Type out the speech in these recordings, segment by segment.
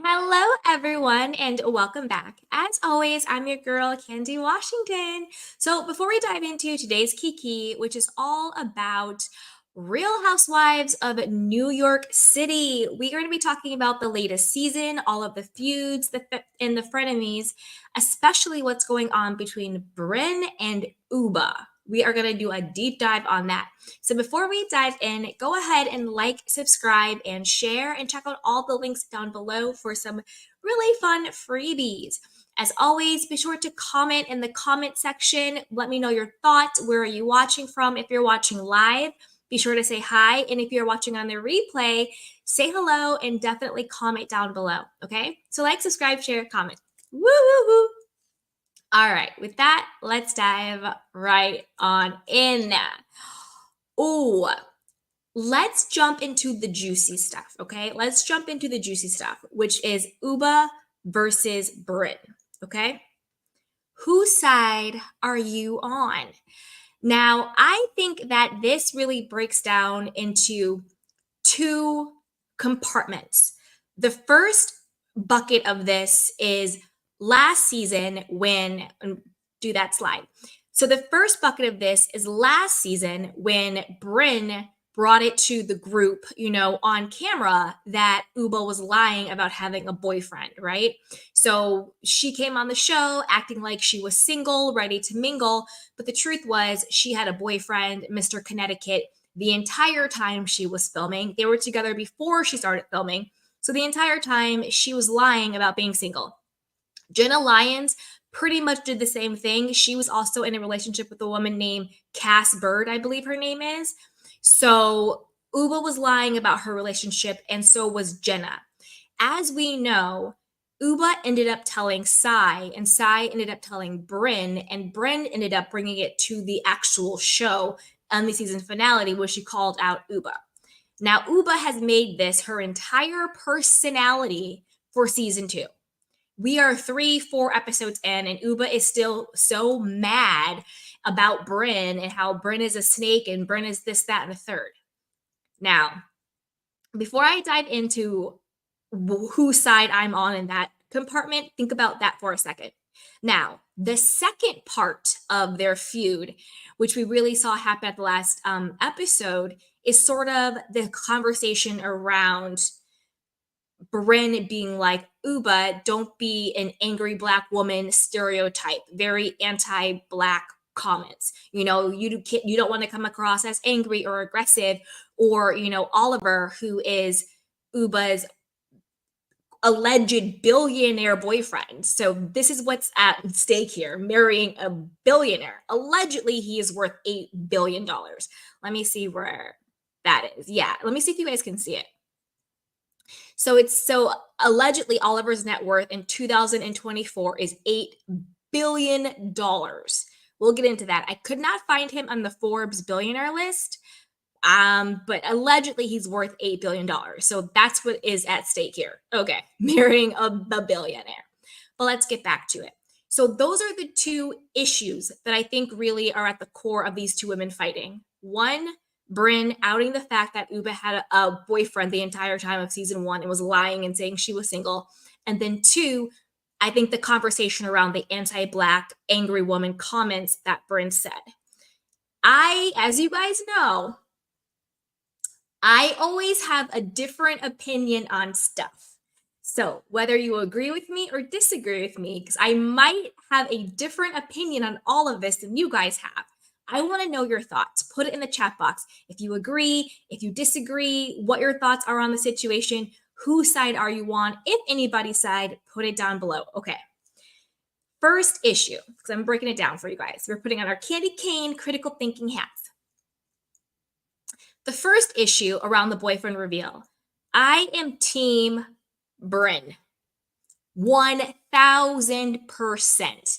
Hello, everyone, and welcome back. As always, I'm your girl, Candy Washington. So, before we dive into today's Kiki, which is all about Real Housewives of New York City, we are going to be talking about the latest season, all of the feuds and the frenemies, especially what's going on between Brynn and Ubah. We are going to do a deep dive on that. So before we dive in, go ahead and like, subscribe, and share, and check out all the links down below for some really fun freebies. As always, be sure to comment in the comment section. Let me know your thoughts. Where are you watching from? If you're watching live, be sure to say hi. And if you're watching on the replay, say hello and definitely comment down below. Okay? So like, subscribe, share, comment. Woo, woo, woo. All right, with that, let's dive right on in. Oh, let's jump into the juicy stuff, okay? Let's jump into the juicy stuff, which is Ubah versus Brynn, okay? Whose side are you on? Now, I think that this really breaks down into two compartments. The first bucket of this is last season when, do that slide. So the first bucket of this is last season when Brynn brought it to the group, on camera that Ubah was lying about having a boyfriend, right? So she came on the show acting like she was single, ready to mingle. But the truth was she had a boyfriend, Mr. Connecticut, the entire time she was filming. They were together before she started filming. So the entire time she was lying about being single. Jenna Lyons pretty much did the same thing. She was also in a relationship with a woman named Cass Bird, I believe her name is. So Ubah was lying about her relationship, and so was Jenna. As we know, Ubah ended up telling Sai, and Sai ended up telling Brynn, and Brynn ended up bringing it to the actual show on the season finale where she called out Ubah. Now, Ubah has made this her entire personality for season 2. We are 3-4 episodes in, and Ubah is still so mad about Brynn and how Brynn is a snake and Brynn is this, that, and the third. Now, before I dive into whose side I'm on in that compartment, think about that for a second. Now, the second part of their feud, which we really saw happen at the last episode, is sort of the conversation around Brynn being like, Ubah, don't be an angry Black woman stereotype, very anti-Black comments. You don't want to come across as angry or aggressive, or, Oliver, who is Ubah's alleged billionaire boyfriend. So this is what's at stake here, marrying a billionaire. Allegedly, he is worth $8 billion. Let me see where that is. Yeah, let me see if you guys can see it. So allegedly Oliver's net worth in 2024 is $8 billion. We'll get into that. I could not find him on the Forbes billionaire list. But allegedly he's worth $8 billion. So that's what is at stake here. Okay, marrying a billionaire. But let's get back to it. So those are the two issues that I think really are at the core of these two women fighting. One, Brynn outing the fact that Ubah had a boyfriend the entire time of season 1 and was lying and saying she was single. And then two, I think the conversation around the anti-Black angry woman comments that Brynn said. As you guys know, I always have a different opinion on stuff. So whether you agree with me or disagree with me, because I might have a different opinion on all of this than you guys have, I want to know your thoughts. Put it in the chat box. If you agree, if you disagree, what your thoughts are on the situation, whose side are you on? If anybody's side, put it down below. Okay. First issue, because I'm breaking it down for you guys. We're putting on our candy cane critical thinking hats. The first issue around the boyfriend reveal, I am team Brynn. 1000%.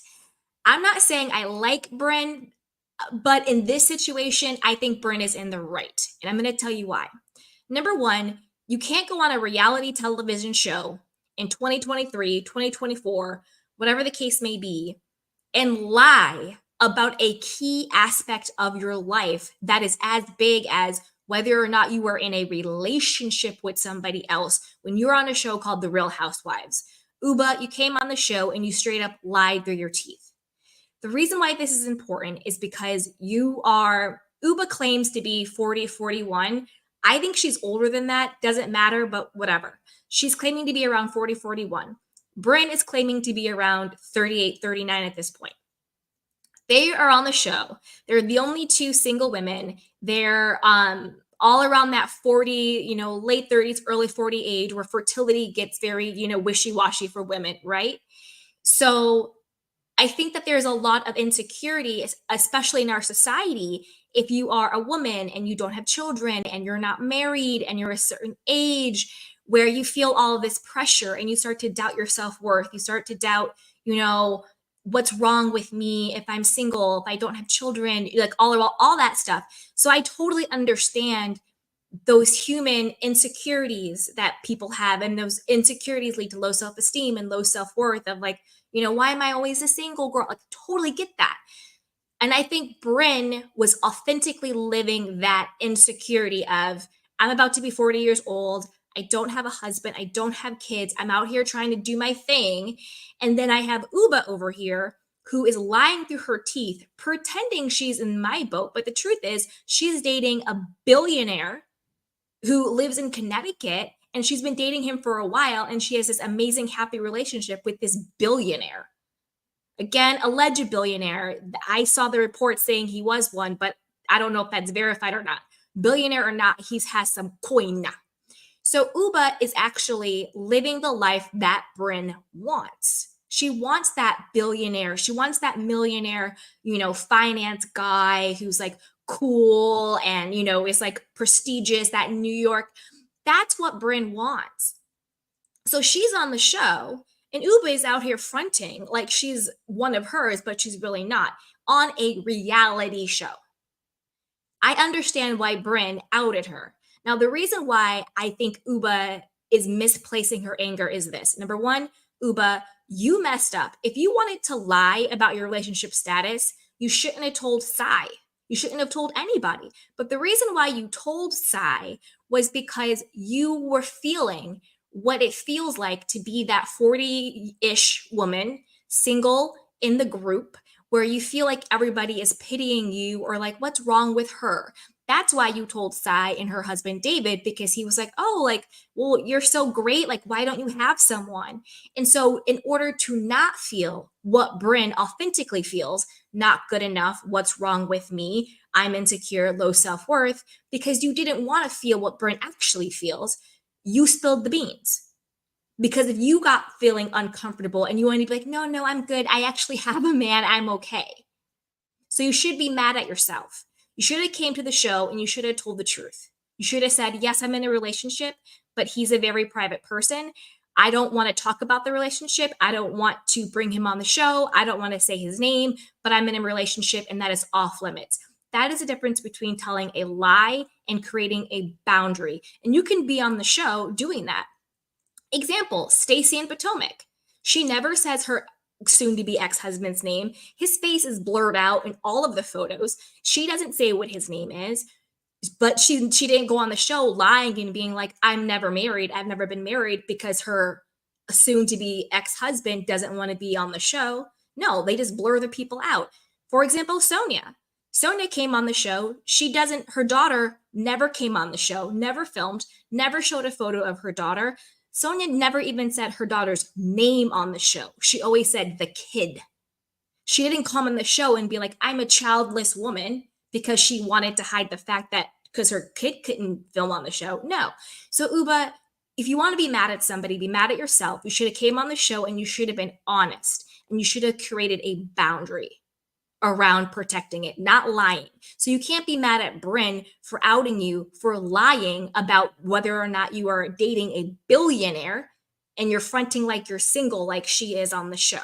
I'm not saying I like Brynn, but in this situation, I think Brynn is in the right. And I'm going to tell you why. Number one, you can't go on a reality television show in 2023, 2024, whatever the case may be, and lie about a key aspect of your life that is as big as whether or not you were in a relationship with somebody else when you're on a show called The Real Housewives. Ubah, you came on the show and you straight up lied through your teeth. The reason why this is important is because Ubah claims to be 40, 41. I think she's older than that. Doesn't matter, but whatever. She's claiming to be around 40, 41. Brynn is claiming to be around 38, 39 at this point. They are on the show. They're the only two single women. They're all around that 40, late 30s, early 40 age where fertility gets very, wishy-washy for women, right? So I think that there's a lot of insecurity, especially in our society, if you are a woman and you don't have children and you're not married and you're a certain age where you feel all of this pressure and you start to doubt your self-worth. You start to doubt, what's wrong with me if I'm single, if I don't have children, like all that stuff. So I totally understand those human insecurities that people have, and those insecurities lead to low self-esteem and low self-worth of like, why am I always a single girl? Like, totally get that. And I think Brynn was authentically living that insecurity of, I'm about to be 40 years old. I don't have a husband. I don't have kids. I'm out here trying to do my thing. And then I have Ubah over here who is lying through her teeth, pretending she's in my boat. But the truth is, she's dating a billionaire who lives in Connecticut, and she's been dating him for a while, and she has this amazing, happy relationship with this billionaire. Again, alleged billionaire. I saw the report saying he was one, but I don't know if that's verified or not. Billionaire or not, he has some coin. So Ubah is actually living the life that Brynn wants. She wants that billionaire. She wants that millionaire, finance guy who's like cool and, is like prestigious, that New York. That's what Brynn wants. So she's on the show and Ubah is out here fronting like she's one of hers, but she's really not, on a reality show. I understand why Brynn outed her. Now, the reason why I think Ubah is misplacing her anger is this. Number one, Ubah, you messed up. If you wanted to lie about your relationship status, you shouldn't have told Sai. You shouldn't have told anybody. But the reason why you told Sai was because you were feeling what it feels like to be that 40-ish woman, single in the group, where you feel like everybody is pitying you or like, what's wrong with her? That's why you told Sai and her husband, David, because he was like, oh, like, well, you're so great. Like, why don't you have someone? And so in order to not feel what Brynn authentically feels, not good enough, what's wrong with me, I'm insecure, low self-worth, because you didn't want to feel what Brynn actually feels, you spilled the beans. Because if you got feeling uncomfortable and you want to be like, no, I'm good. I actually have a man. I'm okay. So you should be mad at yourself. You should have came to the show and you should have told the truth. You should have said, yes, I'm in a relationship, but he's a very private person. I don't want to talk about the relationship. I don't want to bring him on the show. I don't want to say his name, but I'm in a relationship and that is off limits. That is the difference between telling a lie and creating a boundary. And you can be on the show doing that. Example, Stacey in Potomac. She never says her soon-to-be ex-husband's name. His face is blurred out in all of the photos. She doesn't say what his name is, but she didn't go on the show lying and being like, I'm never married. I've never been married, because her soon-to-be ex-husband doesn't want to be on the show. No, they just blur the people out. For example, Sonia. Sonia came on the show. Her daughter never came on the show, never filmed, never showed a photo of her daughter. Sonia never even said her daughter's name on the show. She always said the kid. She didn't come on the show and be like, I'm a childless woman, because she wanted to hide the fact that because her kid couldn't film on the show. No. So Ubah, if you want to be mad at somebody, be mad at yourself. You should have came on the show and you should have been honest, and you should have created a boundary around protecting it, not lying. So you can't be mad at Brynn for outing you for lying about whether or not you are dating a billionaire and you're fronting like you're single, like she is on the show.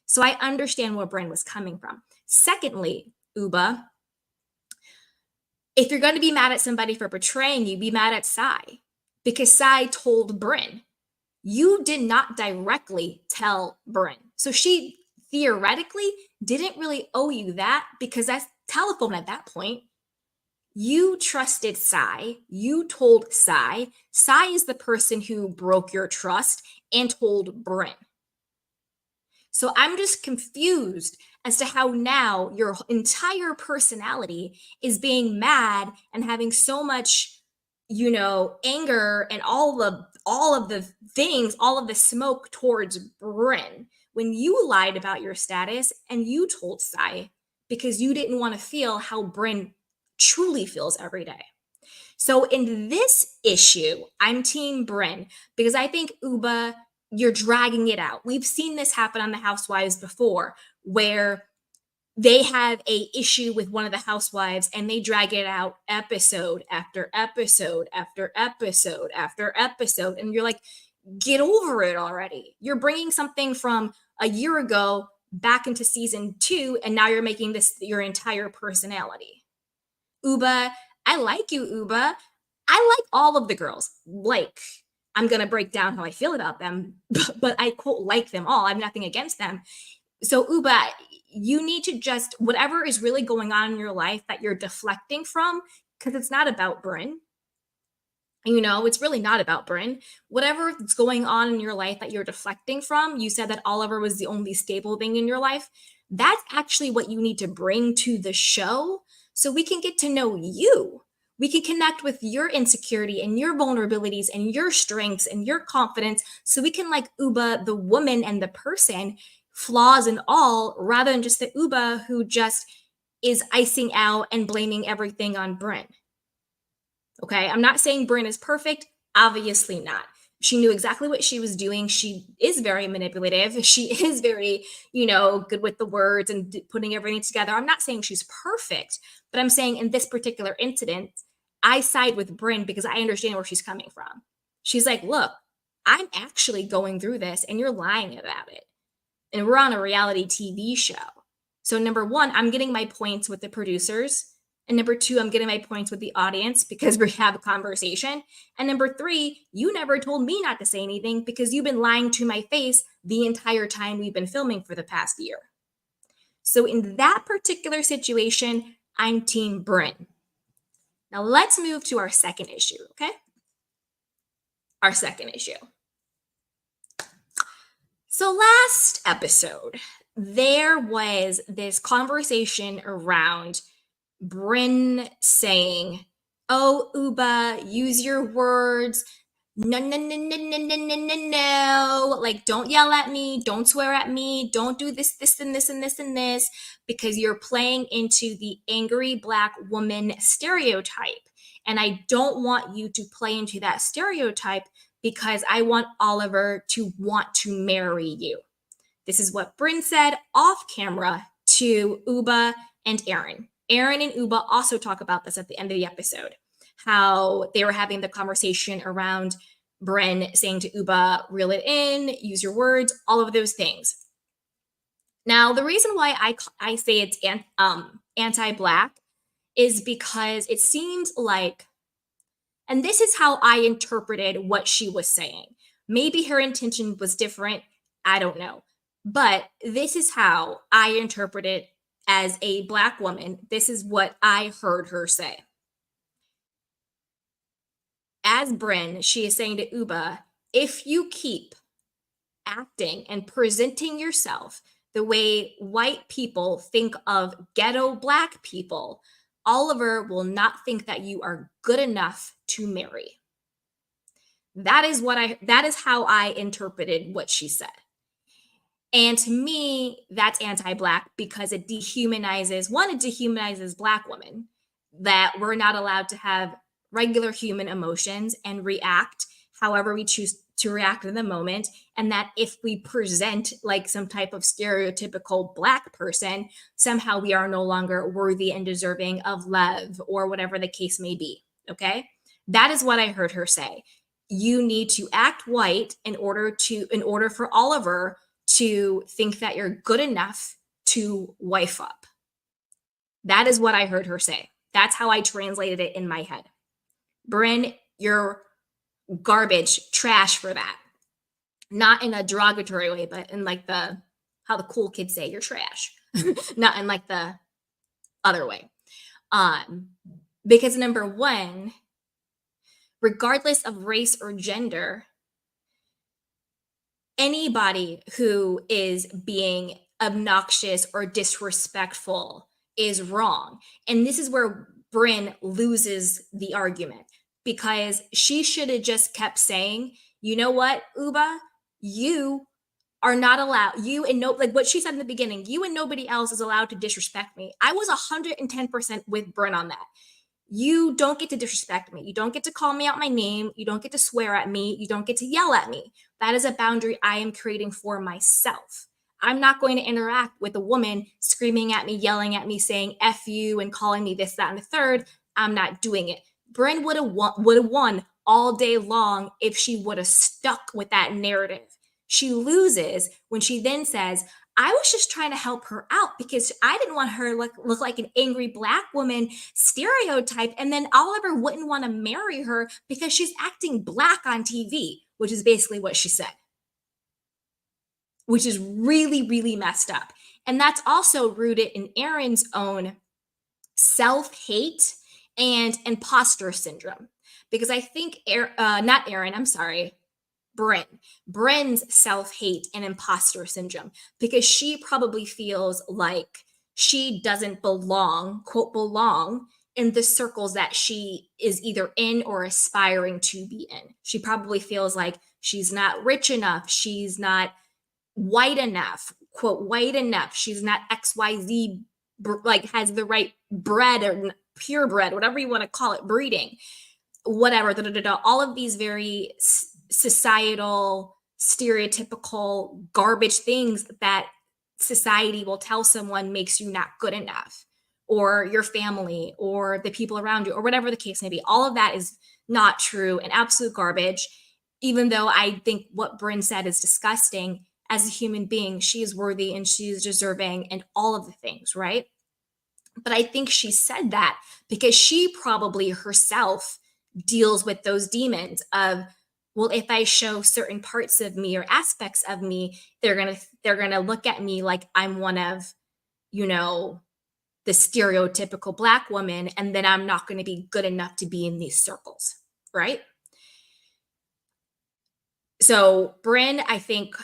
So I understand where Brynn was coming from. Secondly, Ubah, if you're going to be mad at somebody for betraying you, be mad at Sai, because Sai told Brynn. You did not directly tell Brynn. So she theoretically didn't really owe you that, because that's telephone at that point. You trusted Sai. You told Sai. Sai is the person who broke your trust and told Brynn. So I'm just confused as to how now your entire personality is being mad and having so much, anger and all of the things, all of the smoke towards Brynn when you lied about your status and you told Sai because you didn't want to feel how Brynn truly feels every day. So in this issue, I'm team Brynn because I think Ubah, you're dragging it out. We've seen this happen on the Housewives before where they have a issue with one of the housewives and they drag it out episode after episode after episode after episode, and you're like, get over it already. You're bringing something from a year ago back into season 2 and now you're making this your entire personality. Ubah, I like you, Ubah. I like all of the girls. Like, I'm going to break down how I feel about them, but I quote like them all. I have nothing against them. So, Ubah, you need to just, whatever is really going on in your life that you're deflecting from, because it's not about Brynn. It's really not about Brynn. Whatever's going on in your life that you're deflecting from, you said that Oliver was the only stable thing in your life. That's actually what you need to bring to the show so we can get to know you. We can connect with your insecurity and your vulnerabilities and your strengths and your confidence so we can like Ubah, the woman and the person, flaws and all, rather than just the Ubah who just is icing out and blaming everything on Brynn. Okay, I'm not saying Brynn is perfect. Obviously not. She knew exactly what she was doing. She is very manipulative. She is very, good with the words and putting everything together. I'm not saying she's perfect, but I'm saying in this particular incident, I side with Brynn because I understand where she's coming from. She's like, look, I'm actually going through this and you're lying about it. And we're on a reality TV show. So, number one, I'm getting my points with the producers. And number two, I'm getting my points with the audience because we have a conversation. And number three, you never told me not to say anything because you've been lying to my face the entire time we've been filming for the past year. So in that particular situation, I'm team Brynn. Now let's move to our second issue, okay? Our second issue. So last episode, there was this conversation around Brynn saying, oh, Ubah, use your words. No, no, no, no, no, no, no, no, no. Like, don't yell at me. Don't swear at me. Don't do this, this, and this, and this, and this, because you're playing into the angry Black woman stereotype. And I don't want you to play into that stereotype because I want Oliver to want to marry you. This is what Brynn said off camera to Ubah and Erin. Erin and Ubah also talk about this at the end of the episode, how they were having the conversation around Brynn saying to Ubah, reel it in, use your words, all of those things. Now, the reason why I say it's anti-Black is because it seems like, and this is how I interpreted what she was saying. Maybe her intention was different. I don't know. But this is how I interpret it as a Black woman. This is what I heard her say. As Brynn, she is saying to Ubah, if you keep acting and presenting yourself the way white people think of ghetto Black people, Oliver will not think that you are good enough to marry. That is how I interpreted what she said. And to me, that's anti-Black because it dehumanizes Black women, that we're not allowed to have regular human emotions and react however we choose to react in the moment. And that if we present like some type of stereotypical Black person, somehow we are no longer worthy and deserving of love or whatever the case may be. Okay. That is what I heard her say. You need to act white in order for Oliver to think that you're good enough to wife up. That is what I heard her say. That's how I translated it in my head. Brynn, you're garbage, trash for that. Not in a derogatory way, but in like how the cool kids say you're trash. Not in like the other way. Because number one, regardless of race or gender, anybody who is being obnoxious or disrespectful is wrong. And this is where Brynn loses the argument because she should have just kept saying, you know what, Ubah, you are not allowed, you and no, like what she said in the beginning, you and nobody else is allowed to disrespect me. I was 110% with Brynn on that. You don't get to disrespect me. You don't get to call me out my name. You don't get to swear at me. You don't get to yell at me. That is a boundary I am creating for myself. I'm not going to interact with a woman screaming at me, yelling at me, saying F you and calling me this, that, and the third. I'm not doing it. Brynn would have won all day long if she would have stuck with that narrative. She loses when she then says, I was just trying to help her out because I didn't want her to look like an angry Black woman stereotype. And then Oliver wouldn't want to marry her because she's acting Black on TV, which is basically what she said, which is really, really messed up. And that's also rooted in Erin's own self hate and imposter syndrome. Because I think, not Erin, I'm sorry, Brynn's self hate and imposter syndrome, because she probably feels like she doesn't belong, quote, belong in the circles that she is either in or aspiring to be in. She probably feels like she's not rich enough. She's not white enough, quote, white enough. She's not XYZ, like has the right bread or purebred, whatever you want to call it, breeding, whatever, all of these very societal, stereotypical garbage things that society will tell someone makes you not good enough, or your family, or the people around you, or whatever the case may be. All of that is not true and absolute garbage. Even though I think what Brynn said is disgusting, as a human being, she is worthy and she is deserving and all of the things, right? But I think she said that because she probably herself deals with those demons of, well, if I show certain parts of me or aspects of me, they're gonna look at me like I'm one of, you know, the stereotypical Black woman, and then I'm not going to be good enough to be in these circles, right? So Brynn, I think,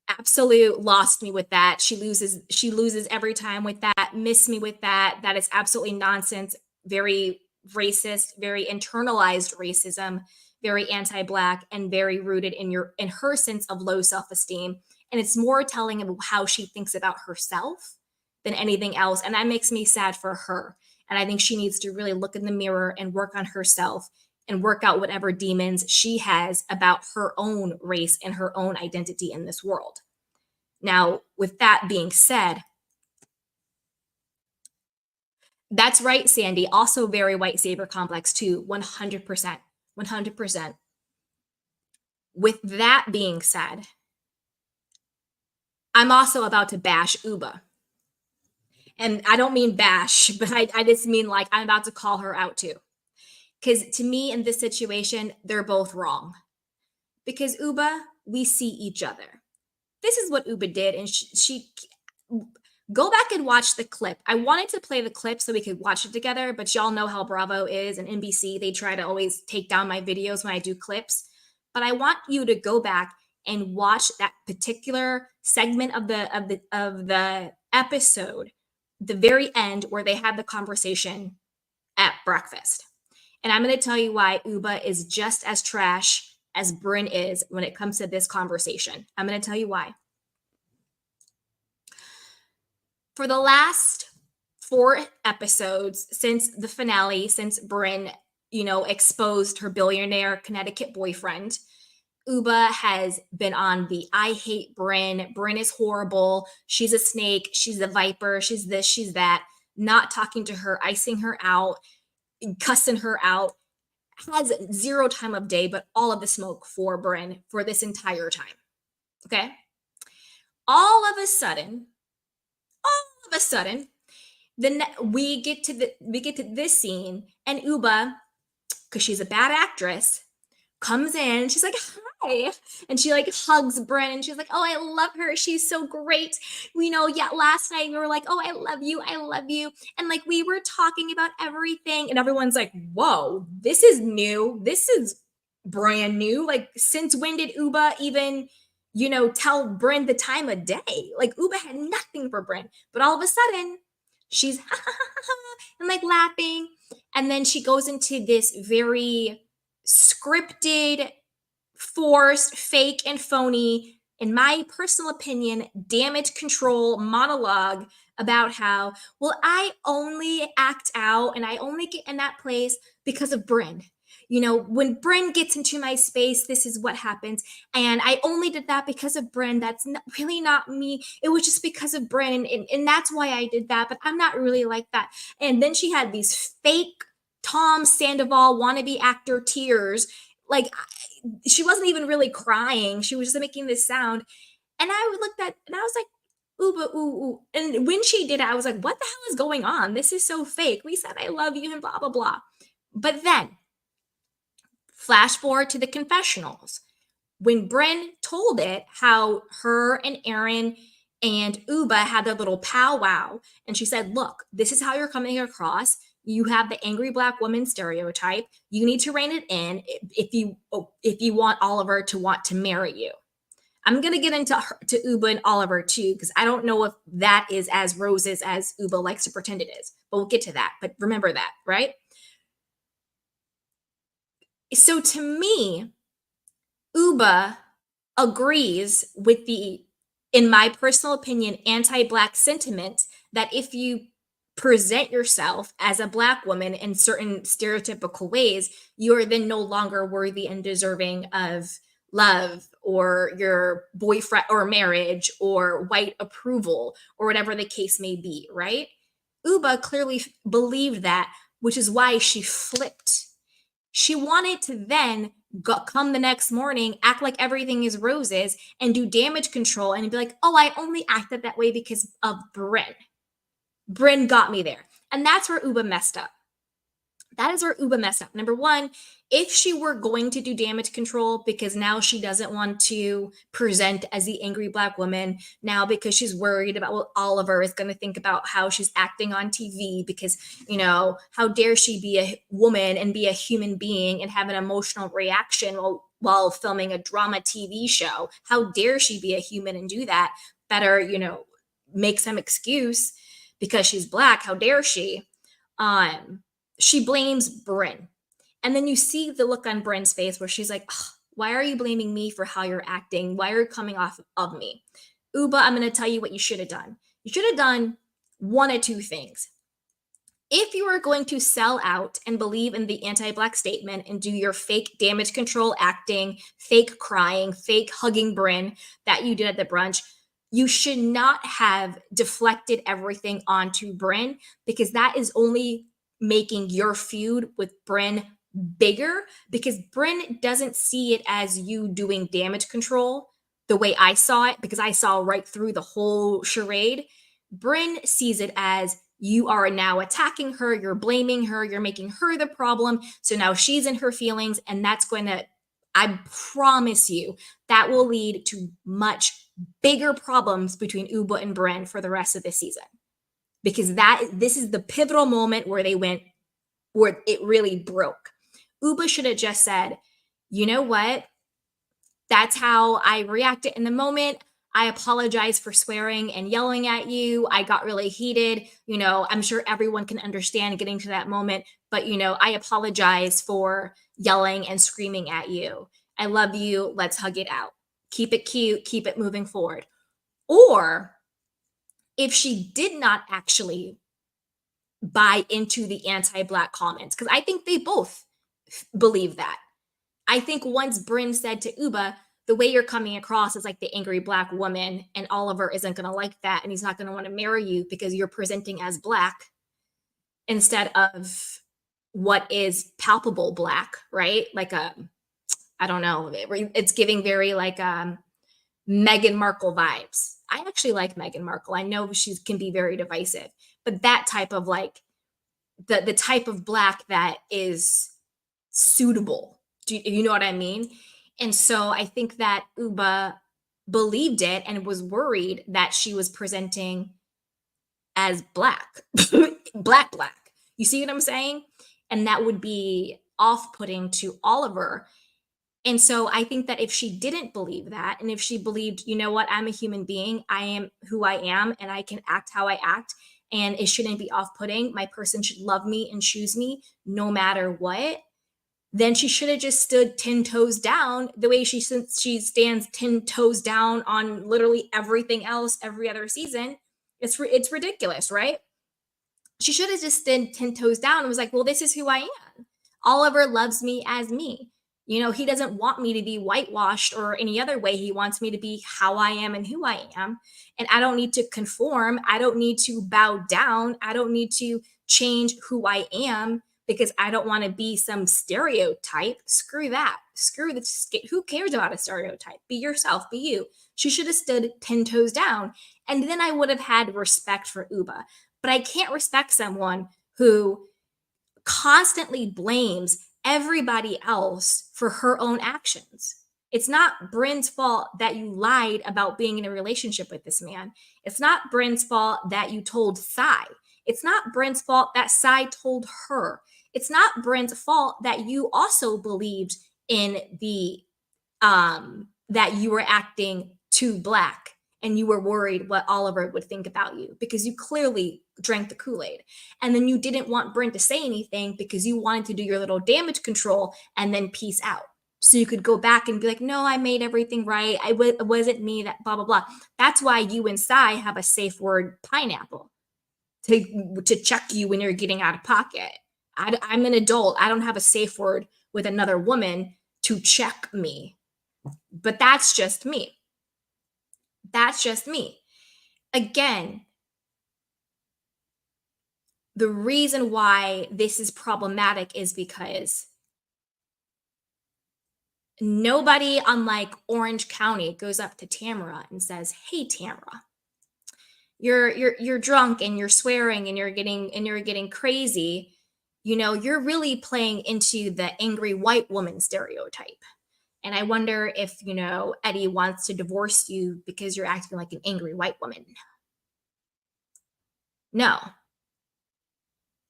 absolute lost me with that. She loses every time with that, missed me with that. That is absolutely nonsense. Very racist, very internalized racism, very anti-Black, and very rooted in her sense of low self-esteem. And it's more telling of how she thinks about herself than anything else. And that makes me sad for her. And I think she needs to really look in the mirror and work on herself and work out whatever demons she has about her own race and her own identity in this world. Now, with that being said, that's right, Sandy. Also, very white saber complex, too. 100%. 100%. With that being said, I'm also about to bash Ubah. And I don't mean bash, but I just mean like I'm about to call her out too. Because to me, in this situation, they're both wrong. Because Ubah, we see each other. This is what Ubah did, and she go back and watch the clip. I wanted to play the clip so we could watch it together, but y'all know how Bravo is and NBC. They try to always take down my videos when I do clips. But I want you to go back and watch that particular segment of the episode, the very end where they had the conversation at breakfast. And I'm going to tell you why Ubah is just as trash as Brynn is when it comes to this conversation. I'm going to tell you why. For the last 4 episodes since the finale, since Brynn, exposed her billionaire Connecticut boyfriend, Ubah has been on the I hate Brynn. Brynn is horrible. She's a snake. She's a viper. She's this, she's that. Not talking to her, icing her out, cussing her out. Has zero time of day, but all of the smoke for Brynn for this entire time. Okay? All of a sudden, then we get to this scene, and Ubah, because she's a bad actress, comes in. She's like, hi. And she like hugs Brynn and she's like, oh, I love her. She's so great. Yeah, last night we were like, oh, I love you. I love you. And like we were talking about everything. And everyone's like, whoa, this is new. This is brand new. Like, since when did Ubah even, tell Brynn the time of day? Like, Ubah had nothing for Brynn. But all of a sudden, she's and like laughing. And then she goes into this very scripted, forced, fake, and phony, in my personal opinion, damage control monologue about how, well, I only act out and I only get in that place because of Brynn. When Brynn gets into my space, this is what happens. And I only did that because of Brynn. That's really not me. It was just because of Brynn. And that's why I did that. But I'm not really like that. And then she had these fake Tom Sandoval wannabe actor tears. Like, she wasn't even really crying. She was just making this sound. And I would look at and I was like, ooh, ooh, ooh. And when she did it, I was like, what the hell is going on? This is so fake. We said I love you and blah, blah, blah. But then, flash forward to the confessionals. When Brynn told it, how her and Erin and Ubah had their little powwow, and she said, look, this is how you're coming across. You have the angry black woman stereotype. You need to rein it in if you want Oliver to want to marry you. I'm gonna get into Ubah and Oliver too, because I don't know if that is as roses as Ubah likes to pretend it is. But we'll get to that. But remember that, right? So to me, Ubah agrees with the, in my personal opinion, anti-black sentiment that if you present yourself as a black woman in certain stereotypical ways, you are then no longer worthy and deserving of love or your boyfriend or marriage or white approval or whatever the case may be, right? Ubah clearly believed that, which is why she flipped. She wanted to then come the next morning, act like everything is roses, and do damage control and be like, oh, I only acted that way because of Brynn. Brynn got me there. And that's where Ubah messed up. That is where Ubah messed up. Number one, if she were going to do damage control because now she doesn't want to present as the angry black woman, now because she's worried about what Oliver is going to think about how she's acting on TV, because, how dare she be a woman and be a human being and have an emotional reaction while filming a drama TV show? How dare she be a human and do that? Better, make some excuse because she's black. How dare she? She blames Brynn. And then you see the look on Brynn's face where she's like, why are you blaming me for how you're acting? Why are you coming off of me? Ubah, I'm going to tell you what you should have done. You should have done one of two things. If you are going to sell out and believe in the anti-black statement and do your fake damage control acting, fake crying, fake hugging Brynn that you did at the brunch, you should not have deflected everything onto Brynn, because that is only making your feud with Brynn bigger, because Brynn doesn't see it as you doing damage control the way I saw it, because I saw right through the whole charade. Brynn sees it as you are now attacking her, you're blaming her, you're making her the problem. So now she's in her feelings, and that's going to, I promise you, that will lead to much bigger problems between Ubah and Brynn for the rest of this season. Because this is the pivotal moment where where it really broke. Ubah should have just said, you know what? That's how I reacted in the moment. I apologize for swearing and yelling at you. I got really heated. I'm sure everyone can understand getting to that moment, but I apologize for yelling and screaming at you. I love you. Let's hug it out. Keep it cute. Keep it moving forward. Or if she did not actually buy into the anti-black comments, because I think they both believe that. I think once Brynn said to Ubah, the way you're coming across is like the angry black woman, and Oliver isn't going to like that, and he's not going to want to marry you because you're presenting as black instead of what is palpable black, right? Like I don't know, it's giving very like Meghan Markle vibes. I actually like Meghan Markle. I know she can be very divisive, but that type of like the type of black that is suitable. Do you know what I mean? And so I think that Ubah believed it and was worried that she was presenting as black, black. You see what I'm saying? And that would be off putting to Oliver. And so I think that if she didn't believe that, and if she believed, you know what, I'm a human being, I am who I am, and I can act how I act, and it shouldn't be off putting, my person should love me and choose me no matter what, then she should have just stood 10 toes down the way she stands 10 toes down on literally everything else every other season. It's ridiculous, right? She should have just stood 10 toes down and was like, well, this is who I am. Oliver loves me as me. You know, he doesn't want me to be whitewashed or any other way. He wants me to be how I am and who I am. And I don't need to conform. I don't need to bow down. I don't need to change who I am because I don't want to be some stereotype. Screw that. Screw the, who cares about a stereotype? Be yourself, be you. She should have stood 10 toes down. And then I would have had respect for Ubah. But I can't respect someone who constantly blames everybody else for her own actions. It's not Brynn's fault that you lied about being in a relationship with this man. It's not Brynn's fault that you told Sai. It's not Brynn's fault that Sai told her. It's not Brynn's fault that you also believed in the that you were acting too black and you were worried what Oliver would think about you because you clearly drank the Kool-Aid. And then you didn't want Brynn to say anything because you wanted to do your little damage control and then peace out. So you could go back and be like, no, I made everything right. It wasn't me that blah, blah, blah. That's why you and Sai have a safe word pineapple to check you when you're getting out of pocket. I'm an adult. I don't have a safe word with another woman to check me. But that's just me. That's just me. Again, the reason why this is problematic is because nobody, unlike Orange County, goes up to Tamara and says, "Hey, Tamara, you're drunk and you're swearing and you're getting crazy. You know, you're really playing into the angry white woman stereotype. And I wonder if, you know, Eddie wants to divorce you because you're acting like an angry white woman." No.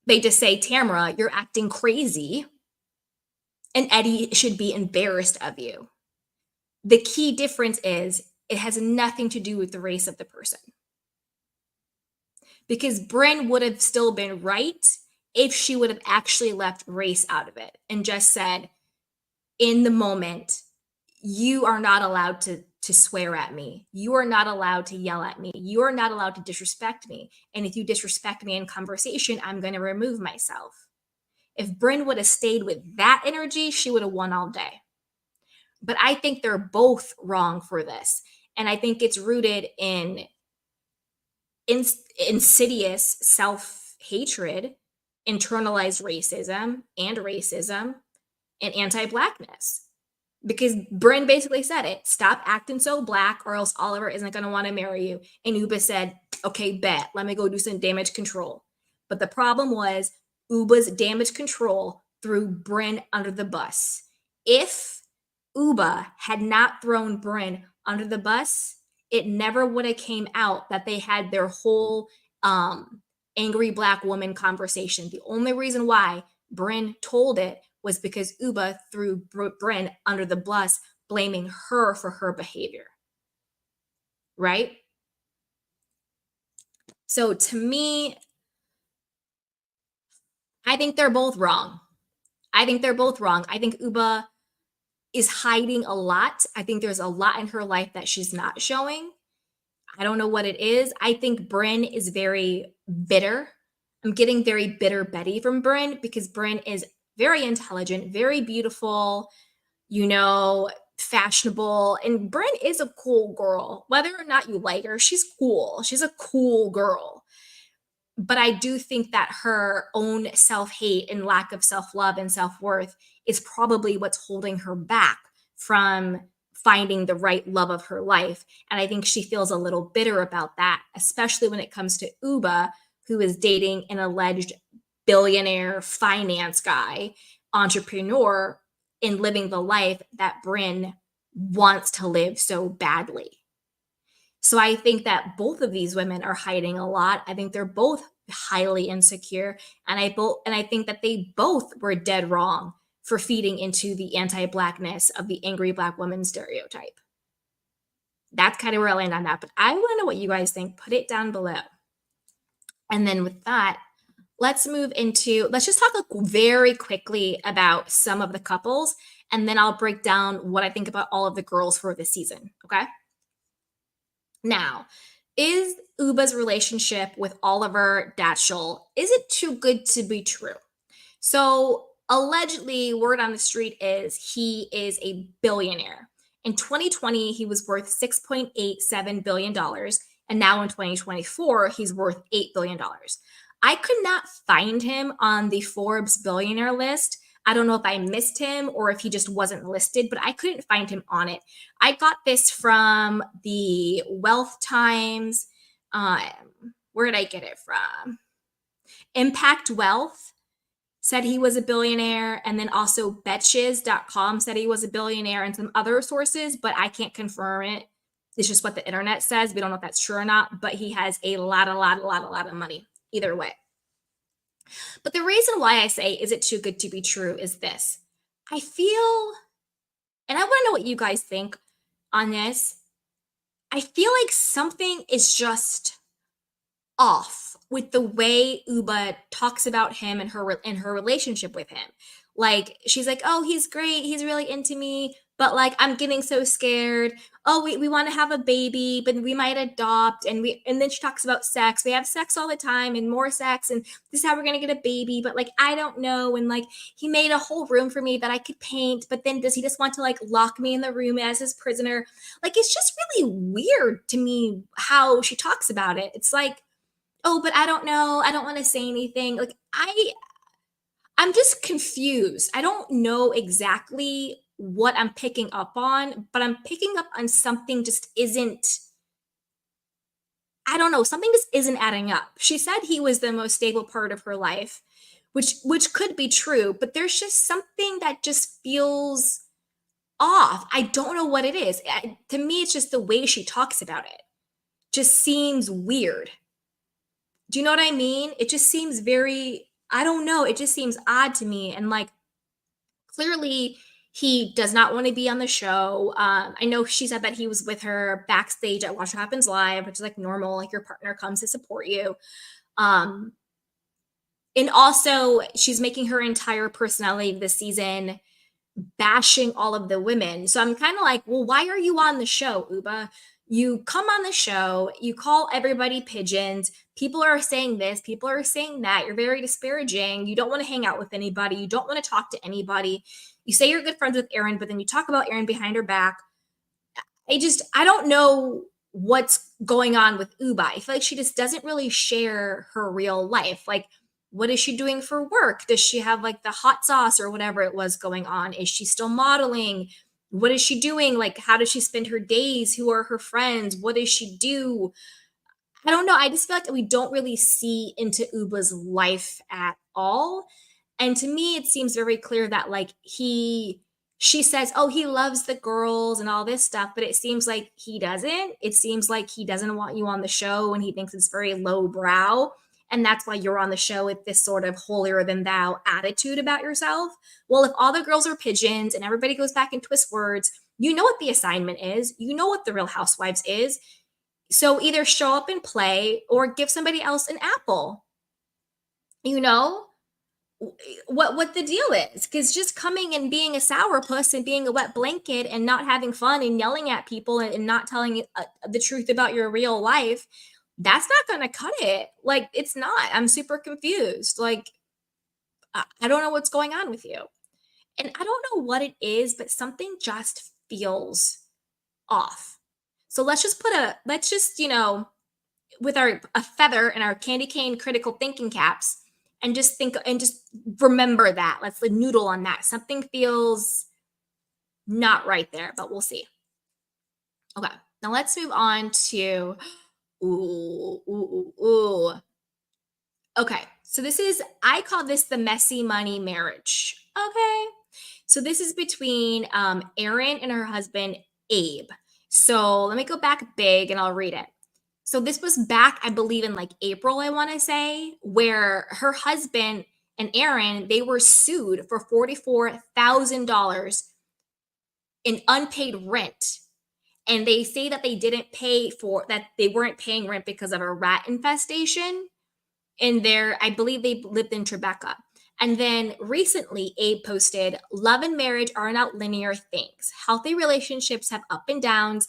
They just say, "Tamara, you're acting crazy, and Eddie should be embarrassed of you." The key difference is it has nothing to do with the race of the person. Because Brynn would have still been right if she would have actually left race out of it and just said, in the moment, you are not allowed to swear at me. You are not allowed to yell at me. You are not allowed to disrespect me. And if you disrespect me in conversation, I'm going to remove myself. If Brynn would have stayed with that energy, she would have won all day. But I think they're both wrong for this. And I think it's rooted in insidious self-hatred, internalized racism, and anti-blackness. Because Brynn basically said it, "Stop acting so black or else Oliver isn't going to want to marry you." And Ubah said, "Okay, bet, let me go do some damage control." But the problem was Ubah's damage control threw Brynn under the bus. If Ubah had not thrown Brynn under the bus, it never would have came out that they had their whole angry black woman conversation. The only reason why Brynn told it was because Ubah threw Brynn under the bus, blaming her for her behavior. Right? So to me, I think they're both wrong. I think Ubah is hiding a lot. I think there's a lot in her life that she's not showing. I don't know what it is. I think Brynn is very bitter. I'm getting very bitter Betty from Brynn because Brynn is very intelligent, very beautiful, you know, fashionable. And Brynn is a cool girl. Whether or not you like her, she's cool. She's a cool girl. But I do think that her own self-hate and lack of self-love and self-worth is probably what's holding her back from finding the right love of her life. And I think she feels a little bitter about that, especially when it comes to Ubah, who is dating an alleged billionaire finance guy, entrepreneur, in living the life that Brynn wants to live so badly. So I think that both of these women are hiding a lot. I think they're both highly insecure, and I think that they both were dead wrong for feeding into the anti-blackness of the angry black woman stereotype. That's kind of where I land on that. But I want to know what you guys think. Put it down below. And then with that, let's just talk very quickly about some of the couples, and then I'll break down what I think about all of the girls for this season. Okay. Now, is Ubah's relationship with Oliver Datchel, is it too good to be true? So allegedly, word on the street is he is a billionaire. In 2020, he was worth $6.87 billion. And now in 2024, he's worth $8 billion. I could not find him on the Forbes billionaire list. I don't know if I missed him or if he just wasn't listed, but I couldn't find him on it. I got this from the Wealth Times. Where did I get it from? Impact Wealth said he was a billionaire, and then also betches.com said he was a billionaire, and some other sources, but I can't confirm it. It's just what the internet says. We don't know if that's true or not, but he has a lot of money either way. But the reason why I say, is it too good to be true, is this. I feel, and I want to know what you guys think on this. I feel like something is just off with the way Ubah talks about him and her relationship with him. Like, she's like, oh, he's great, he's really into me, but like I'm getting so scared. Oh, we want to have a baby, but we might adopt. And then she talks about sex. We have sex all the time and more sex, and this is how we're gonna get a baby. But like, I don't know. And like, he made a whole room for me that I could paint, but then does he just want to like lock me in the room as his prisoner? Like, it's just really weird to me how she talks about it. It's like, oh, but I don't know. I don't want to say anything. Like, I'm just confused. I don't know exactly what I'm picking up on, but I'm picking up on something just isn't, I don't know, something just isn't adding up. She said he was the most stable part of her life, which could be true, but there's just something that just feels off. I don't know what it is. To me, it's just the way she talks about it just seems weird. Do you know what I mean? It just seems very, I don't know, it just seems odd to me. And like, clearly, he does not want to be on the show. I know she said that he was with her backstage at Watch What Happens Live, which is like normal, like your partner comes to support you. Um, and also, she's making her entire personality this season bashing all of the women. So I'm kind of like, well, why are you on the show, Ubah? You come on the show, you call everybody pigeons. People are saying this, people are saying that. You're very disparaging. You don't want to hang out with anybody. You don't want to talk to anybody. You say you're good friends with Erin, but then you talk about Erin behind her back. I don't know what's going on with Ubah. I feel like she just doesn't really share her real life. Like, what is she doing for work? Does she have like the hot sauce or whatever it was going on? Is she still modeling? What is she doing? Like, how does she spend her days? Who are her friends? What does she do? I don't know. I just feel like we don't really see into Ubah's life at all. And to me, it seems very clear that like she says, oh, he loves the girls and all this stuff, but it seems like he doesn't. It seems like he doesn't want you on the show and he thinks it's very low brow. And that's why you're on the show with this sort of holier than thou attitude about yourself. Well, if all the girls are pigeons and everybody goes back and twists words, you know what the assignment is. You know what the Real Housewives is. So either show up and play or give somebody else an apple. You know what the deal is, because just coming and being a sourpuss and being a wet blanket and not having fun and yelling at people and not telling the truth about your real life, that's not going to cut it. Like, it's not. I'm super confused. Like, I don't know what's going on with you. And I don't know what it is, but something just feels off. So let's just, with a feather and our candy cane critical thinking caps, and just think and just remember that. Let's like, noodle on that. Something feels not right there, but we'll see. Okay, now let's move on to ooh. Okay, so I call this the messy money marriage. Okay. So this is between Erin and her husband, Abe. So let me go back big and I'll read it. So this was back, I believe, in like April, I want to say, where her husband and Erin, they were sued for $44,000 in unpaid rent. And they say that they didn't pay for that, they weren't paying rent because of a rat infestation in their, I believe they lived in Tribeca. And then recently, Abe posted, "Love and marriage are not linear things. Healthy relationships have up and downs.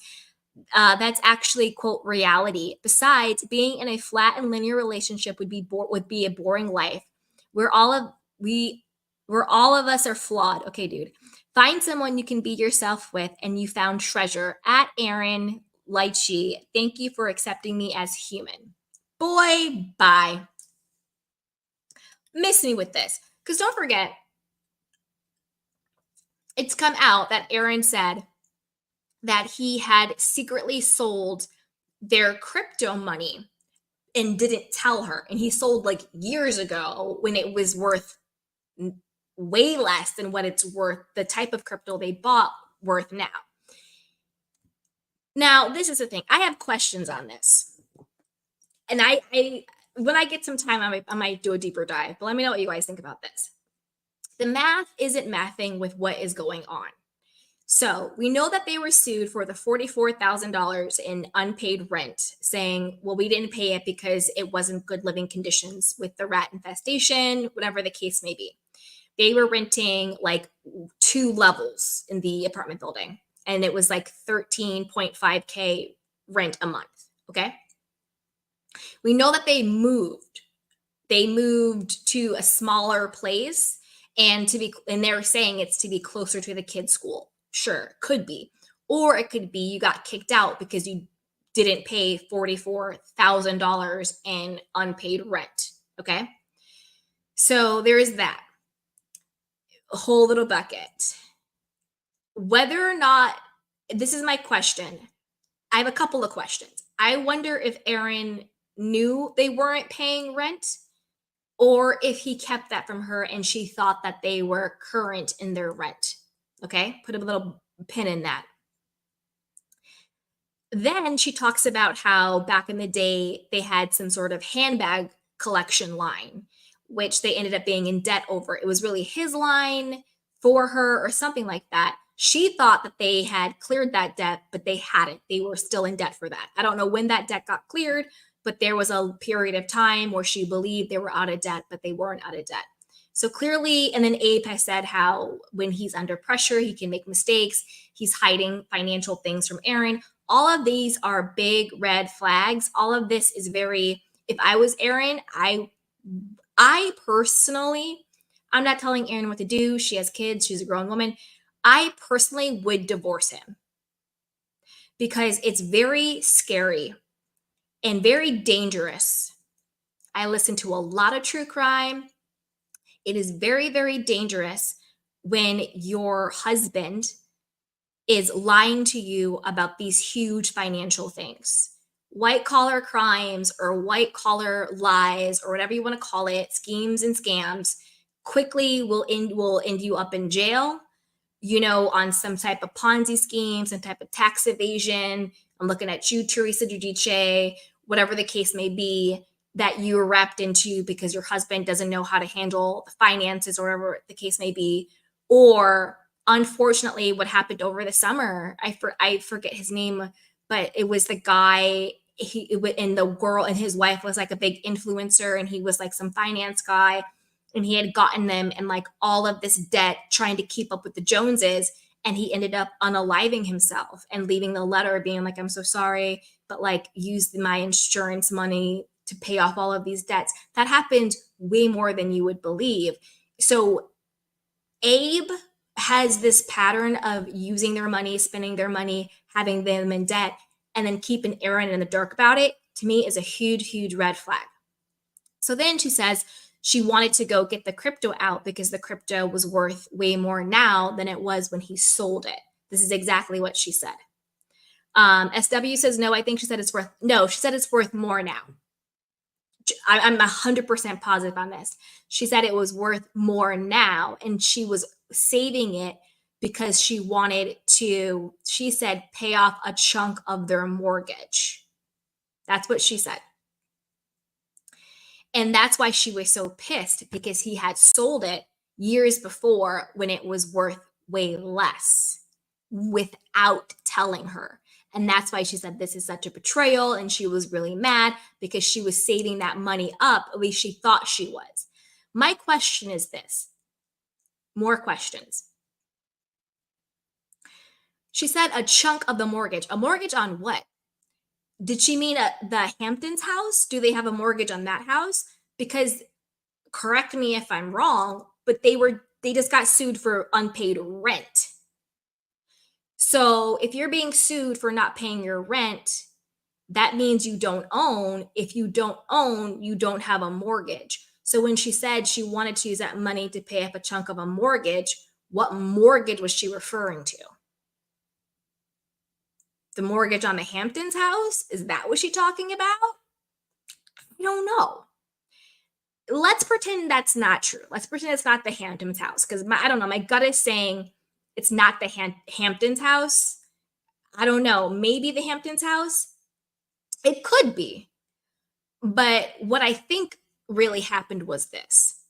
That's actually quote reality. Besides, being in a flat and linear relationship would be a boring life. We're all of we where all of us are flawed." Okay, dude. Find someone you can be yourself with, and you found treasure. At Erin Lychee, thank you for accepting me as human. Boy, bye. Miss me with this. Because don't forget, it's come out that Erin said that he had secretly sold their crypto money and didn't tell her. And he sold like years ago when it was worth way less than what it's worth, the type of crypto they bought worth now. Now, this is the thing. I have questions on this. And I when I get some time, I might do a deeper dive. But let me know what you guys think about this. The math isn't mathing with what is going on. So we know that they were sued for the $44,000 in unpaid rent, saying, well, we didn't pay it because it wasn't good living conditions with the rat infestation, whatever the case may be. They were renting like 2 levels in the apartment building, and it was like 13.5K rent a month. Okay. We know that they moved. They moved to a smaller place and they're saying it's to be closer to the kids' school. Sure, could be. Or it could be you got kicked out because you didn't pay $44,000 in unpaid rent. Okay. So there is that a whole little bucket. Whether or not, this is my question. I have a couple of questions. I wonder if Erin knew they weren't paying rent, or if he kept that from her and she thought that they were current in their rent. Okay, put a little pin in that. Then she talks about how back in the day they had some sort of handbag collection line, which they ended up being in debt over. It was really his line for her or something like that. She thought that they had cleared that debt, but they hadn't. They were still in debt for that. I don't know when that debt got cleared, but there was a period of time where she believed they were out of debt, but they weren't out of debt. So clearly, and then Abe has said how when he's under pressure, he can make mistakes. He's hiding financial things from Erin. All of these are big red flags. All of this is very, if I was Erin, I personally, I'm not telling Erin what to do. She has kids, she's a grown woman. I personally would divorce him because it's very scary and very dangerous. I listen to a lot of true crime. It is very, very dangerous when your husband is lying to you about these huge financial things. White collar crimes or white collar lies or whatever you want to call it, schemes and scams, quickly will end you up in jail, on some type of Ponzi scheme, some type of tax evasion. I'm looking at you, Teresa Giudice, whatever the case may be that you were wrapped into because your husband doesn't know how to handle the finances or whatever the case may be. Or unfortunately, what happened over the summer, I forget his name, but it was the guy, and the girl and his wife was like a big influencer, and he was like some finance guy, and he had gotten them in like all of this debt trying to keep up with the Joneses. And he ended up unaliving himself and leaving the letter being like, I'm so sorry, but like use my insurance money to pay off all of these debts. That happened way more than you would believe. So Abe has this pattern of using their money, spending their money, having them in debt, and then keeping Erin in the dark about it, to me is a huge, huge red flag. So then she says she wanted to go get the crypto out because the crypto was worth way more now than it was when he sold it. This is exactly what she said. SW says, no, I think she said it's worth more now. I'm 100% positive on this. She said it was worth more now, and she was saving it because she wanted to, she said, pay off a chunk of their mortgage. That's what she said. And that's why she was so pissed, because he had sold it years before when it was worth way less without telling her. And that's why she said this is such a betrayal. And she was really mad because she was saving that money up. At least she thought she was. My question is this. More questions. She said a chunk of the mortgage. A mortgage on what? Did she mean the Hamptons house? Do they have a mortgage on that house? Because, correct me if I'm wrong, but they just got sued for unpaid rent. So if you're being sued for not paying your rent, that means you don't own. If you don't own, you don't have a mortgage. So when she said she wanted to use that money to pay off a chunk of a mortgage, what mortgage was she referring to? The mortgage on the Hamptons house? Is that what she's talking about? I don't know. Let's pretend that's not true. Let's pretend it's not the Hamptons house, because I don't know. My gut is saying it's not the Hamptons house. I don't know. Maybe the Hamptons house. It could be. But what I think really happened was this.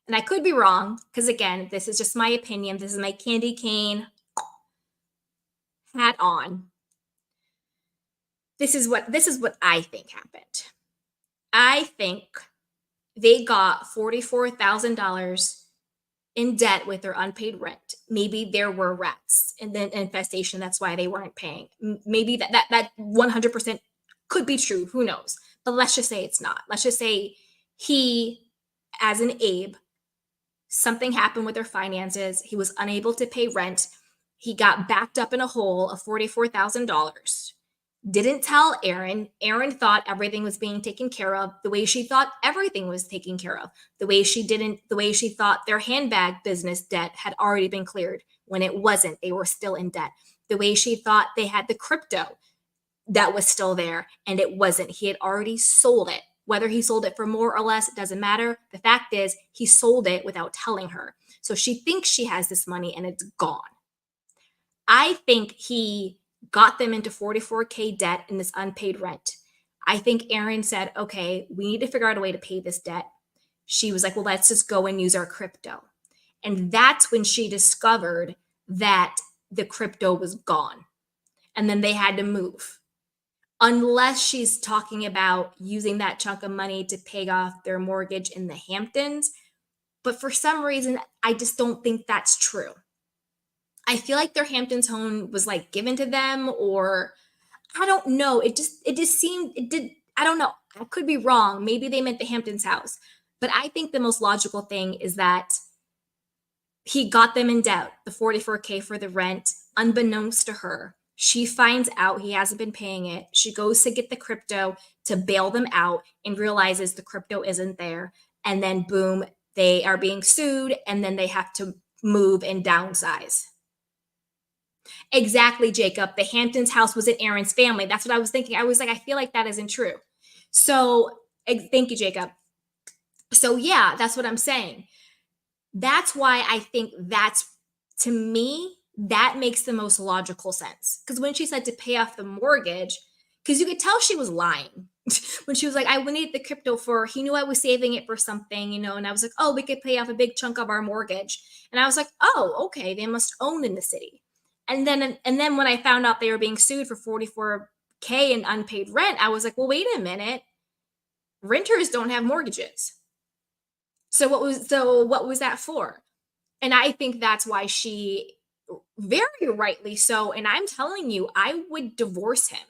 And I could be wrong, because again, this is just my opinion. This is my candy cane hat on. This is what I think happened. I think they got $44,000 in debt with their unpaid rent. Maybe there were rats and then infestation. That's why they weren't paying. Maybe that 100% could be true. Who knows? But let's just say it's not. Let's just say he, as an Abe, something happened with their finances. He was unable to pay rent. He got backed up in a hole of $44,000. Didn't tell Erin. Erin thought everything was being taken care of the way she thought everything was taken care of. The way she thought their handbag business debt had already been cleared when it wasn't. They were still in debt. The way she thought they had the crypto that was still there and it wasn't. He had already sold it. Whether he sold it for more or less, it doesn't matter. The fact is, he sold it without telling her. So she thinks she has this money and it's gone. I think he got them into $44K debt in this unpaid rent. I think Erin said, okay, we need to figure out a way to pay this debt. She was like, well, let's just go and use our crypto. And that's when she discovered that the crypto was gone. And then they had to move. Unless she's talking about using that chunk of money to pay off their mortgage in the Hamptons. But for some reason, I just don't think that's true. I feel like their Hamptons home was like given to them, or I don't know. It just seemed, I don't know. I could be wrong. Maybe they meant the Hamptons house. But I think the most logical thing is that he got them in debt, the $44K for the rent, unbeknownst to her. She finds out he hasn't been paying it. She goes to get the crypto to bail them out and realizes the crypto isn't there. And then boom, they are being sued, and then they have to move and downsize. Exactly, Jacob. The Hamptons house was in Erin's family. That's what I was thinking. I was like, I feel like that isn't true. So thank you, Jacob. So yeah, that's what I'm saying. That's why I think to me, that makes the most logical sense. Because when she said to pay off the mortgage, because you could tell she was lying. When she was like, I needed the crypto he knew I was saving it for something, and I was like, oh, we could pay off a big chunk of our mortgage. And I was like, oh, okay, they must own in the city. And then when I found out they were being sued for $44K in unpaid rent, I was like, well, wait a minute. Renters don't have mortgages. So what was that for? And I think that's why she, very rightly so, and I'm telling you, I would divorce him.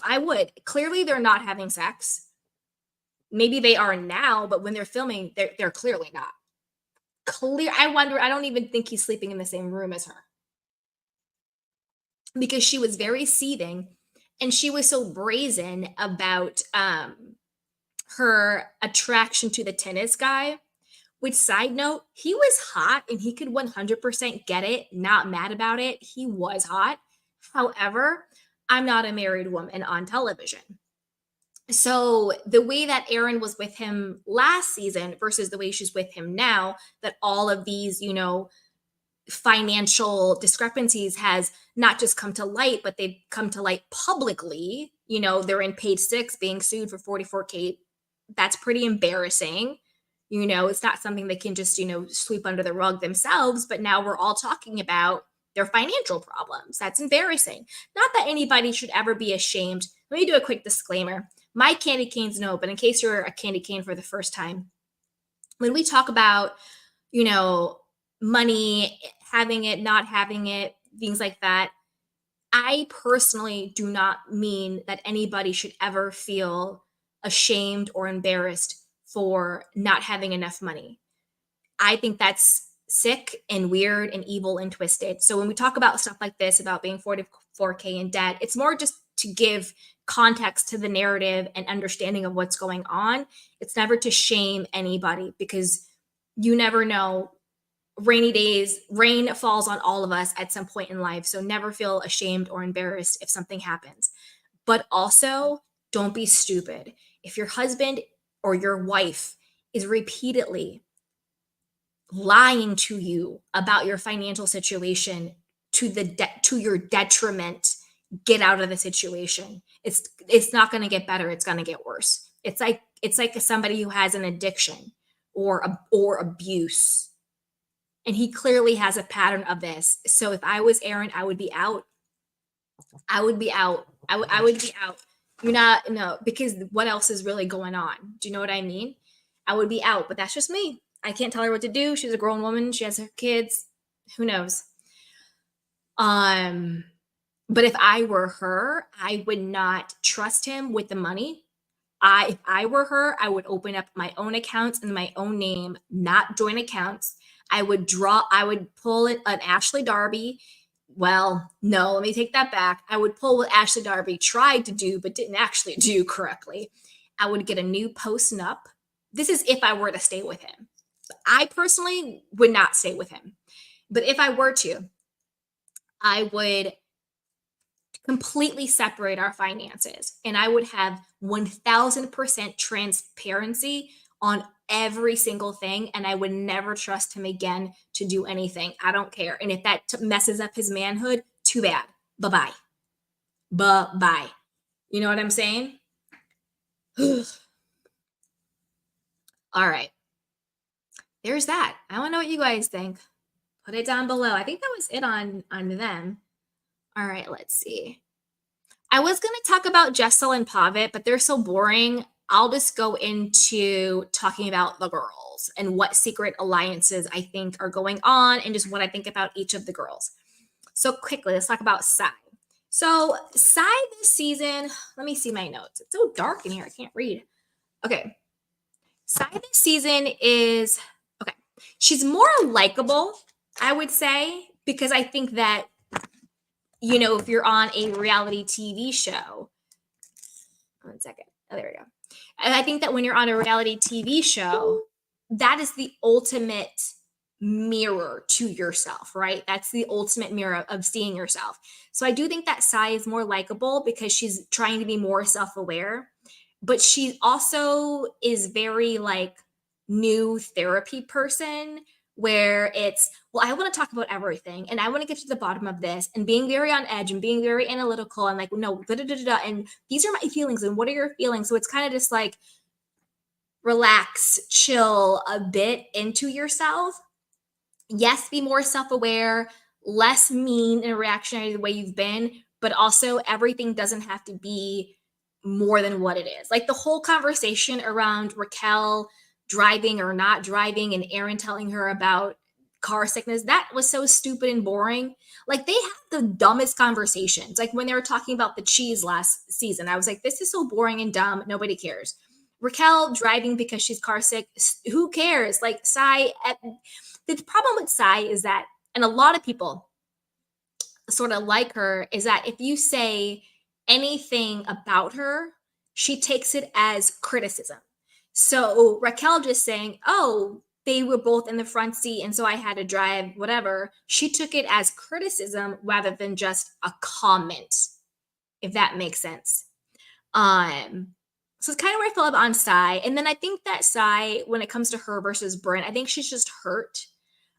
I would. Clearly, they're not having sex. Maybe they are now, but when they're filming, they're clearly not. I wonder, I don't even think he's sleeping in the same room as her. Because she was very seething, and she was so brazen about her attraction to the tennis guy. Which, side note, he was hot and he could 100% get it, not mad about it. He was hot. However, I'm not a married woman on television. So the way that Erin was with him last season versus the way she's with him now, that all of these, financial discrepancies has not just come to light, but they've come to light publicly. They're in page 6 being sued for 44K. That's pretty embarrassing. It's not something they can just, sweep under the rug themselves, but now we're all talking about their financial problems. That's embarrassing. Not that anybody should ever be ashamed. Let me do a quick disclaimer. My candy canes know, but in case you're a candy cane for the first time, when we talk about, you know, money, having it, not having it, things like that, I personally do not mean that anybody should ever feel ashamed or embarrassed for not having enough money. I think that's sick and weird and evil and twisted. So when we talk about stuff like this, about being 44K in debt, it's more just to give context to the narrative and understanding of what's going on. It's never to shame anybody, because you never know. Rainy days, rain falls on all of us at some point in life. So never feel ashamed or embarrassed if something happens. But also, don't be stupid. If your husband or your wife is repeatedly lying to you about your financial situation to your detriment, get out of the situation. It's not going to get better, it's going to get worse. It's like somebody who has an addiction or abuse, and he clearly has a pattern of this. So if I was Erin, I would be out. I would be out. I would be out. You're not, no, because what else is really going on? Do you know what I mean? I would be out, but that's just me. I can't tell her what to do. She's a grown woman. She has her kids. Who knows? Um, but if I were her, I would not trust him with the money. If I were her, I would open up my own accounts in my own name, not joint accounts. I would pull it an Ashley Darby. Well, no, let me take that back. I would pull what Ashley Darby tried to do, but didn't actually do correctly. I would get a new post-nup. This is if I were to stay with him. I personally would not stay with him. But if I were to, I would completely separate our finances, and I would have 1000% transparency on every single thing, and I would never trust him again to do anything. I don't care. And if that messes up his manhood, too bad. Bye-bye. Bye-bye. You know what I'm saying? All right. There's that. I want to know what you guys think. Put it down below. I think that was it on them. All right, let's see. I was going to talk about Jessel and Pavit, but they're so boring. I'll just go into talking about the girls and what secret alliances I think are going on and just what I think about each of the girls. So quickly, let's talk about Sai. So Sai this season, let me see my notes. It's so dark in here. I can't read. Okay. Sai this season is, okay, she's more likable, I would say, because I think that, if you're on a reality TV show, 1 second. Oh, there we go. And I think that when you're on a reality TV show, that is the ultimate mirror to yourself, right? That's the ultimate mirror of seeing yourself. So I do think that Sai is more likable because she's trying to be more self-aware, but she also is very like new therapy person, where it's, well, I want to talk about everything and I want to get to the bottom of this, and being very on edge and being very analytical and like, no, da, da, da, da, and these are my feelings and what are your feelings? So it's kind of just like relax, chill a bit into yourself. Yes, be more self-aware, less mean and reactionary the way you've been, but also everything doesn't have to be more than what it is. Like the whole conversation around Raquel driving or not driving and Erin telling her about car sickness, that was so stupid and boring. Like they have the dumbest conversations. Like when they were talking about the cheese last season, I was like, this is so boring and dumb. Nobody cares. Raquel driving because she's car sick, who cares? Like Sai, the problem with Sai is that, and a lot of people sort of like her, is that if you say anything about her, she takes it as criticism. So Raquel just saying, oh, they were both in the front seat and so I had to drive, whatever. She took it as criticism rather than just a comment, if that makes sense. Um, So it's kind of where I feel on Sai. And then I think that Sai, when it comes to her versus Brynn, I think she's just hurt.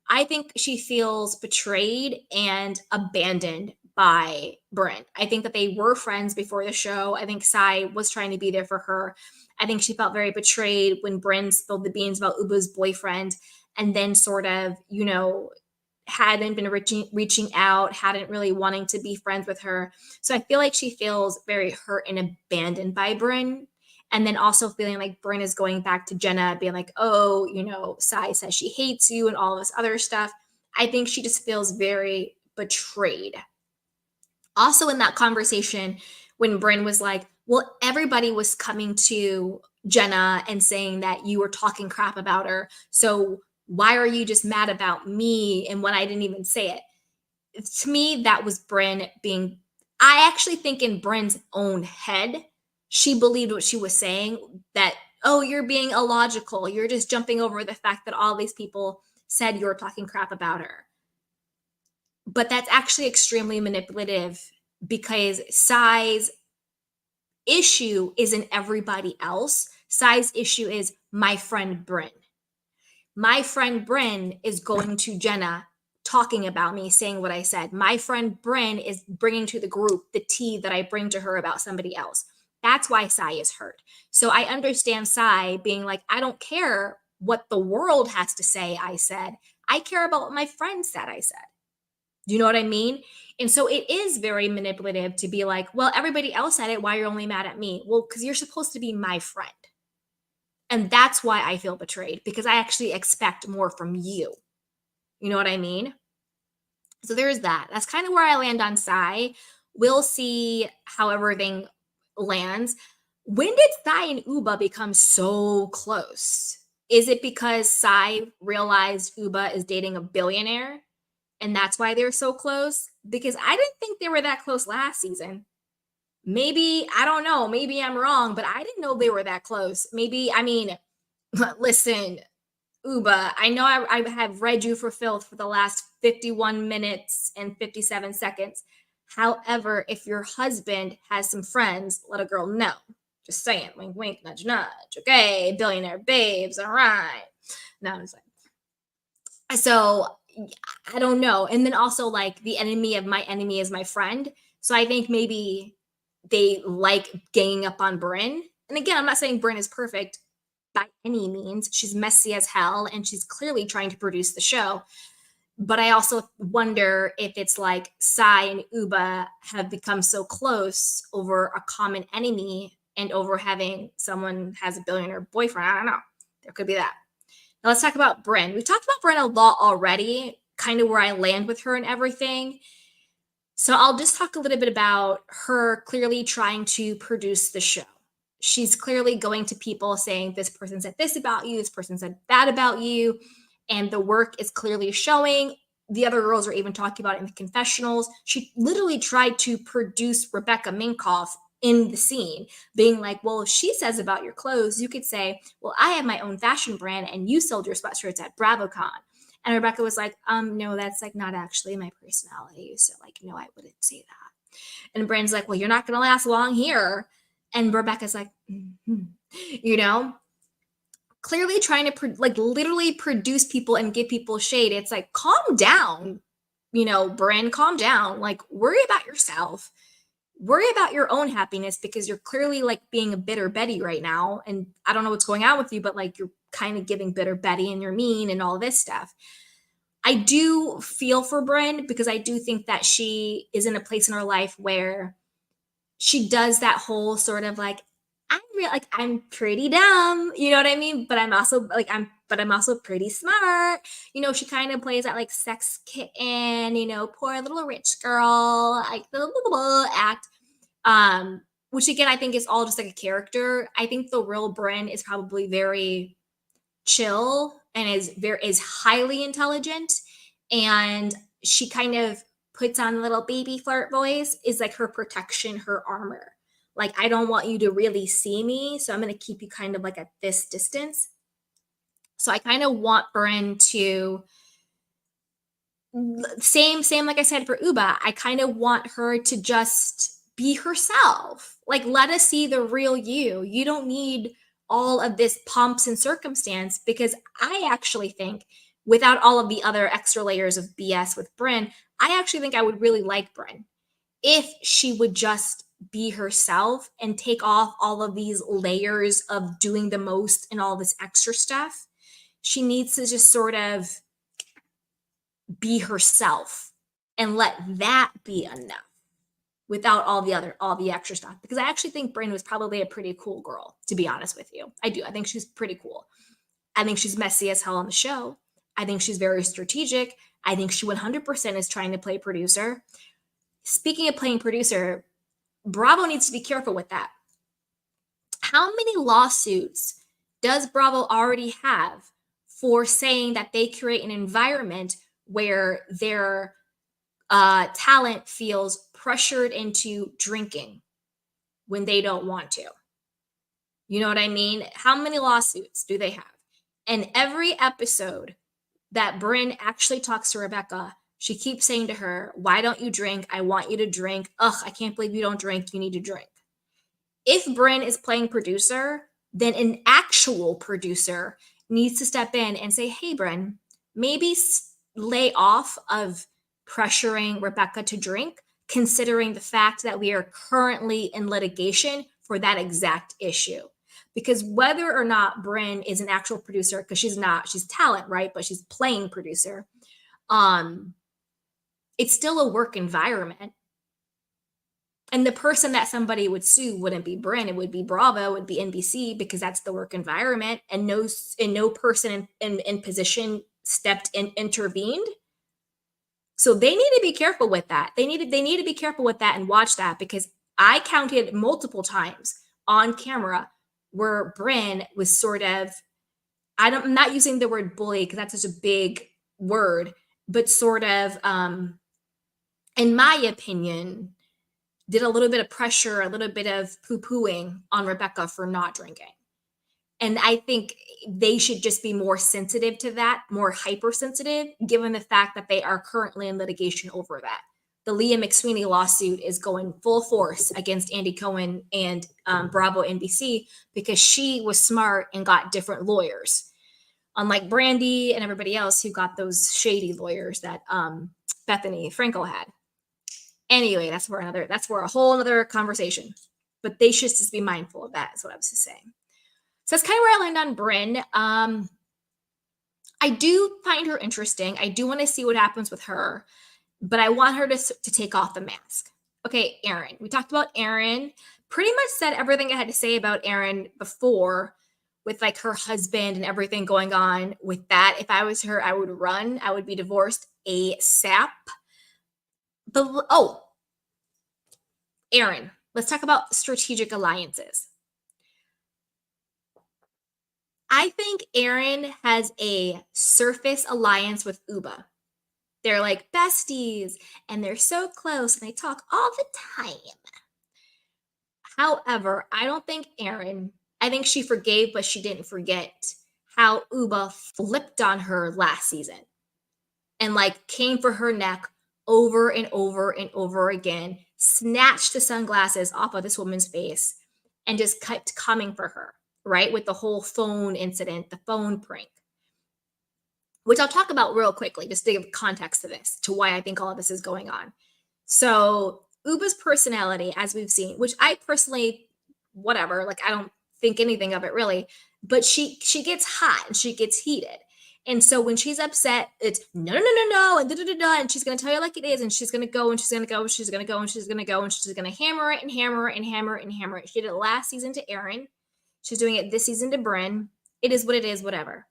I think she feels betrayed and abandoned by Brynn. I think that they were friends before the show. I think Sai was trying to be there for her. I think she felt very betrayed when Brynn spilled the beans about Ubah's boyfriend and then sort of, hadn't been reaching out, hadn't really wanting to be friends with her. So I feel like she feels very hurt and abandoned by Brynn. And then also feeling like Brynn is going back to Jenna, being like, oh, Sai says she hates you and all this other stuff. I think she just feels very betrayed. Also, in that conversation, when Brynn was like, well, everybody was coming to Jenna and saying that you were talking crap about her. So why are you just mad about me and when I didn't even say it? To me, that was Brynn being, I actually think in Brynn's own head, she believed what she was saying, that, oh, you're being illogical. You're just jumping over the fact that all these people said you were talking crap about her. But that's actually extremely manipulative because Sai's issue isn't everybody else. Sai's issue is my friend Brynn. My friend Brynn is going to Jenna talking about me, saying what I said. My friend Brynn is bringing to the group the tea that I bring to her about somebody else. That's why Sai is hurt. So I understand Sai being like, I don't care what the world has to say, I said. I care about what my friend said, I said. Do you know what I mean? And so it is very manipulative to be like, well, everybody else said it. Why you're only mad at me? Well, because you're supposed to be my friend. And that's why I feel betrayed, because I actually expect more from you. You know what I mean? So there's that. That's kind of where I land on Sai. We'll see how everything lands. When did Sai and Ubah become so close? Is it because Sai realized Ubah is dating a billionaire and that's why they're so close? Because I didn't think they were that close last season. Maybe, I don't know, maybe I'm wrong, but I didn't know they were that close. Maybe, I mean, listen, Ubah, I know I have read you for filth for the last 51 minutes and 57 seconds. However, if your husband has some friends, let a girl know. Just saying, wink, wink, nudge, nudge. Okay, billionaire babes, all right. No, I'm just like, so I don't know. And then also, like, the enemy of my enemy is my friend. So I think maybe they like ganging up on Brynn. And again, I'm not saying Brynn is perfect by any means. She's messy as hell and she's clearly trying to produce the show. But I also wonder if it's like Sai and Ubah have become so close over a common enemy and over having someone has a billionaire boyfriend. I don't know. There could be that. Now let's talk about Brynn. We've talked about Brynn a lot already, kind of where I land with her and everything. So I'll just talk a little bit about her clearly trying to produce the show. She's clearly going to people saying, this person said this about you, this person said that about you. And the work is clearly showing. The other girls are even talking about it in the confessionals. She literally tried to produce Rebecca Minkoff in the scene, being like, well, if she says about your clothes, you could say, well, I have my own fashion brand and you sold your sweatshirts at BravoCon. And Rebecca was like, no, that's like not actually my personality. So like, no, I wouldn't say that. And Brynn's like, well, you're not going to last long here. And Rebecca's like, clearly trying to literally produce people and give people shade. It's like, calm down, Brynn, calm down. Like, worry about yourself. Worry about your own happiness, because you're clearly like being a bitter Betty right now. And I don't know what's going on with you, but like you're kind of giving bitter Betty and you're mean and all this stuff. I do feel for Brynn because I do think that she is in a place in her life where she does that whole sort of like, I'm pretty dumb, you know what I mean? But I'm also pretty smart. She kind of plays that like sex kitten, poor little rich girl, like the act. Which again, I think is all just like a character. I think the real Brynn is probably very chill and is highly intelligent, and she kind of puts on a little baby flirt voice, is like her protection, her armor. Like, I don't want you to really see me, so I'm going to keep you kind of like at this distance. So I kind of want Brynn to same like I said for Ubah, I kind of want her to just be herself. Like, let us see the real you. You don't need all of this pomps and circumstance, because I actually think without all of the other extra layers of BS with Brynn, I actually think I would really like Brynn if she would just be herself and take off all of these layers of doing the most and all this extra stuff. She needs to just sort of be herself and let that be enough without all the extra stuff. Because I actually think Brynn was probably a pretty cool girl, to be honest with you. I do. I think she's pretty cool. I think she's messy as hell on the show. I think she's very strategic. I think she 100% is trying to play producer. Speaking of playing producer, Bravo needs to be careful with that. How many lawsuits does Bravo already have for saying that they create an environment where their talent feels pressured into drinking when they don't want to? You know what I mean? How many lawsuits do they have? And every episode that Brynn actually talks to Rebecca, she keeps saying to her, why don't you drink? I want you to drink. Ugh, I can't believe you don't drink. You need to drink. If Brynn is playing producer, then an actual producer needs to step in and say, hey, Brynn, maybe lay off of pressuring Rebecca to drink, considering the fact that we are currently in litigation for that exact issue. Because whether or not Brynn is an actual producer, because she's not, she's talent, right? But she's playing producer. It's still a work environment. And the person that somebody would sue wouldn't be Brynn, it would be Bravo, it would be NBC, because that's the work environment, and no person in position stepped in, intervened. So they need to be careful with that. They need to be careful with that and watch that, because I counted multiple times on camera where Brynn was sort of, I'm not using the word bully because that's such a big word, but sort of, in my opinion, did a little bit of pressure, a little bit of poo-pooing on Rebecca for not drinking. And I think they should just be more sensitive to that, more hypersensitive, given the fact that they are currently in litigation over that. The Leah McSweeney lawsuit is going full force against Andy Cohen and Bravo NBC, because she was smart and got different lawyers, unlike Brandy and everybody else who got those shady lawyers that Bethany Frankel had. Anyway, that's for a whole other conversation. But they should just be mindful of that, is what I was just saying. So that's kind of where I land on Brynn. I do find her interesting. I do want to see what happens with her, but I want her to take off the mask. Okay, Erin. We talked about Erin. Pretty much said everything I had to say about Erin before, with like her husband and everything going on with that. If I was her, I would run. I would be divorced ASAP. Erin, let's talk about strategic alliances. I think Erin has a surface alliance with Ubah. They're like besties and they're so close and they talk all the time. However, I don't think Erin, I think she forgave, but she didn't forget how Ubah flipped on her last season and like came for her neck over and over and over again, snatched the sunglasses off of this woman's face and just kept coming for her, right? With the whole phone incident, the phone prank, which I'll talk about real quickly, just to give context to this, to why I think all of this is going on. So Ubah's personality, as we've seen, which I personally, whatever, like I don't think anything of it really, but she gets hot and she gets heated. And so when she's upset, it's no, and and she's going to tell you like it is, and she's going to go, and she's going to go, and she's going to go, and she's going to go, and she's going to hammer it and hammer it and hammer it and hammer it. She did it last season to Erin. She's doing it this season to Brynn. It is what it is, whatever.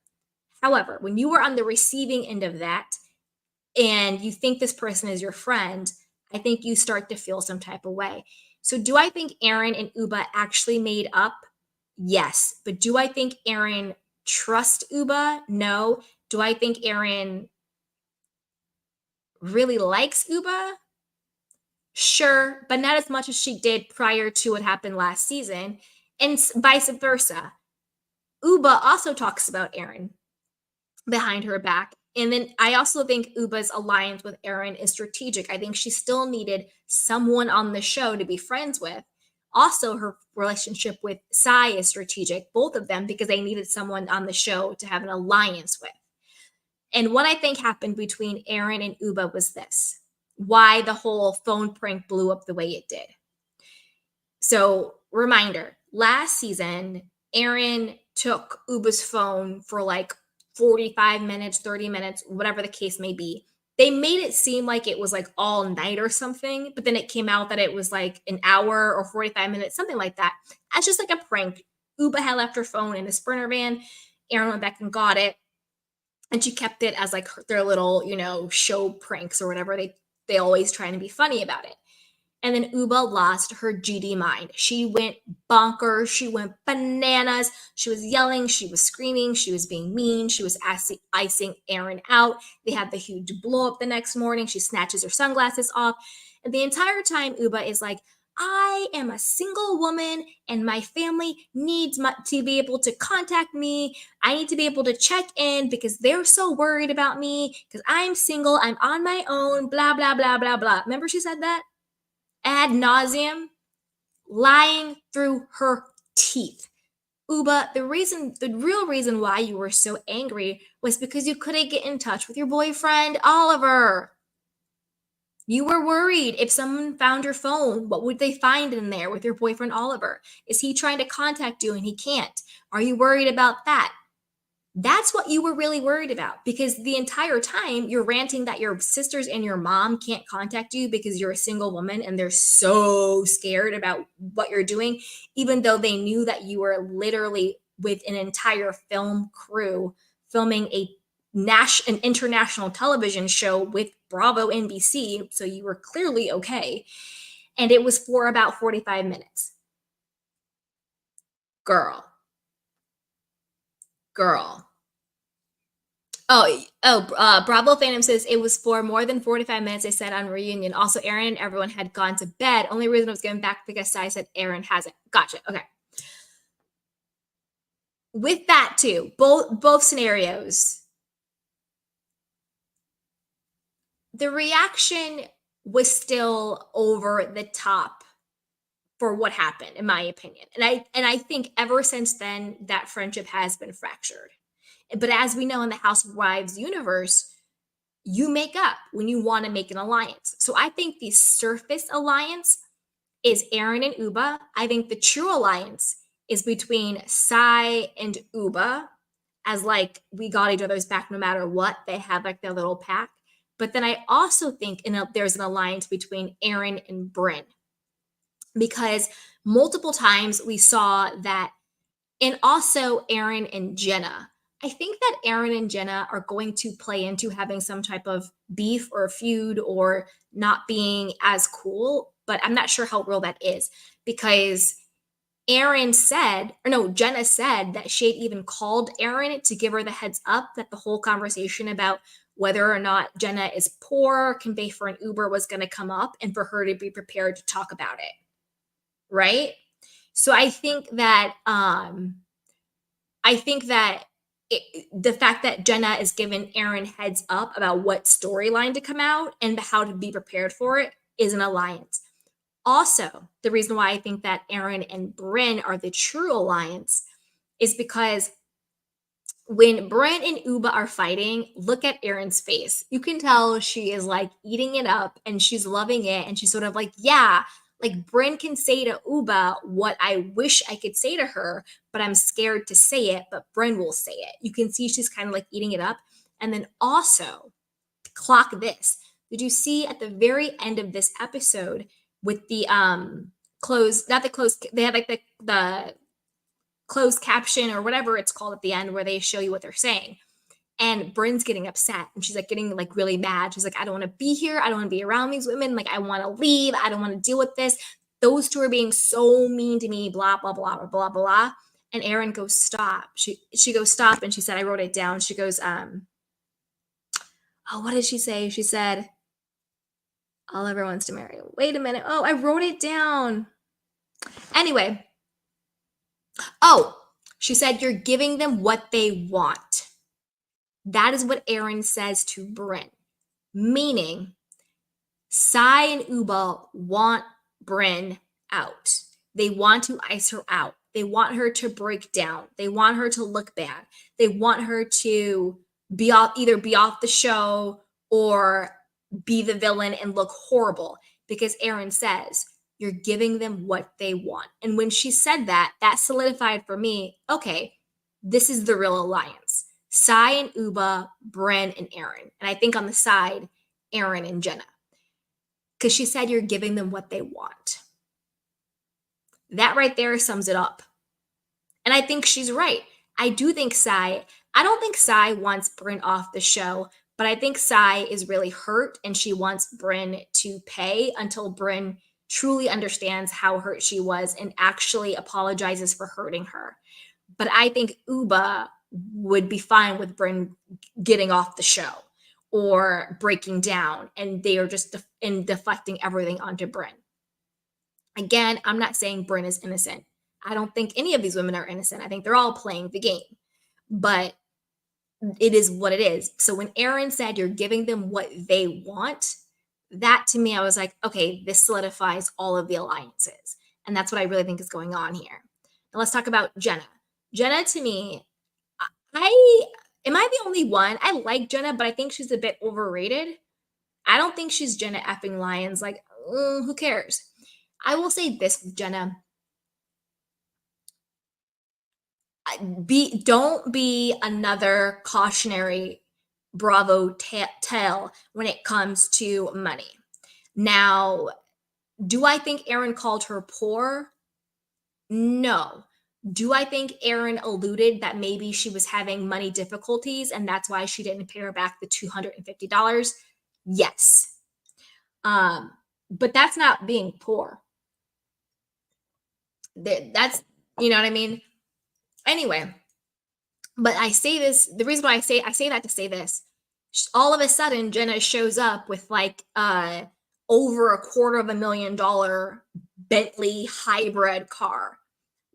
However, when you are on the receiving end of that and you think this person is your friend, I think you start to feel some type of way. So do I think Erin and Ubah actually made up? Yes. But do I think Erin trusts Ubah? No. Do I think Erin really likes Ubah? Sure, but not as much as she did prior to what happened last season, and vice versa. Ubah also talks about Erin behind her back And then I also think Ubah's alliance with Erin is strategic. I think she still needed someone on the show to be friends with. Also, her relationship with Sai is strategic, both of them, because they needed someone on the show to have an alliance with. And what I think happened between Erin and Ubah was this: why the whole phone prank blew up the way it did. So, reminder, last season, Erin took Ubah's phone for like 45 minutes, 30 minutes, whatever the case may be. They made it seem like it was like all night or something, but then it came out that it was like an hour or 45 minutes, something like that. That's just like a prank. Ubah had left her phone in a Sprinter van. Erin went back and got it, and she kept it as like their little, show pranks or whatever. They always try to be funny about it. And then Ubah lost her GD mind. She went bonkers. She went bananas. She was yelling. She was screaming. She was being mean. She was icing Erin out. They had the huge blow up the next morning. She snatches her sunglasses off. And the entire time, Ubah is like, I am a single woman and my family needs to be able to contact me. I need to be able to check in because they're so worried about me because I'm single. I'm on my own, blah, blah, blah, blah, blah. Remember she said that? Ad nauseum, lying through her teeth. Ubah, the real reason why you were so angry was because you couldn't get in touch with your boyfriend, Oliver. You were worried if someone found your phone, what would they find in there with your boyfriend, Oliver? Is he trying to contact you and he can't? Are you worried about that? That's what you were really worried about, because the entire time you're ranting that your sisters and your mom can't contact you because you're a single woman and they're so scared about what you're doing, even though they knew that you were literally with an entire film crew filming an international television show with Bravo NBC. So you were clearly okay. And it was for about 45 minutes. Girl. Bravo Phantom says it was for more than 45 minutes, they said on reunion. Also, Erin and everyone had gone to bed. Only reason I was going back because I said Erin hasn't. Gotcha. Okay. With that too, both scenarios, the reaction was still over the top for what happened, in my opinion. And I think ever since then, that friendship has been fractured. But as we know in the House of Wives universe, you make up when you want to make an alliance. So I think the surface alliance is Erin and Ubah. I think the true alliance is between Sai and Ubah, as like we got each other's back no matter what. They have like their little pack. But then I also think there's an alliance between Erin and Brynn, because multiple times we saw that, and also Erin and Jenna. I think that Erin and Jenna are going to play into having some type of beef or feud or not being as cool, but I'm not sure how real that is, because Jenna said that she had even called Erin to give her the heads up that the whole conversation about whether or not Jenna is poor, can pay for an Uber, was going to come up, and for her to be prepared to talk about it. Right? So I think that the fact that Jenna is giving Erin heads up about what storyline to come out and how to be prepared for it is an alliance. Also, the reason why I think that Erin and Brynn are the true alliance is because when Brynn and Ubah are fighting, look at Erin's face. You can tell she is like eating it up and she's loving it. And she's sort of like, yeah, like Brynn can say to Ubah what I wish I could say to her, but I'm scared to say it, but Brynn will say it. You can see she's kind of like eating it up. And then also, clock this. Did you see at the very end of this episode with the they have like the closed caption or whatever it's called at the end where they show you what they're saying. And Brynn's getting upset and she's like getting like really mad. She's like, I don't want to be here. I don't want to be around these women. Like, I want to leave. I don't want to deal with this. Those two are being so mean to me, blah, blah, blah, blah, blah. And Erin goes, stop. She goes, stop. And she said, I wrote it down. She goes, what did she say? She said, Oliver wants to marry. Wait a minute. Oh, I wrote it down. Anyway. Oh, she said, you're giving them what they want. That is what Erin says to Brynn, meaning Sai and Ubah want Brynn out. They want to ice her out. They want her to break down. They want her to look bad. They want her to be off, either be off the show or be the villain and look horrible. Because Erin says, you're giving them what they want. And when she said that, that solidified for me, okay, this is the real alliance. Sai and Ubah, Brynn and Erin. And I think on the side, Erin and Jenna. Because she said you're giving them what they want. That right there sums it up. And I think she's right. I do think I don't think Sai wants Brynn off the show, but I think Sai is really hurt and she wants Brynn to pay until Brynn truly understands how hurt she was and actually apologizes for hurting her. But I think Ubah would be fine with Brynn getting off the show or breaking down, and they are just deflecting everything onto Brynn. Again, I'm not saying Brynn is innocent. I don't think any of these women are innocent. I think they're all playing the game. But it is what it is. So when Erin said you're giving them what they want, that to me, I was like, okay, this solidifies all of the alliances. And that's what I really think is going on here. Now let's talk about Jenna. Jenna, to me, am I the only one? I like Jenna, but I think she's a bit overrated. I don't think she's Jenna effing Lyons. Like, who cares? I will say this with Jenna. Don't be another cautionary Bravo tale when it comes to money. Now, do I think Erin called her poor? No. Do I think Erin alluded that maybe she was having money difficulties and that's why she didn't pay her back the $250? Yes. But that's not being poor. That's, you know what I mean? Anyway, but I say this, the reason why I say that to say this, all of a sudden Jenna shows up with like over $250,000 Bentley hybrid car.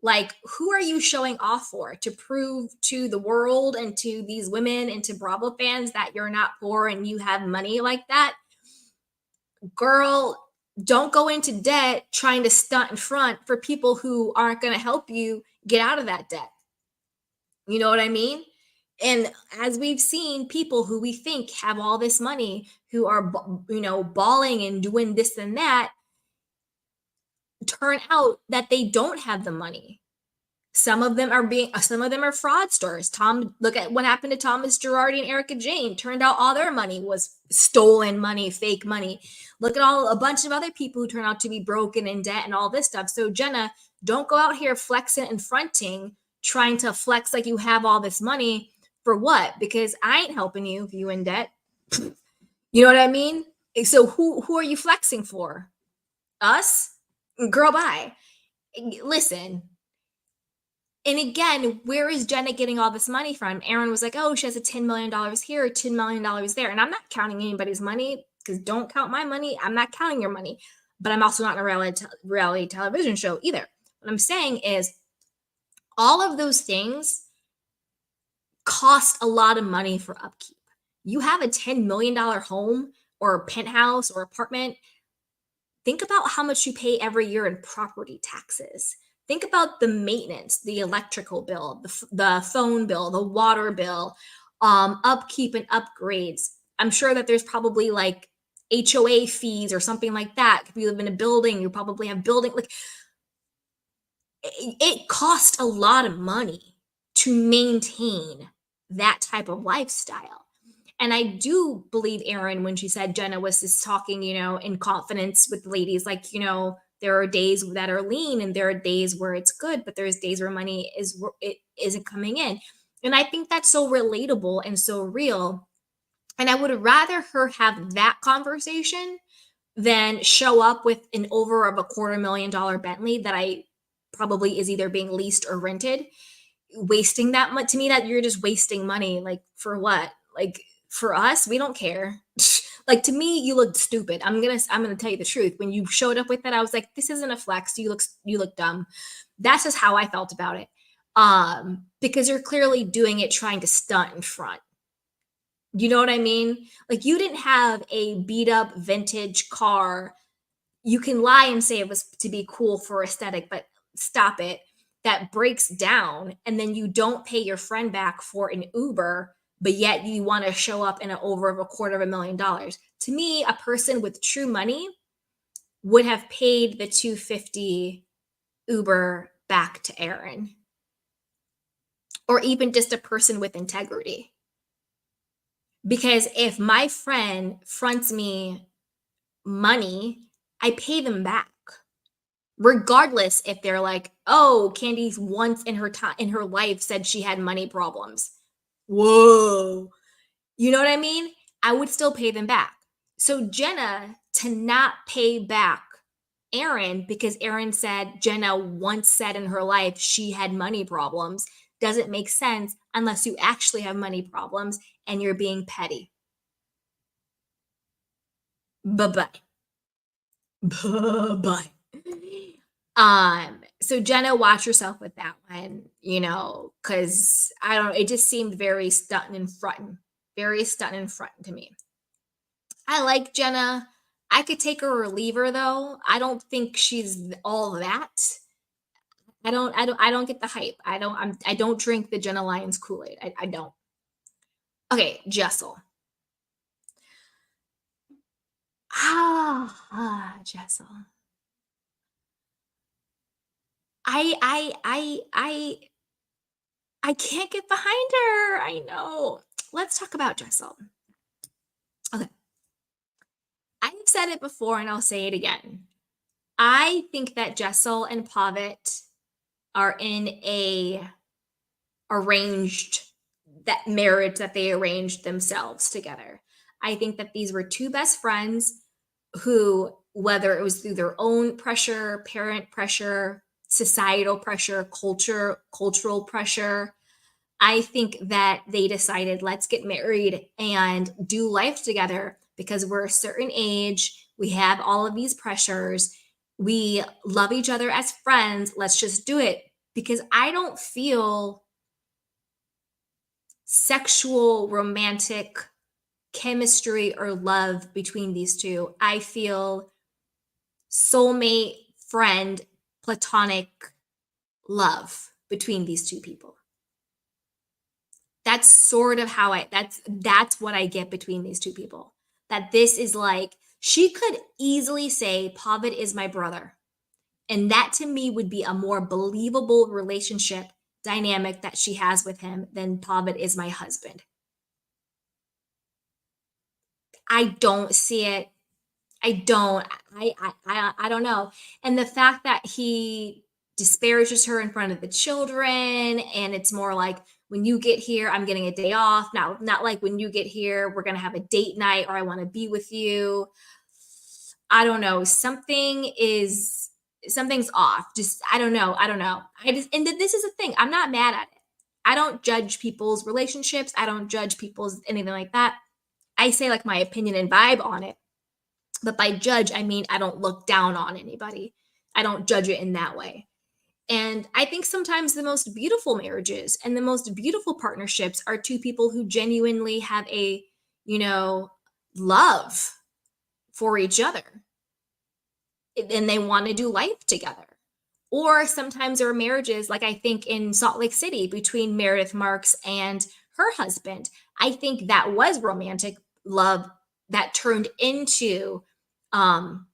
Like, who are you showing off for? To prove to the world and to these women and to Bravo fans that you're not poor and you have money like that? Girl, don't go into debt trying to stunt in front for people who aren't going to help you get out of that debt. You know what I mean? And as we've seen, people who we think have all this money, who are, balling and doing this and that, turn out that they don't have the money. Some of them are fraudsters. Look at what happened to Thomas Girardi and Erica Jane. Turned out all their money was stolen money, fake money. Look at a bunch of other people who turn out to be broken in debt and all this stuff. So Jenna, don't go out here flexing and fronting, trying to flex like you have all this money for what? Because I ain't helping you if you in debt. You know what I mean? So who are you flexing for? Us? Girl, bye. Listen. And again, where is Jenna getting all this money from? Erin was like, oh, she has a $10 million here, $10 million there. And I'm not counting anybody's money, because don't count my money. I'm not counting your money. But I'm also not in a reality television show either. What I'm saying is all of those things cost a lot of money for upkeep. You have a $10 million home or penthouse or apartment. Think about how much you pay every year in property taxes. Think about the maintenance, the electrical bill, the phone bill, the water bill, upkeep and upgrades. I'm sure that there's probably like HOA fees or something like that. If you live in a building, you probably have building. Like, it costs a lot of money to maintain that type of lifestyle. And I do believe Erin when she said Jenna was just talking, in confidence with ladies, like, there are days that are lean and there are days where it's good, but there's days where money isn't coming in. And I think that's so relatable and so real. And I would rather her have that conversation than show up with an over of $250,000 Bentley that I probably is either being leased or rented, wasting that much. To me, that you're just wasting money. Like, for what? Like, for us, we don't care. Like, to me, you look stupid. I'm gonna tell you the truth. When you showed up with that, I was like, this isn't a flex. You look dumb. That's just how I felt about it. Because you're clearly doing it trying to stunt in front. You know what I mean? Like, you didn't have a beat up vintage car. You can lie and say it was to be cool for aesthetic, but stop it. That breaks down, and then you don't pay your friend back for an Uber, but yet you want to show up in over a $250,000. To me, a person with true money would have paid the 250 Uber back to Erin, or even just a person with integrity. Because if my friend fronts me money, I pay them back. Regardless if they're like, "Oh, Candy's once in her time in her life said she had money problems." Whoa. You know what I mean? I would still pay them back. So Jenna to not pay back Erin because Erin said Jenna once said in her life she had money problems doesn't make sense unless you actually have money problems and you're being petty. Bye-bye. Bye-bye. So Jenna, watch yourself with that one, because I don't know, it just seemed very stunting and fronting. Very stunting and fronting to me. I like Jenna. I could take her or leave her though. I don't think she's all that. I don't get the hype. I don't drink the Jenna Lyons Kool-Aid. I don't. Okay, Jessel. Jessel. I can't get behind her. I know. Let's talk about Jessel. Okay. I've said it before and I'll say it again. I think that Jessel and Pavitt are in a arranged that marriage that they arranged themselves together. I think that these were two best friends who, whether it was through their own pressure, parent pressure, societal pressure, cultural pressure, I think that they decided, let's get married and do life together because we're a certain age. We have all of these pressures. We love each other as friends. Let's just do it. Because I don't feel sexual, romantic chemistry or love between these two. I feel soulmate, friend, platonic love between these two people. That's sort of how that's what I get between these two people. That this is like she could easily say Pavitt is my brother. And that to me would be a more believable relationship dynamic that she has with him than Pavitt is my husband. I don't see it. I don't. I don't know. And the fact that he disparages her in front of the children, and it's more like when you get here, I'm getting a day off. Now, not like when you get here, we're gonna have a date night, or I want to be with you. I don't know. Something's off. Just I don't know. I don't know. This is the thing. I'm not mad at it. I don't judge people's relationships. I don't judge people's anything like that. I say like my opinion and vibe on it. But by judge, I mean I don't look down on anybody. I don't judge it in that way. And I think sometimes the most beautiful marriages and the most beautiful partnerships are two people who genuinely have you know, love for each other and they want to do life together. Or sometimes there are marriages, like I think in Salt Lake City between Meredith Marks and her husband. I think that was romantic love that turned into um,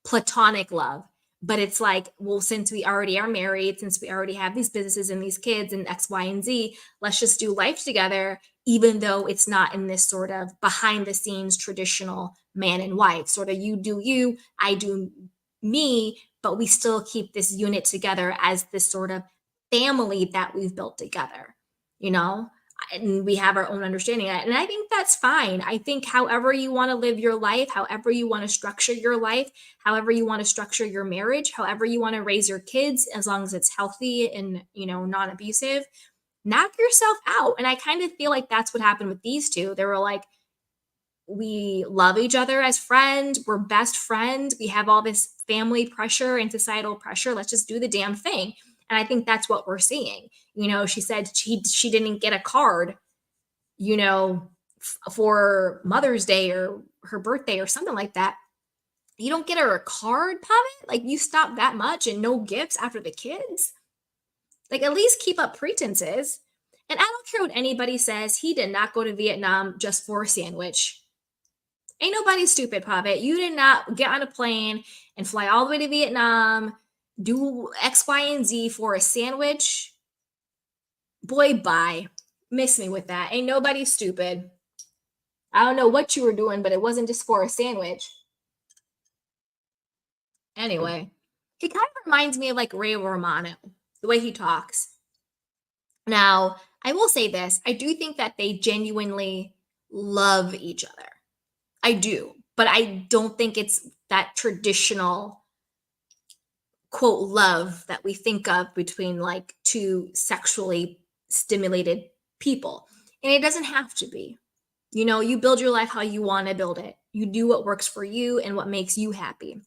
platonic love. But it's like, well, since we already are married, since we already have these businesses and these kids and X, Y, and Z, let's just do life together, even though it's not in this sort of behind the scenes traditional man and wife. Sort of you do you, I do me, but we still keep this unit together as this sort of family that we've built together, you know? And we have our own understanding. And I think that's fine. I think however you want to live your life, however you want to structure your life, however you want to structure your marriage, however you want to raise your kids, as long as it's healthy and, non-abusive, knock yourself out. And I kind of feel like that's what happened with these two. They were like, we love each other as friends. We're best friends. We have all this family pressure and societal pressure. Let's just do the damn thing. And I think that's what we're seeing. She said she didn't get a card, you know, for Mother's Day or her birthday or something like that, you don't get her a card, Pavitt? Like, you stop that much and no gifts after the kids? Like, at least keep up pretenses. And I don't care what anybody says, he did not go to Vietnam just for a sandwich. Ain't nobody stupid, Pavitt. You did not get on a plane and fly all the way to Vietnam, do X, Y, and Z for a sandwich. Boy, bye. Miss me with that. Ain't nobody stupid. I don't know what you were doing, but it wasn't just for a sandwich. Anyway, he kind of reminds me of like Ray Romano, the way he talks. Now, I will say this, I do think that they genuinely love each other. I do, but I don't think it's that traditional quote love that we think of between like two sexually stimulated people. And it doesn't have to be. You know, you build your life how you want to build it. You do what works for you and what makes you happy.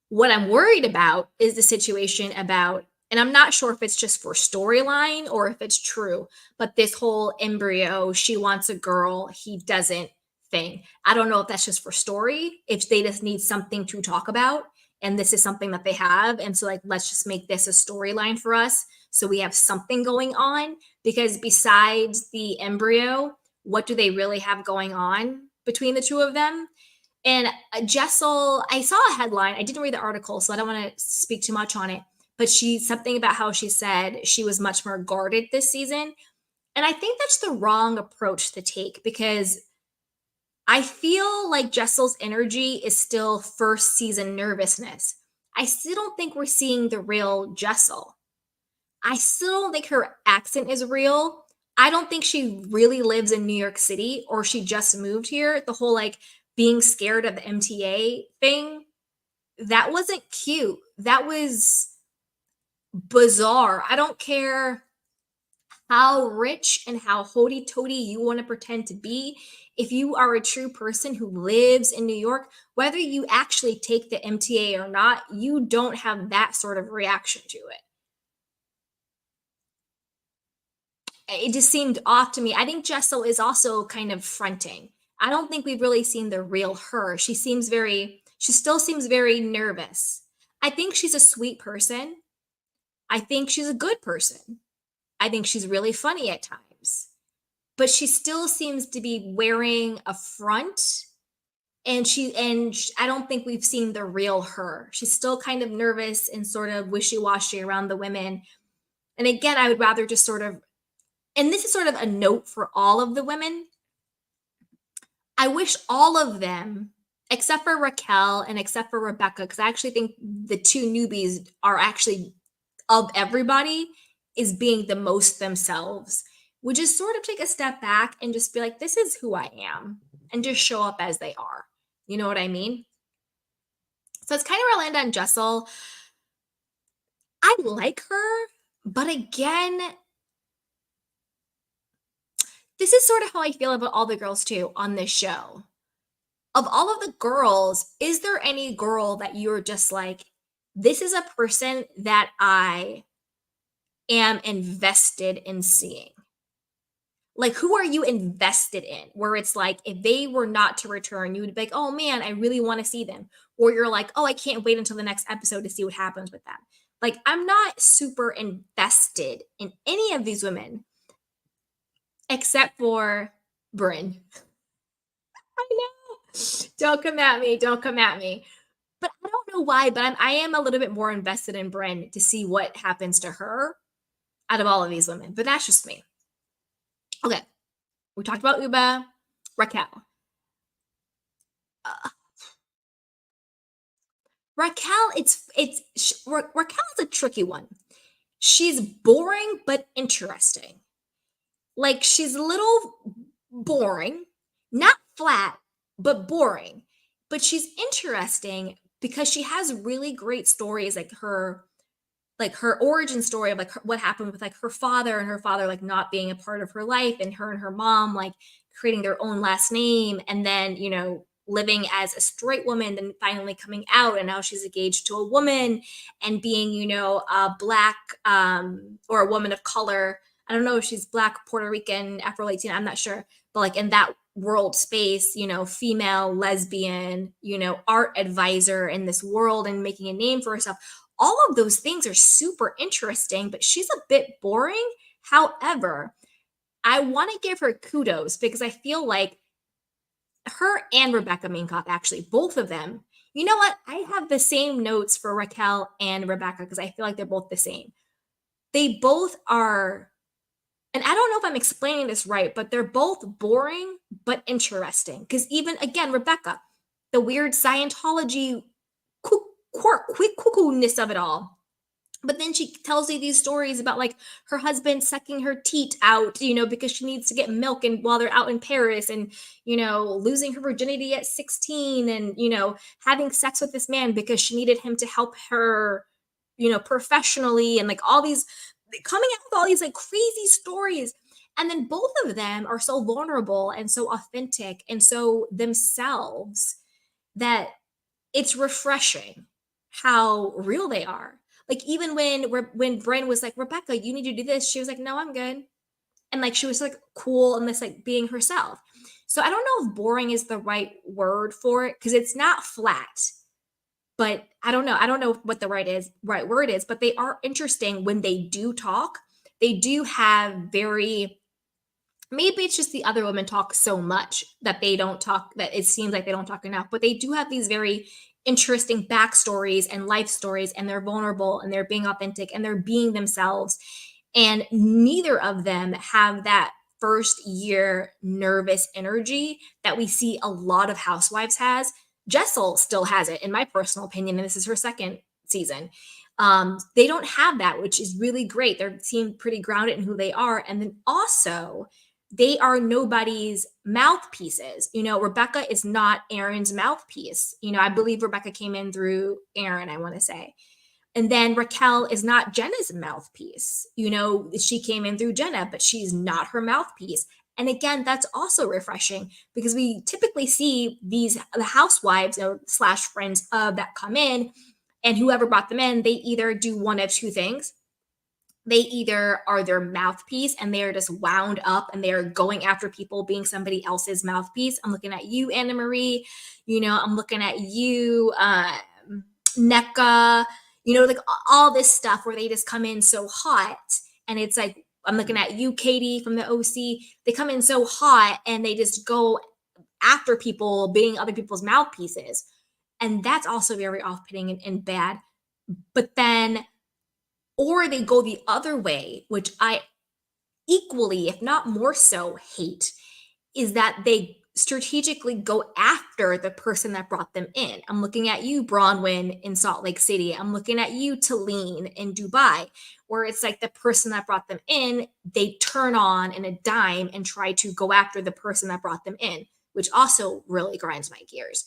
What I'm worried about is the situation about, and I'm not sure if it's just for storyline or if it's true, but this whole embryo, she wants a girl, he doesn't thing. I don't know if that's just for story, if they just need something to talk about, and this is something that they have. And so, like, let's just make this a storyline for us so we have something going on. Because besides the embryo, what do they really have going on between the two of them? And Jessel, I saw a headline. I didn't read the article, so I don't want to speak too much on it. But something about how she said she was much more guarded this season. And I think that's the wrong approach to take, because I feel like Jessel's energy is still first season nervousness. I still don't think we're seeing the real Jessel. I still don't think her accent is real. I don't think she really lives in New York City, or she just moved here. The whole like being scared of the MTA thing, that wasn't cute. That was bizarre. I don't care how rich and how hoity-toity you want to pretend to be. If you are a true person who lives in New York, whether you actually take the MTA or not, you don't have that sort of reaction to it. It just seemed off to me. I think Jessel is also kind of fronting. I don't think we've really seen the real her. She still seems very nervous. I think she's a sweet person. I think she's a good person. I think she's really funny at times. But she still seems to be wearing a front, and I don't think we've seen the real her. She's still kind of nervous and sort of wishy-washy around the women. And again, I would rather just sort of, and this is sort of a note for all of the women. I wish all of them, except for Raquel and except for Rebecca, because I actually think the two newbies are actually, of everybody, is being the most themselves, would just sort of take a step back and just be like, this is who I am, and just show up as they are. You know what I mean? So it's kind of where I land on Jessel. I like her, but again, this is sort of how I feel about all the girls too on this show. Of all of the girls, is there any girl that you're just like, this is a person that I am invested in seeing? Like, who are you invested in? Where it's like, if they were not to return, you would be like, oh man, I really want to see them. Or you're like, oh, I can't wait until the next episode to see what happens with them. Like, I'm not super invested in any of these women except for Brynn. I know. Don't come at me. Don't come at me. But I don't know why, but I am a little bit more invested in Brynn to see what happens to her out of all of these women. But that's just me. Okay. We talked about Ubah, Raquel. Raquel, Raquel is a tricky one. She's boring but interesting. Like, she's a little boring, not flat, but boring. But she's interesting because she has really great stories, like her origin story of like what happened with like her father, and her father like not being a part of her life, and her mom like creating their own last name, and then, you know, living as a straight woman, then finally coming out, and now she's engaged to a woman, and being, you know, a black or a woman of color. I don't know if she's black, Puerto Rican, Afro-Latina, I'm not sure. but like in that world space, female, lesbian, art advisor in this world and making a name for herself. All of those things are super interesting, but she's a bit boring. However, I want to give her kudos because I feel like her and Rebecca Minkoff, actually, both of them. You know what? I have the same notes for Raquel and Rebecca because I feel like they're both the same. They both are, and I don't know if I'm explaining this right, but they're both boring but interesting. Because even again, Rebecca, the weird Scientology quick cuckoo-ness of it all. But then she tells you these stories about like her husband sucking her teat out, because she needs to get milk and while they're out in Paris and, losing her virginity at 16 and, having sex with this man because she needed him to help her, professionally and like all these coming out with all these like crazy stories. And then both of them are so vulnerable and so authentic and so themselves that it's refreshing how real they are. Like even when Brynn was like, Rebecca, you need to do this, she was like, no, I'm good. And like she was like cool and this like being herself. So I don't know if boring is the right word for it because it's not flat. But I don't know. I don't know what the right word is, but they are interesting when they do talk. They do have very maybe it's just the other women talk so much that they don't talk that it seems like they don't talk enough, but they do have these very interesting backstories and life stories and they're vulnerable and they're being authentic and they're being themselves and neither of them have that first year nervous energy that we see a lot of housewives has. Jessel still has it in my personal opinion and this is her second season. They don't have that, which is really great. They seem pretty grounded in who they are, and then also they are nobody's mouthpieces. Rebecca is not Erin's mouthpiece. I believe Rebecca came in through Erin, I want to say. And then Raquel is not Jenna's mouthpiece. She came in through Jenna, but she's not her mouthpiece. And again, that's also refreshing because we typically see the housewives slash friends of that come in, and whoever brought them in, they either do one of two things. They either are their mouthpiece and they're just wound up and they're going after people being somebody else's mouthpiece. I'm looking at you, Anna Marie. I'm looking at you, NECA, like all this stuff where they just come in so hot. And it's like, I'm looking at you, Katie from the OC. They come in so hot and they just go after people being other people's mouthpieces. And that's also very off-putting and bad. But then, or they go the other way, which I equally, if not more so, hate, is that they strategically go after the person that brought them in. I'm looking at you, Bronwyn in Salt Lake City. I'm looking at you, Talene in Dubai, where it's like the person that brought them in, they turn on in a dime and try to go after the person that brought them in, which also really grinds my gears.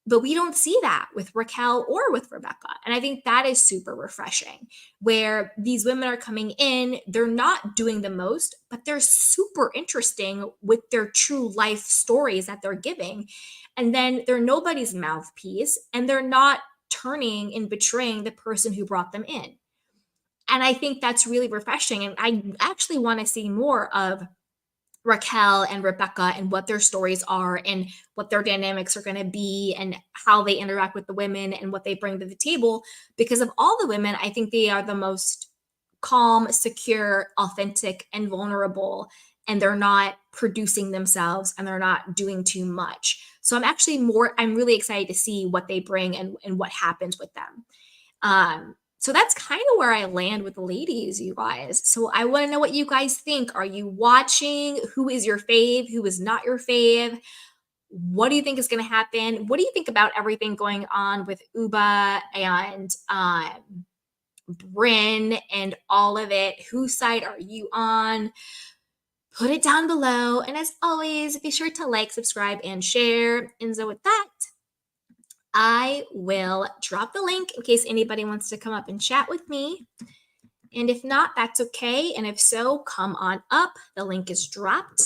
But we don't see that with Raquel or with Rebecca. And I think that is super refreshing, where these women are coming in, they're not doing the most, but they're super interesting with their true life stories that they're giving. And then they're nobody's mouthpiece, and they're not turning and betraying the person who brought them in. And I think that's really refreshing. And I actually want to see more of Raquel and Rebecca and what their stories are and what their dynamics are going to be and how they interact with the women and what they bring to the table. Because of all the women, I think they are the most calm, secure, authentic, and vulnerable. And they're not producing themselves and they're not doing too much. So I'm really excited to see what they bring and what happens with them. So that's kind of where I land with the ladies, you guys. So I want to know what you guys think. Are you watching? Who is your fave? Who is not your fave? What do you think is going to happen? What do you think about everything going on with Ubah and Brynn and all of it? Whose side are you on? Put it down below. And as always, be sure to like, subscribe, and share. And so with that, I will drop the link in case anybody wants to come up and chat with me. And if not, that's okay. And if so, come on up. The link is dropped.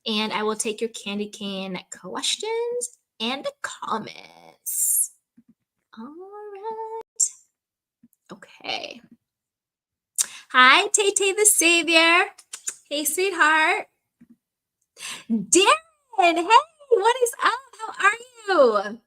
And I will take your candy cane questions and comments. All right. Okay. Hi, Tay Tay the Savior. Hey, sweetheart. Darren, hey, what is up? How are you?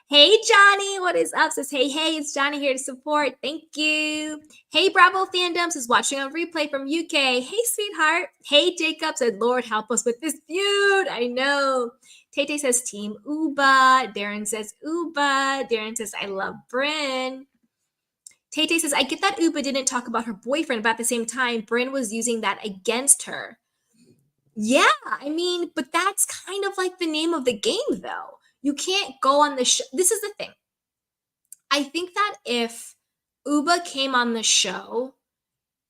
Hey, Johnny, what is up? Says, hey, it's Johnny here to support. Thank you. Hey, Bravo Fandoms is watching on replay from UK. Hey, sweetheart. Hey, Jacob said, Lord, help us with this feud. I know. Tay says, Team Ubah. Darren says, Ubah. Darren says, I love Brynn. Tay says, I get that Ubah didn't talk about her boyfriend, but at the same time, Brynn was using that against her. Yeah, I mean, but that's kind of like the name of the game, though. You can't go on the show. This is the thing. I think that if Ubah came on the show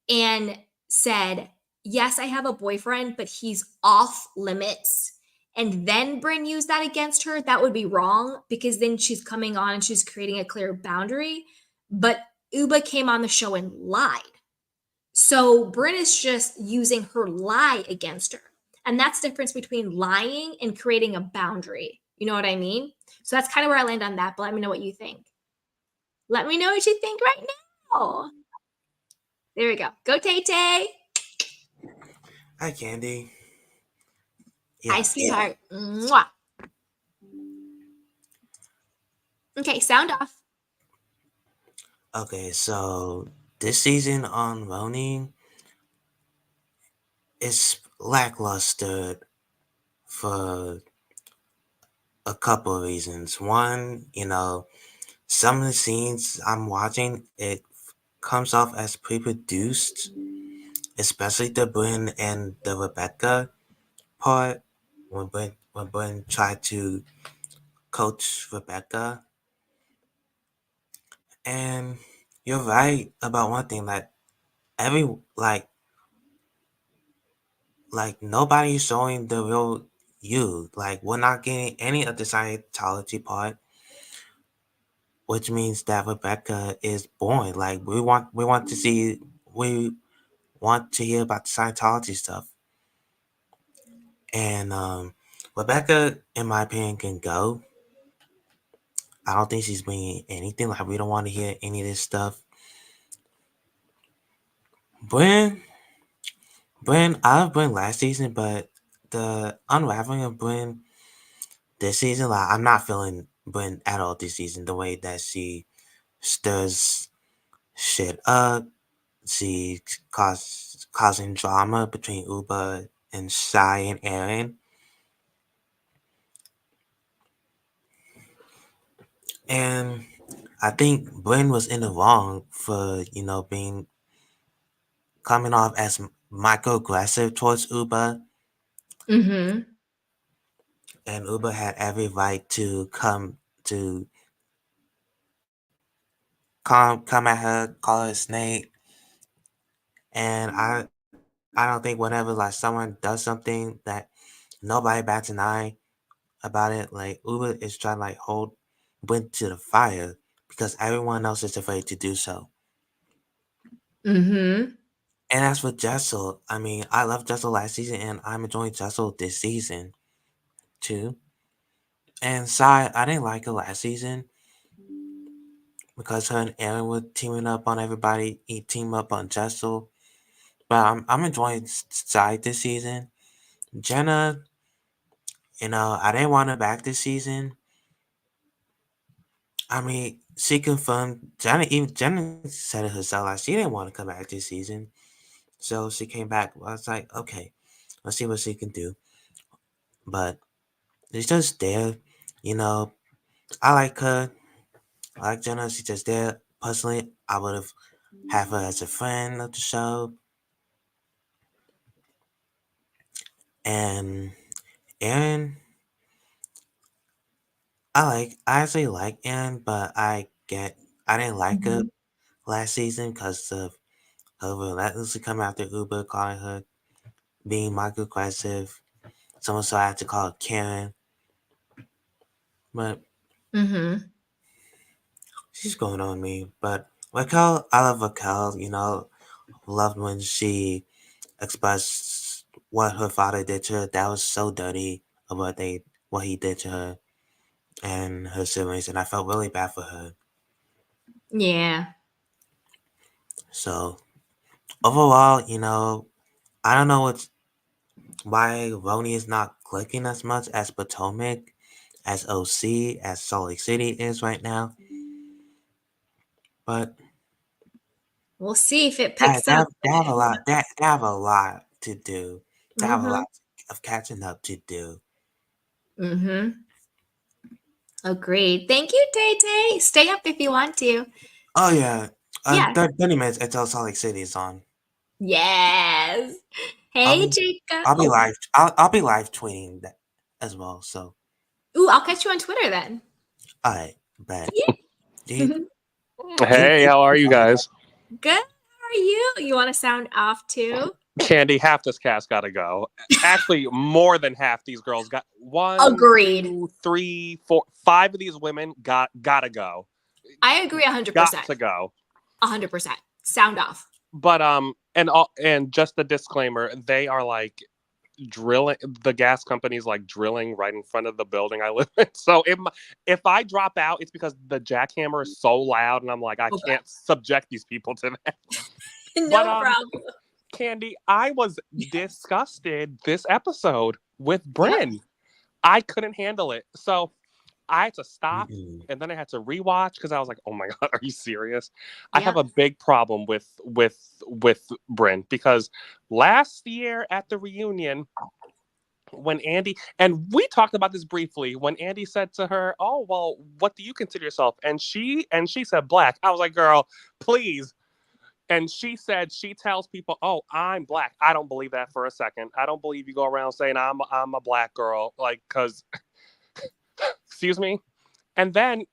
and said, yes, I have a boyfriend, but he's off limits, and then Brynn used that against her, that would be wrong because then she's coming on and she's creating a clear boundary. But Ubah came on the show and lied. So Brynn is just using her lie against her. And that's the difference between lying and creating a boundary. You know what I mean? So that's kind of where I land on that. But let me know what you think. Let me know what you think right now. There we go. Go Tay Tay. Hi, Candy. Hi, Yeah. sweetheart. Mwah. Okay, sound off. Okay, so this season on Ronin is lackluster for a couple of reasons. One, some of the scenes I'm watching, it comes off as pre-produced, especially the Brynn and the Rebecca part when Brynn tried to coach Rebecca. And you're right about one thing, that every nobody's showing the real you. Like, we're not getting any of the Scientology part, which means that Rebecca is boring. Like, we want to hear about the Scientology stuff. And Rebecca, in my opinion, can go. I don't think she's bringing anything. Like, we don't want to hear any of this stuff. Brynn, I love Brynn last season, but the unraveling of Brynn this season, like, I'm not feeling Brynn at all this season. The way that she stirs shit up, she causing drama between Ubah and Shy and Erin. And I think Brynn was in the wrong for, being coming off as microaggressive towards Ubah. Mm-hmm. And Ubah had every right to come at her, call her a snake. And I don't think whenever, like, someone does something that nobody bats an eye about it, like, Ubah is trying to, like, hold wind to the fire because everyone else is afraid to do so. Mm-hmm. And as for Jessel, I mean, I loved Jessel last season and I'm enjoying Jessel this season too. And Sai, I didn't like her last season because her and Erin were teaming up on everybody. He teamed up on Jessel. But I'm enjoying Sai this season. Jenna, I didn't want her back this season. I mean, she confirmed, Jenna said it herself, like, she didn't want to come back this season. So she came back. I was like, okay, let's see what she can do. But she's just there. You know, I like her. I like Jenna. She's just there. Personally, I would have her as a friend of the show. And Erin, I actually like Erin, but I didn't like her Mm-hmm. last season because of her relentlessly coming after Uber, calling her being microaggressive. Someone so I had to call her Karen. But Mm-hmm. she's going on me. But Raquel, I love Raquel, loved when she expressed what her father did to her. That was so dirty of what he did to her and her siblings, and I felt really bad for her. Yeah. So overall, I don't know why Roni is not clicking as much as Potomac, as OC, as Salt Lake City is right now. But We'll see if it picks up. they have a lot. They have a lot to do. They have a Mm-hmm. lot of catching up to do. Mm-hmm. Agreed. Thank you, Tay Tay. Stay up if you want to. Oh yeah, Yeah. 30 minutes until Salt Lake City is on. Yes. I'll Hey, be Jacob. I'll be Oh, live. I'll be live tweeting that as well. So ooh, I'll catch you on Twitter then. alright, bet. Yeah. Do Hey, you how are you guys? Good. How are you? You want to sound off too? Candy, half this cast gotta go. Actually, more than half these girls got one, Agreed. two, three, four, five of these women gotta go. I agree Got 100%. to go. 100%. Sound off. But and just a disclaimer, they are like drilling the gas company's like drilling right in front of the building I live in. So if I drop out, it's because the jackhammer is so loud and I'm like, I Okay. can't subject these people to that. But No problem. Candy, I was disgusted this episode with Yep. Brynn. I couldn't handle it. So I had to stop Mm-mm. and then I had to rewatch because I was like, oh my God, are you serious? I have Yep. a big problem with Brynn because last year at the reunion, when Andy and we talked about this briefly, when Andy said to her, oh well, what do you consider yourself? And she said black. I was like, girl, please. And she said she tells people, "Oh, I'm black." I don't believe that for a second. I don't believe you go around saying I'm a black girl, like, because excuse me. And then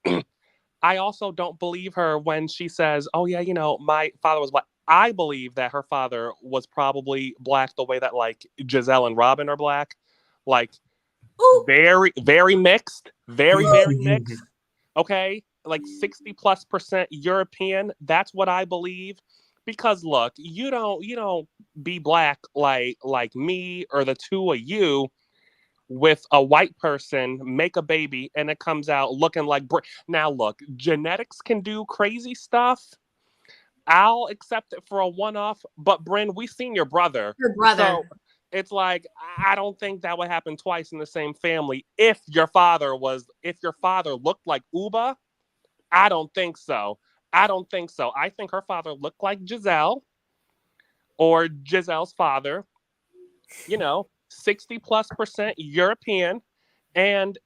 I also don't believe her when she says, "Oh yeah, my father was black." I believe that her father was probably black the way that like Giselle and Robin are black, like Ooh. very very mixed, very mixed. Okay, like 60+% European. That's what I believe. Because look, you don't be black like me or the two of you with a white person make a baby and it comes out looking like now look, genetics can do crazy stuff. I'll accept it for a one-off, but Bryn, we seen your brother. Your So brother. it's like I don't think that would happen twice in the same family. If your father looked like Ubah, I don't think so. I don't think so. I think her father looked like Giselle or Giselle's father, 60+% European. And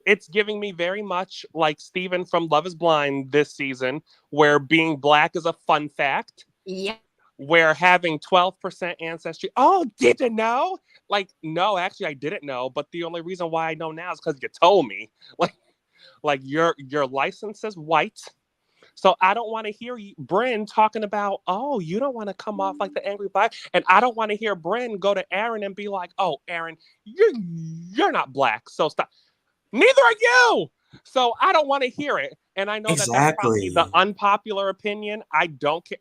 it's giving me very much like Steven from Love is Blind this season, where being black is a fun fact, Yep. where having 12% ancestry. Oh, did you know? Like, no, actually, I didn't know. But the only reason why I know now is because you told me. Like your license is white. So I don't want to hear Brynn talking about, oh, you don't want to come off like the angry black. And I don't want to hear Brynn go to Erin and be like, oh, Erin, you're not black. So stop. Neither are you. So I don't want to hear it. And I know that that's probably the Exactly. unpopular opinion. I don't care.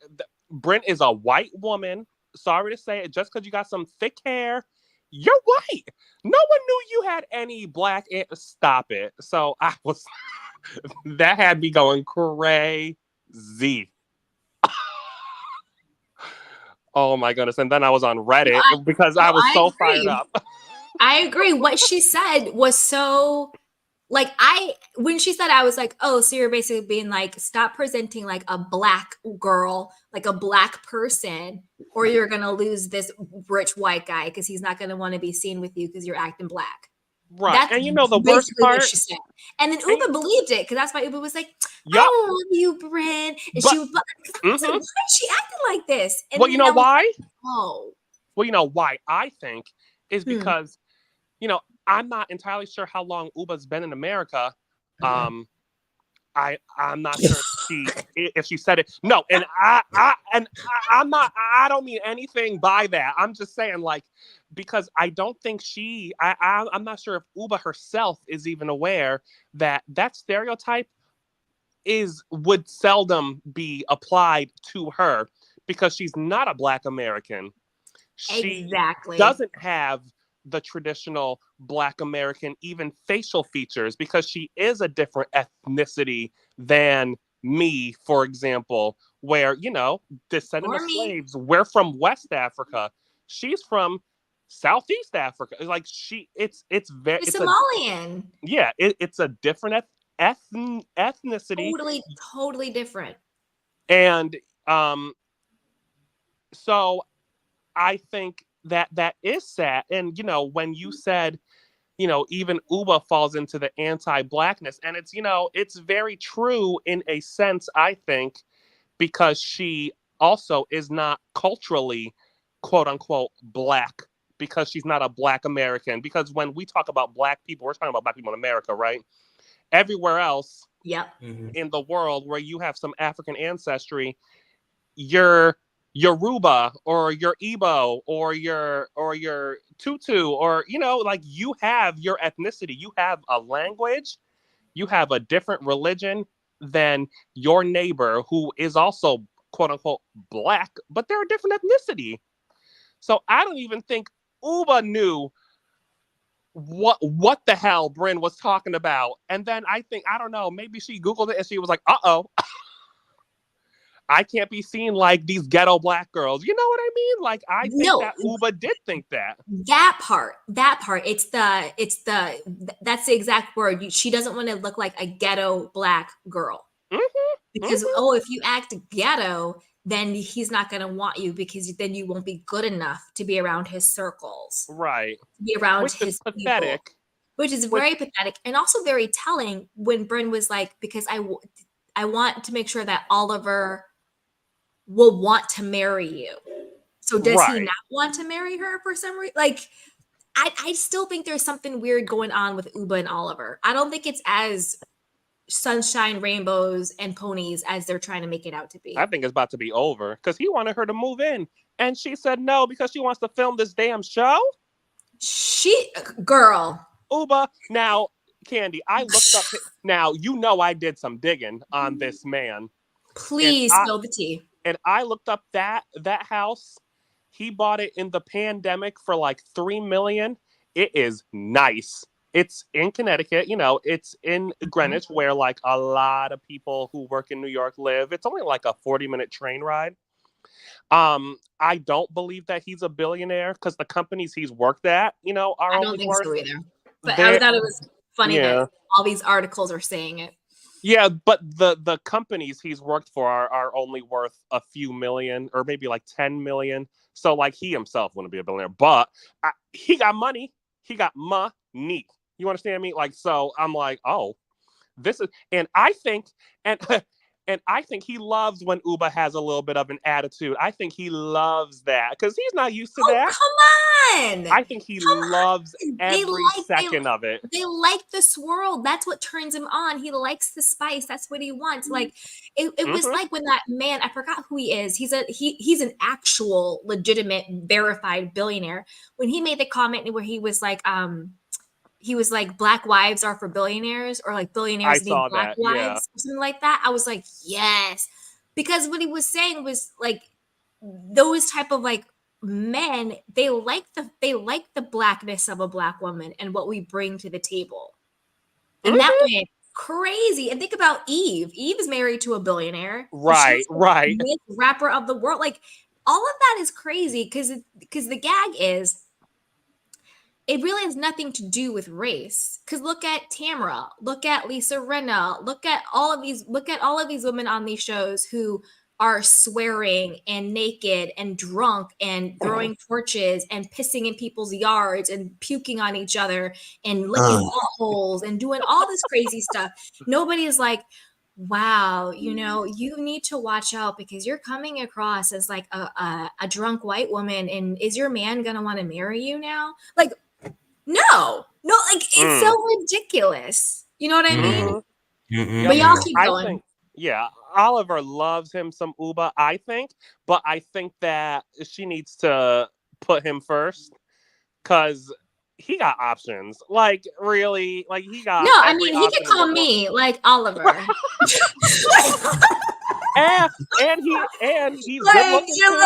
Brynn is a white woman. Sorry to say it. Just because you got some thick hair, you're white. No one knew you had any black. Stop it. So I was that had me going crazy. Oh my goodness. And then I was on Reddit because No, I was I so fired agree. up. I agree. What she said was so like when she said I was like, oh, so you're basically being like, stop presenting like a black girl, like a black person, or you're gonna lose this rich white guy because he's not gonna want to be seen with you because you're acting black. Right. That's And the worst basically what part, she said. And then and, Uba believed it because that's why Uba was like, yup. I love you, Brynn. And she But was like, I was like, why mm-hmm. is she acting like this? And Well, you then know I was why? like, oh, Well, why I think is hmm. because, I'm not entirely sure how long Uba's been in America. Okay. I'm not sure if she said it. No, and I'm not. I don't mean anything by that. I'm just saying like because I don't think I'm not sure if Uba herself is even aware that that stereotype would seldom be applied to her because she's not a Black American. She Exactly. doesn't have the traditional Black American, even facial features, because she is a different ethnicity than me, for example, where, descendant of Or me. slaves, we're from West Africa. She's from Southeast Africa. Like it's very, She's it's a, Somalian. yeah, it's a different ethnicity. Totally different. And so I think that is sad. And when you said, even Ubah falls into the anti-blackness, and it's very true in a sense, I think, because she also is not culturally, quote unquote, black, because she's not a black American. Because when we talk about black people, we're talking about black people in America, right? Everywhere else Yep. in the world where you have some African ancestry, you're Yoruba or your Igbo or your Tutu, or like, you have your ethnicity, you have a language, you have a different religion than your neighbor who is also, quote unquote, black, but they're a different ethnicity. So I don't even think Uba knew what the hell Brynn was talking about. And then I think, I don't know, maybe she Googled it and she was like, uh-oh, I can't be seen like these ghetto black girls. You know what I mean? Like, I think No, that Uba did think that. that part, that's the exact word. She doesn't want to look like a ghetto black girl. Because, Mm-hmm. if you act ghetto, then he's not going to want you, because then you won't be good enough to be around his circles, Right. to be around Which is his people, pathetic. which is Which, very pathetic and also very telling when Brynn was like, because I want to make sure that Oliver will want to marry you. So does he right. not want to marry her for some reason? Like, I still think there's something weird going on with Uba and Oliver. I don't think it's as sunshine, rainbows, and ponies as they're trying to make it out to I be. think it's about to be over because he wanted her to move in. And she said no because she wants to film this damn show. Girl. Uba, now, Candy, I looked up. Now, I did some digging on this man. And Please I, spill the tea. and I looked up that house. He bought it in the pandemic for like $3 million. It is nice. It's in Connecticut, it's in Greenwich, where like a lot of people who work in New York live. It's only like a 40-minute train ride. I don't believe that he's a billionaire because the companies he's worked at, are I don't only think worth so either. But I their thought it was funny yeah. that all these articles are saying it. Yeah, but the companies he's worked for are only worth a few million, or maybe like 10 million. So like, he himself wouldn't be a billionaire, but he got money. He got money. You understand me? Like, so I'm like, oh, this is, and I think, and and I think he loves when Uba has a little bit of an attitude. I think he loves that because he's not used to Oh, that. come on. I think he loves every second of it. They like the swirl. That's what turns him on. He likes the spice. That's what he wants. Like, it was like when that man, I forgot who he is. He's an actual legitimate verified billionaire. When he made the comment where he was like black wives are for billionaires, or like I billionaires need saw black that. Yeah. wives, or something like that. I was like, yes. Because what he was saying was like, those type of like men, they like the blackness of a black woman and what we bring to the table. And that went crazy. And think about Eve. Eve is married to a billionaire. Right, right. Rapper of the world. Like, all of that is crazy because the gag is, it really has nothing to do with race. Because look at Tamara, look at Lisa Rinna, look at all of these women on these shows who are swearing and naked and drunk and throwing torches and pissing in people's yards and puking on each other and licking buttholes and doing all this crazy stuff. Nobody is like, wow, you need to watch out because you're coming across as like a drunk white woman, and is your man gonna want to marry you now? Like, no, like, it's so ridiculous. You know what I mean? Yep. But y'all keep I going. think, yeah, Oliver loves him some Uba, I think, but I think that she needs to put him first because he got options. Like, really, like, he got No, I every mean, he option could in the call world. me like Oliver. and he's Like, good looking too.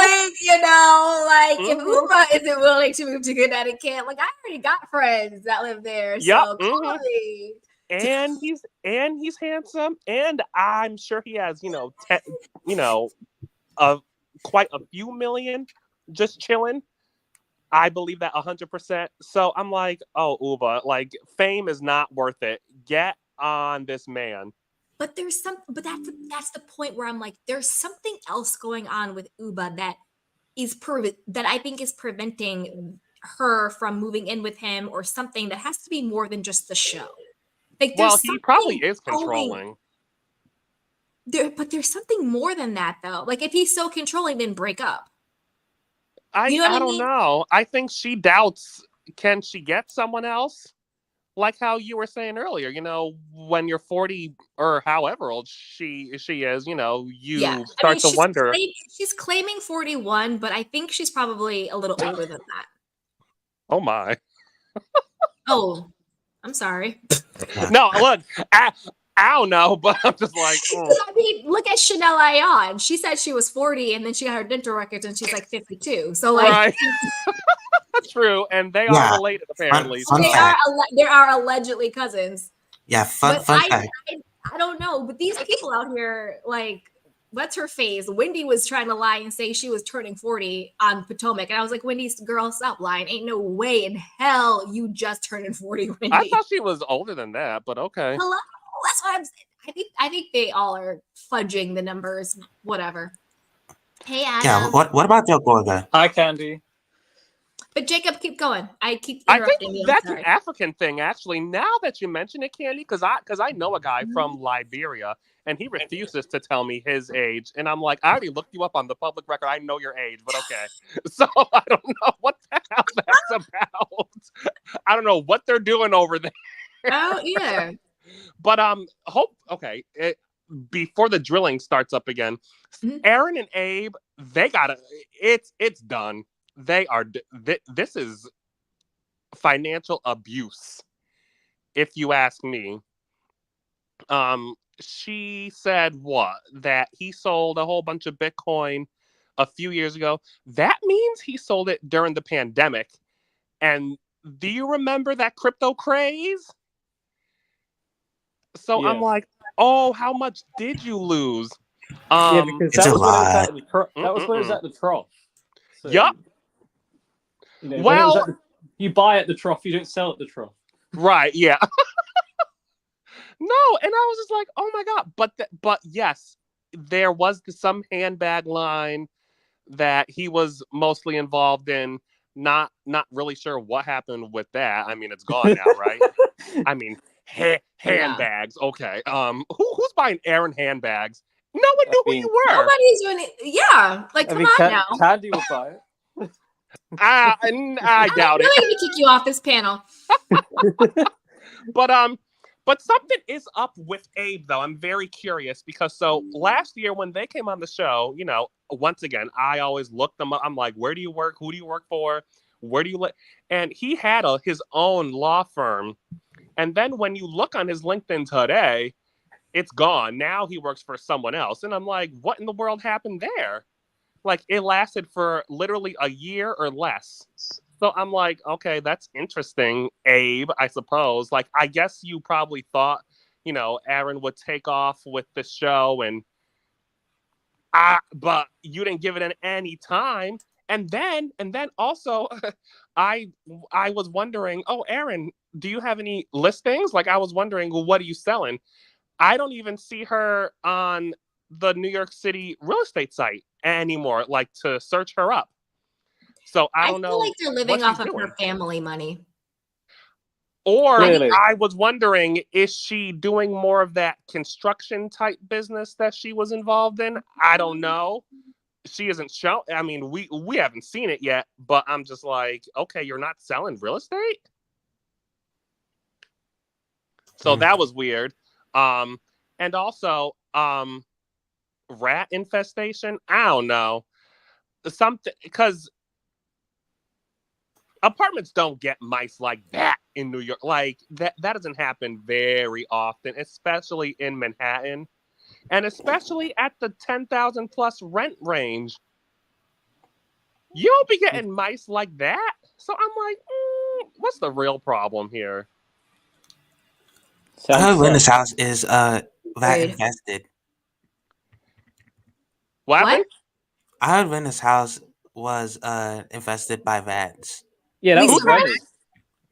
like, if Uba isn't willing to move to Connecticut, like, I already got friends that live there, so call me. And he's handsome, and I'm sure he has quite a few million just chilling. I believe that 100%. So I'm like, oh, Ubah, like fame is not worth it. Get on this man. But that's the point where I'm like, there's something else going on with Uba that I think is preventing her from moving in with him, or something that has to be more than just the show. Like Well, there's he probably something is going controlling. there, but there's something more than that though. Like if he's so controlling, then break up. You know what I I don't mean? know. I think she doubts, can she get someone else? Like how you were saying earlier, when you're 40 or however old she is, Yeah. you I mean, start to wonder. she's claiming 41, but I think she's probably a little older than that. Oh my. Oh, I'm sorry. Yeah. No, look, I don't know, but I'm just like, I mean, look at Chanel Ayan. She said she was 40 and then she got her dental records and she's like 52. So like right. That's true, and they are Yeah. related apparently. Fun they So are fact. they are allegedly cousins. Yeah, But fun fact. I don't know. But these people out here, like, what's her face? Wendy was trying to lie and say she was turning 40 on Potomac. And I was like, Wendy's girl, stop lying. Ain't no way in hell you just turning 40, I Wendy. thought she was older than that, but okay. Hello? That's what I'm saying. I think they all are fudging the numbers. Whatever. Hey Yeah, Adam. what about Joe Gorga? Hi, Candy. But Jacob, keep going. I keep I think interrupting you. I'm that's an sorry. African thing, actually. Now that you mention it, Candy, because I know a guy from Liberia, and he refuses to tell me his age, and I'm like, I already looked you up on the public record. I know your age, but okay. So I don't know what the hell that's about. I don't know what they're doing over there. Oh yeah. But okay. Before the drilling starts up again, Mhm. Erin and Abe, they gotta. It's done. They are. This is financial abuse, if you ask me. She said what? That he sold a whole bunch of Bitcoin a few years ago. That means he sold it during the pandemic. And do you remember that crypto craze? So I'm Yeah. like, oh, how much did you lose? Yeah, because It's that a was when it was lot. at that was when it was at the trough. So, Yup. when it was Well, you buy at the trough, you don't sell at the trough. right, yeah. No, and I was just like, oh my god. But yes, there was some handbag line that he was mostly involved in. Not really sure what happened with that. I mean, it's gone now, right? I mean, handbags. Okay. Who's buying Aaron handbags? No one I knew who mean, you were. Nobody's doing it. Yeah. Like, come on now. Candy will buy it. I doubt it. Really need to kick you off this panel. But something is up with Abe though. I'm very curious because so last year when they came on the show, once again, I always look them up. I'm like, where do you work? Who do you work for? Where do you live? And he had his own law firm. And then when you look on his LinkedIn today, it's gone. Now he works for someone else. And I'm like, what in the world happened there? Like it lasted for literally a year or less. So I'm like, okay, that's interesting, Abe, I suppose. Like, I guess you probably thought, Aaron would take off with the show but you didn't give it any time. And then also I was wondering, oh, Aaron, do you have any listings? Like I was wondering, well, what are you selling? I don't even see her on the New York City real estate site anymore, like to search her up. So I don't feel know like they're living what off she's of doing. her family money. Or Clearly. I was wondering, is she doing more of that construction type business that she was involved in? I don't know. She isn't shown. I mean, we haven't seen it yet, but I'm just like, okay, you're not selling real estate? So that was weird. And also, rat infestation. I don't know. Something because apartments don't get mice like that in New York. Like that doesn't happen very often, especially in Manhattan, and especially at the 10,000 plus rent range. You don't be getting mice like that. So I'm like, what's the real problem here? I heard Linda's house is rat Agreed. infested. What happened? I heard Linda's house was infested by bats. Yeah, that Lisa was Who's that? Renner's.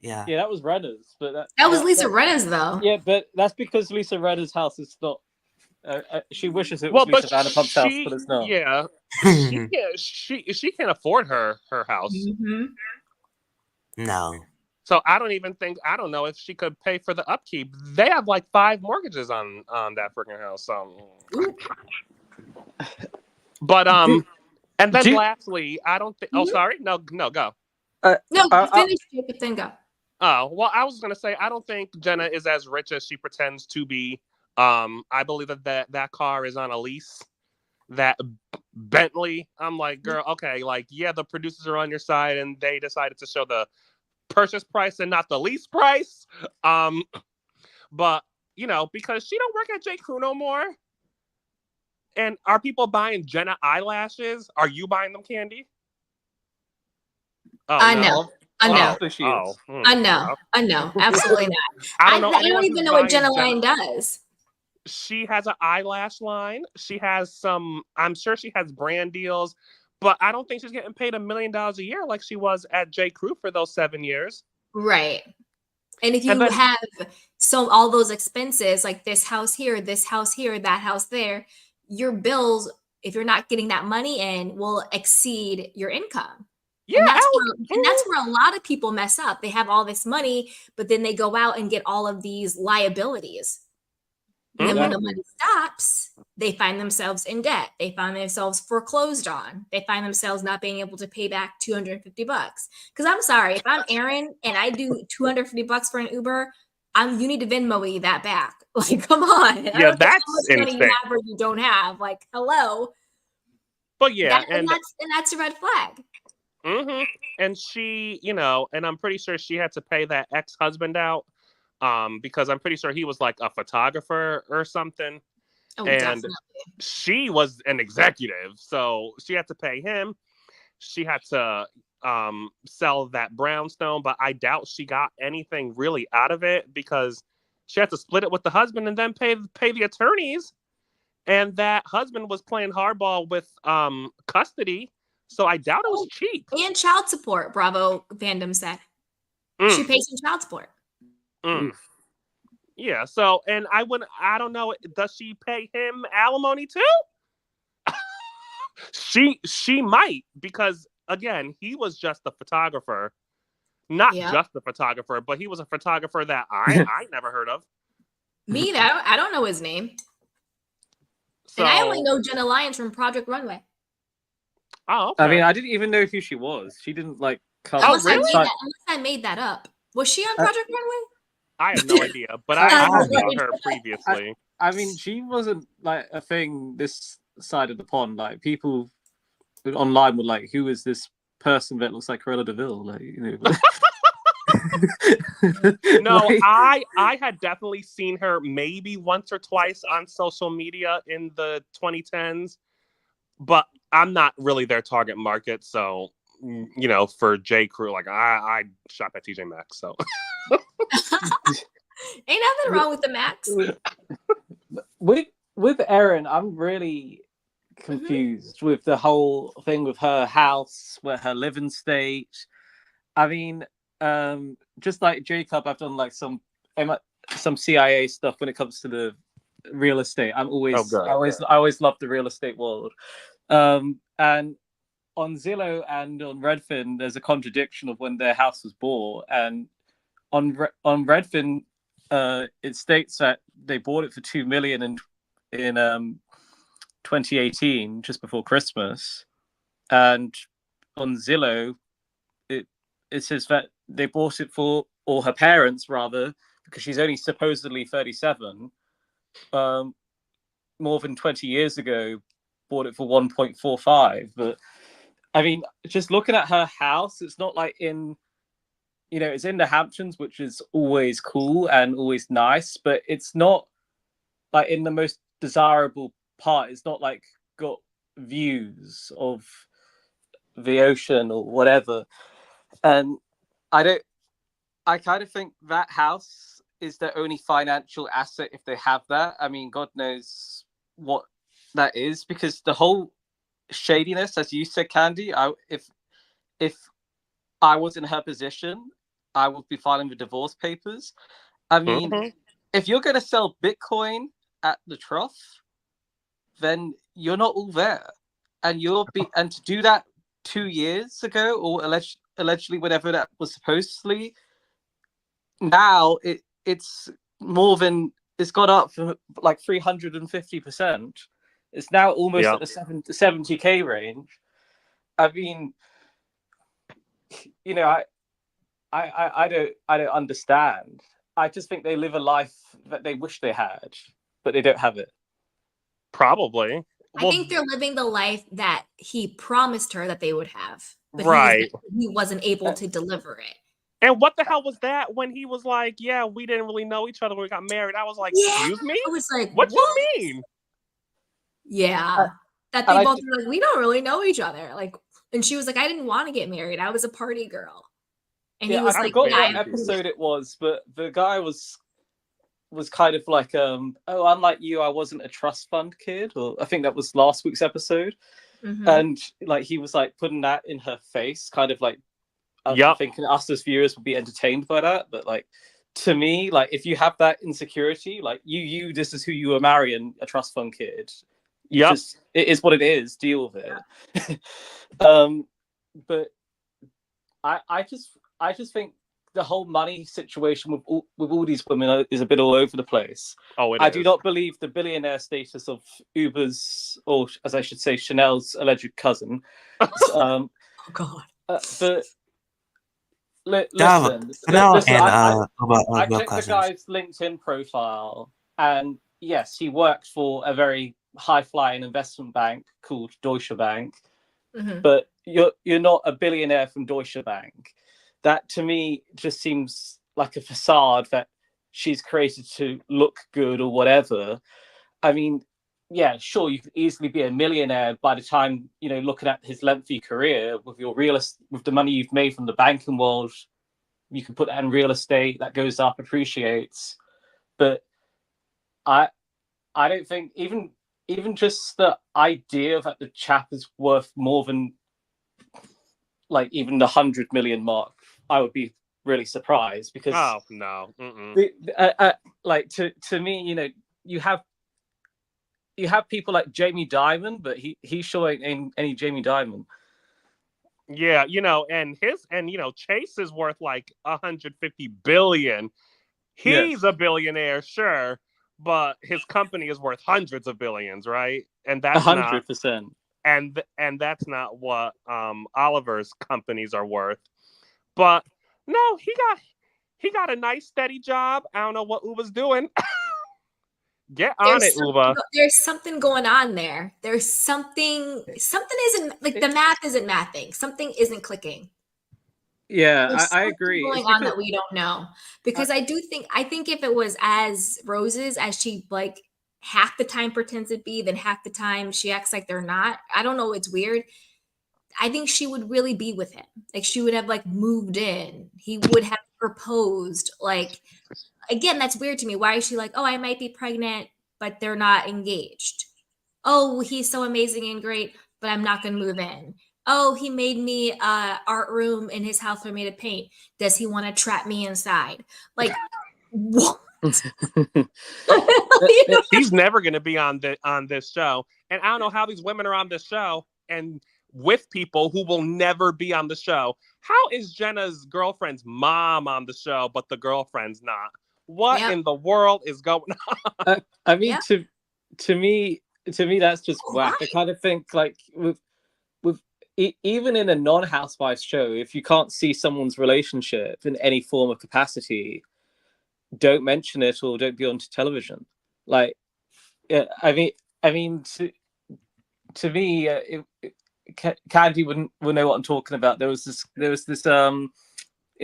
Yeah. Yeah, that was Renner's. But That was Lisa Rinna's though. yeah, but that's because Lisa Renner's house is not. She wishes it was Well, but Lisa Vanderpump's house, but she, it's not. yeah, she can't afford her house. Mm-hmm. No. So I don't know if she could pay for the upkeep. They have like 5 mortgages on that freaking house. So, but and then Do- lastly, I don't think. Oh, sorry, no, go. No, I- finish Jacob, then go. Oh, well, I was gonna say I don't think Jenna is as rich as she pretends to be. I believe that car is on a lease. That Bentley, I'm like, girl, okay, like, yeah, the producers are on your side, and they decided to show the purchase price and not the lease price. But because she don't work at J. Crew no more. And are people buying Jenna eyelashes? Are you buying them, Candy? Oh, I no. know. I know. Obviously she is. I know. I know. Absolutely not. I don't know I anyone don't who's even know what buying Jenna Jenna. Line does. She has an eyelash line. She has some. I'm sure she has brand deals, but I don't think she's getting paid $1 million a year like she was at J. Crew for those 7 years. Right. And if you And then- have all those expenses, like this house here, that house there, your bills, if you're not getting that money in, will exceed your income. Yeah, And that's where a lot of people mess up. They have all this money, but then they go out and get all of these liabilities. And then when the money stops, they find themselves in debt. They find themselves foreclosed on. They find themselves not being able to pay back $250. Because I'm sorry, if I'm Erin and I do $250 for an Uber, you need to Venmo me that back. Like, come on. I don't care how much money you have or you don't have. Like, hello. But yeah, and that's a red flag. Mm-hmm. And she, and I'm pretty sure she had to pay that ex-husband out, because I'm pretty sure he was like a photographer or something. Oh, and definitely. She was an executive, so she had to pay him. She had to sell that brownstone, but I doubt she got anything really out of it because she had to split it with the husband and then pay the attorneys. And that husband was playing hardball with custody. So I doubt it was cheap. And child support, Bravo fandom said. She pays some child support. Yeah, so, and I don't know, does she pay him alimony too? She might, because again, he was just a photographer. Not just a photographer, but he was a photographer that I never heard of. Me either. I don't know his name. So, and I only know Jenna Lyons from Project Runway. Oh, okay. I mean, I didn't even know who she was. She didn't come. Unless I made that up. Was she on Project Runway? I have no idea, but I have seen her previously. I mean, she wasn't like a thing this side of the pond. Like, people online were like, "Who is this person that looks like Cruella de Vil?" Like, No, I had definitely seen her maybe once or twice on social media in the 2010s, but I'm not really their target market. So, for J. Crew, like I shop at TJ Maxx, so. Ain't nothing wrong with the Max. With Erin, I'm really confused with the whole thing with her house, where her living state. I mean, just like Jacob, I've done like some CIA stuff when it comes to the real estate. I always love the real estate world. And on Zillow and on Redfin, there's a contradiction of when their house was bought. And on Redfin, it states that they bought it for $2 million in 2018, just before Christmas. And on Zillow, it says that they bought it for, or her parents rather, because she's only supposedly 37, more than 20 years ago, bought it for 1.45. But I mean, just looking at her house, it's not like it's in the Hamptons, which is always cool and always nice, but it's not like in the most desirable part. It's not like got views of the ocean or whatever. And I kind of think that house is their only financial asset if they have that. I mean, God knows what that is, because the whole shadiness, as you said, Candy. If I was in her position, I would be filing the divorce papers. I mean, Mhm. if you're going to sell Bitcoin at the trough, then you're not all there, and to do that 2 years ago, or allegedly whatever that was supposedly. Now it's more than it's got up from like 350%. It's now almost Yeah. at the 70K range. I mean, you know, I don't understand. I just think they live a life that they wish they had, but they don't have it. Probably. I think they're living the life that he promised her that they would have, but right. he wasn't able to deliver it. And what the hell was that when he was like, yeah, we didn't really know each other when we got married? I was like, Yeah, excuse me? I was like, What you what? mean? Yeah, that And they I both were like, we don't really know each other. Like, and she was like, I didn't want to get married. I was a party girl. And he yeah, was I like, forgot yeah, what episode it was, but the guy was kind of like, oh, unlike you, I wasn't a trust fund kid, or I think that was last week's episode. Mhm. And like he was like putting that in her face, kind of like Yep. thinking us as viewers would be entertained by that. But like to me, like if you have that insecurity, like you this is who you were marrying, a trust fund kid. Yep. Just it is what it is. Deal with it. But I just think the whole money situation with all these women is a bit all over the place. Oh, I do not believe the billionaire status of Ubah's, or as I should say, Chanel's alleged cousin. Oh God. But Yeah, listen, Chanel listen. and I real checked the cousins. guy's LinkedIn profile, and yes, he worked for a very high-flying investment bank called Deutsche Bank. Mhm. But you're not a billionaire from Deutsche Bank. That to me just seems like a facade that she's created to look good or whatever. I mean, yeah, sure, you could easily be a millionaire by the time, looking at his lengthy career with with the money you've made from the banking world. You can put that in real estate that goes up, appreciates. But I I don't think even just the idea that the chap is worth more than like even the 100 million mark, I would be really surprised, because no. like to me, you have people like Jamie Dimon, but he's showing any Jamie Dimon. Yeah, and Chase is worth like 150 billion. He's a billionaire, sure, but his company is worth hundreds of billions, right? And that's not 100%. and that's not what Oliver's companies are worth. But no, he got a nice steady job. I don't know what Ubah's doing. Get on it, Ubah. There's something going on there. There's something isn't like the math isn't mathing. Something isn't clicking. Yeah, I agree. Going on that we don't know, because I think if it was as roses as she like half the time pretends to be, then half the time she acts like they're not. I don't know. It's weird. I think she would really be with him. Like she would have like moved in. He would have proposed. Like again, that's weird to me. Why is she like, oh, I might be pregnant, but they're not engaged? Oh, he's so amazing and great, but I'm not going to move in. Oh, he made me art room in his house for me to paint. Does he want to trap me inside? Like, what? He's never going to be on this show, and I don't know how these women are on this show and with people who will never be on the show. How is Jenna's girlfriend's mom on the show, but the girlfriend's not? What in the world is going on? I mean, to me, that's just whack. I kind of think like with even in a non-housewives show, if you can't see someone's relationship in any form of capacity, don't mention it or don't be on television. Like, I mean, to me, Candy will know what I'm talking about. There was this in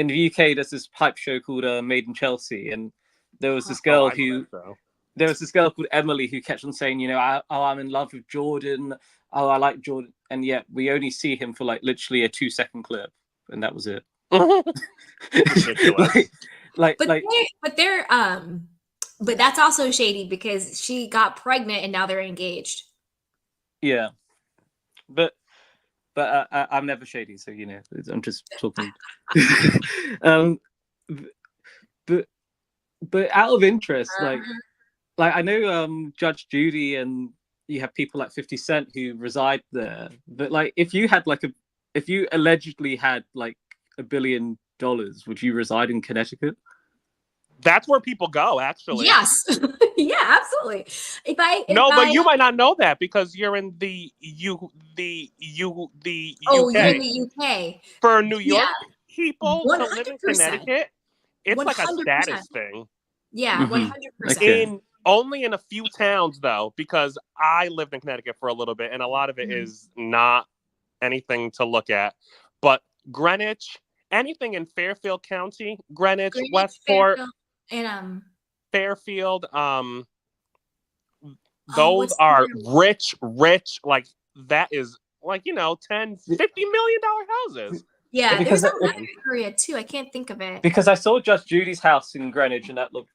the UK. There's this pipe show called Made in Chelsea, and there was this girl called Emily who kept on saying, I'm in love with Jordan. Oh, I like Jordan, and yet we only see him for like literally a 2-second clip, and that was it. Ridiculous. But that's also shady because she got pregnant and now they're engaged. Yeah. but I'm never shady, so I'm just talking. um, but out of interest, like I know Judge Judy, and you have people like 50 Cent who reside there. But like, if you allegedly had like $1 billion, would you reside in Connecticut? That's where people go, actually. Yes. Yeah, absolutely. But you might not know that because you're in the UK. Oh, you're in the UK. For New York people to 100%. live in Connecticut, it's like a 100%. status thing. Yeah, Mhm. 100%. Okay. Only in a few towns though, because I lived in Connecticut for a little bit, and a lot of it is not anything to look at. But Greenwich, anything in Fairfield County, Greenwich, Westport, Fairfield, and Fairfield, those are rich, like that is like, $10, $50 million houses. Yeah, Because there's another area too. I can't think of it. Because I saw Judge Judy's house in Greenwich, and that looked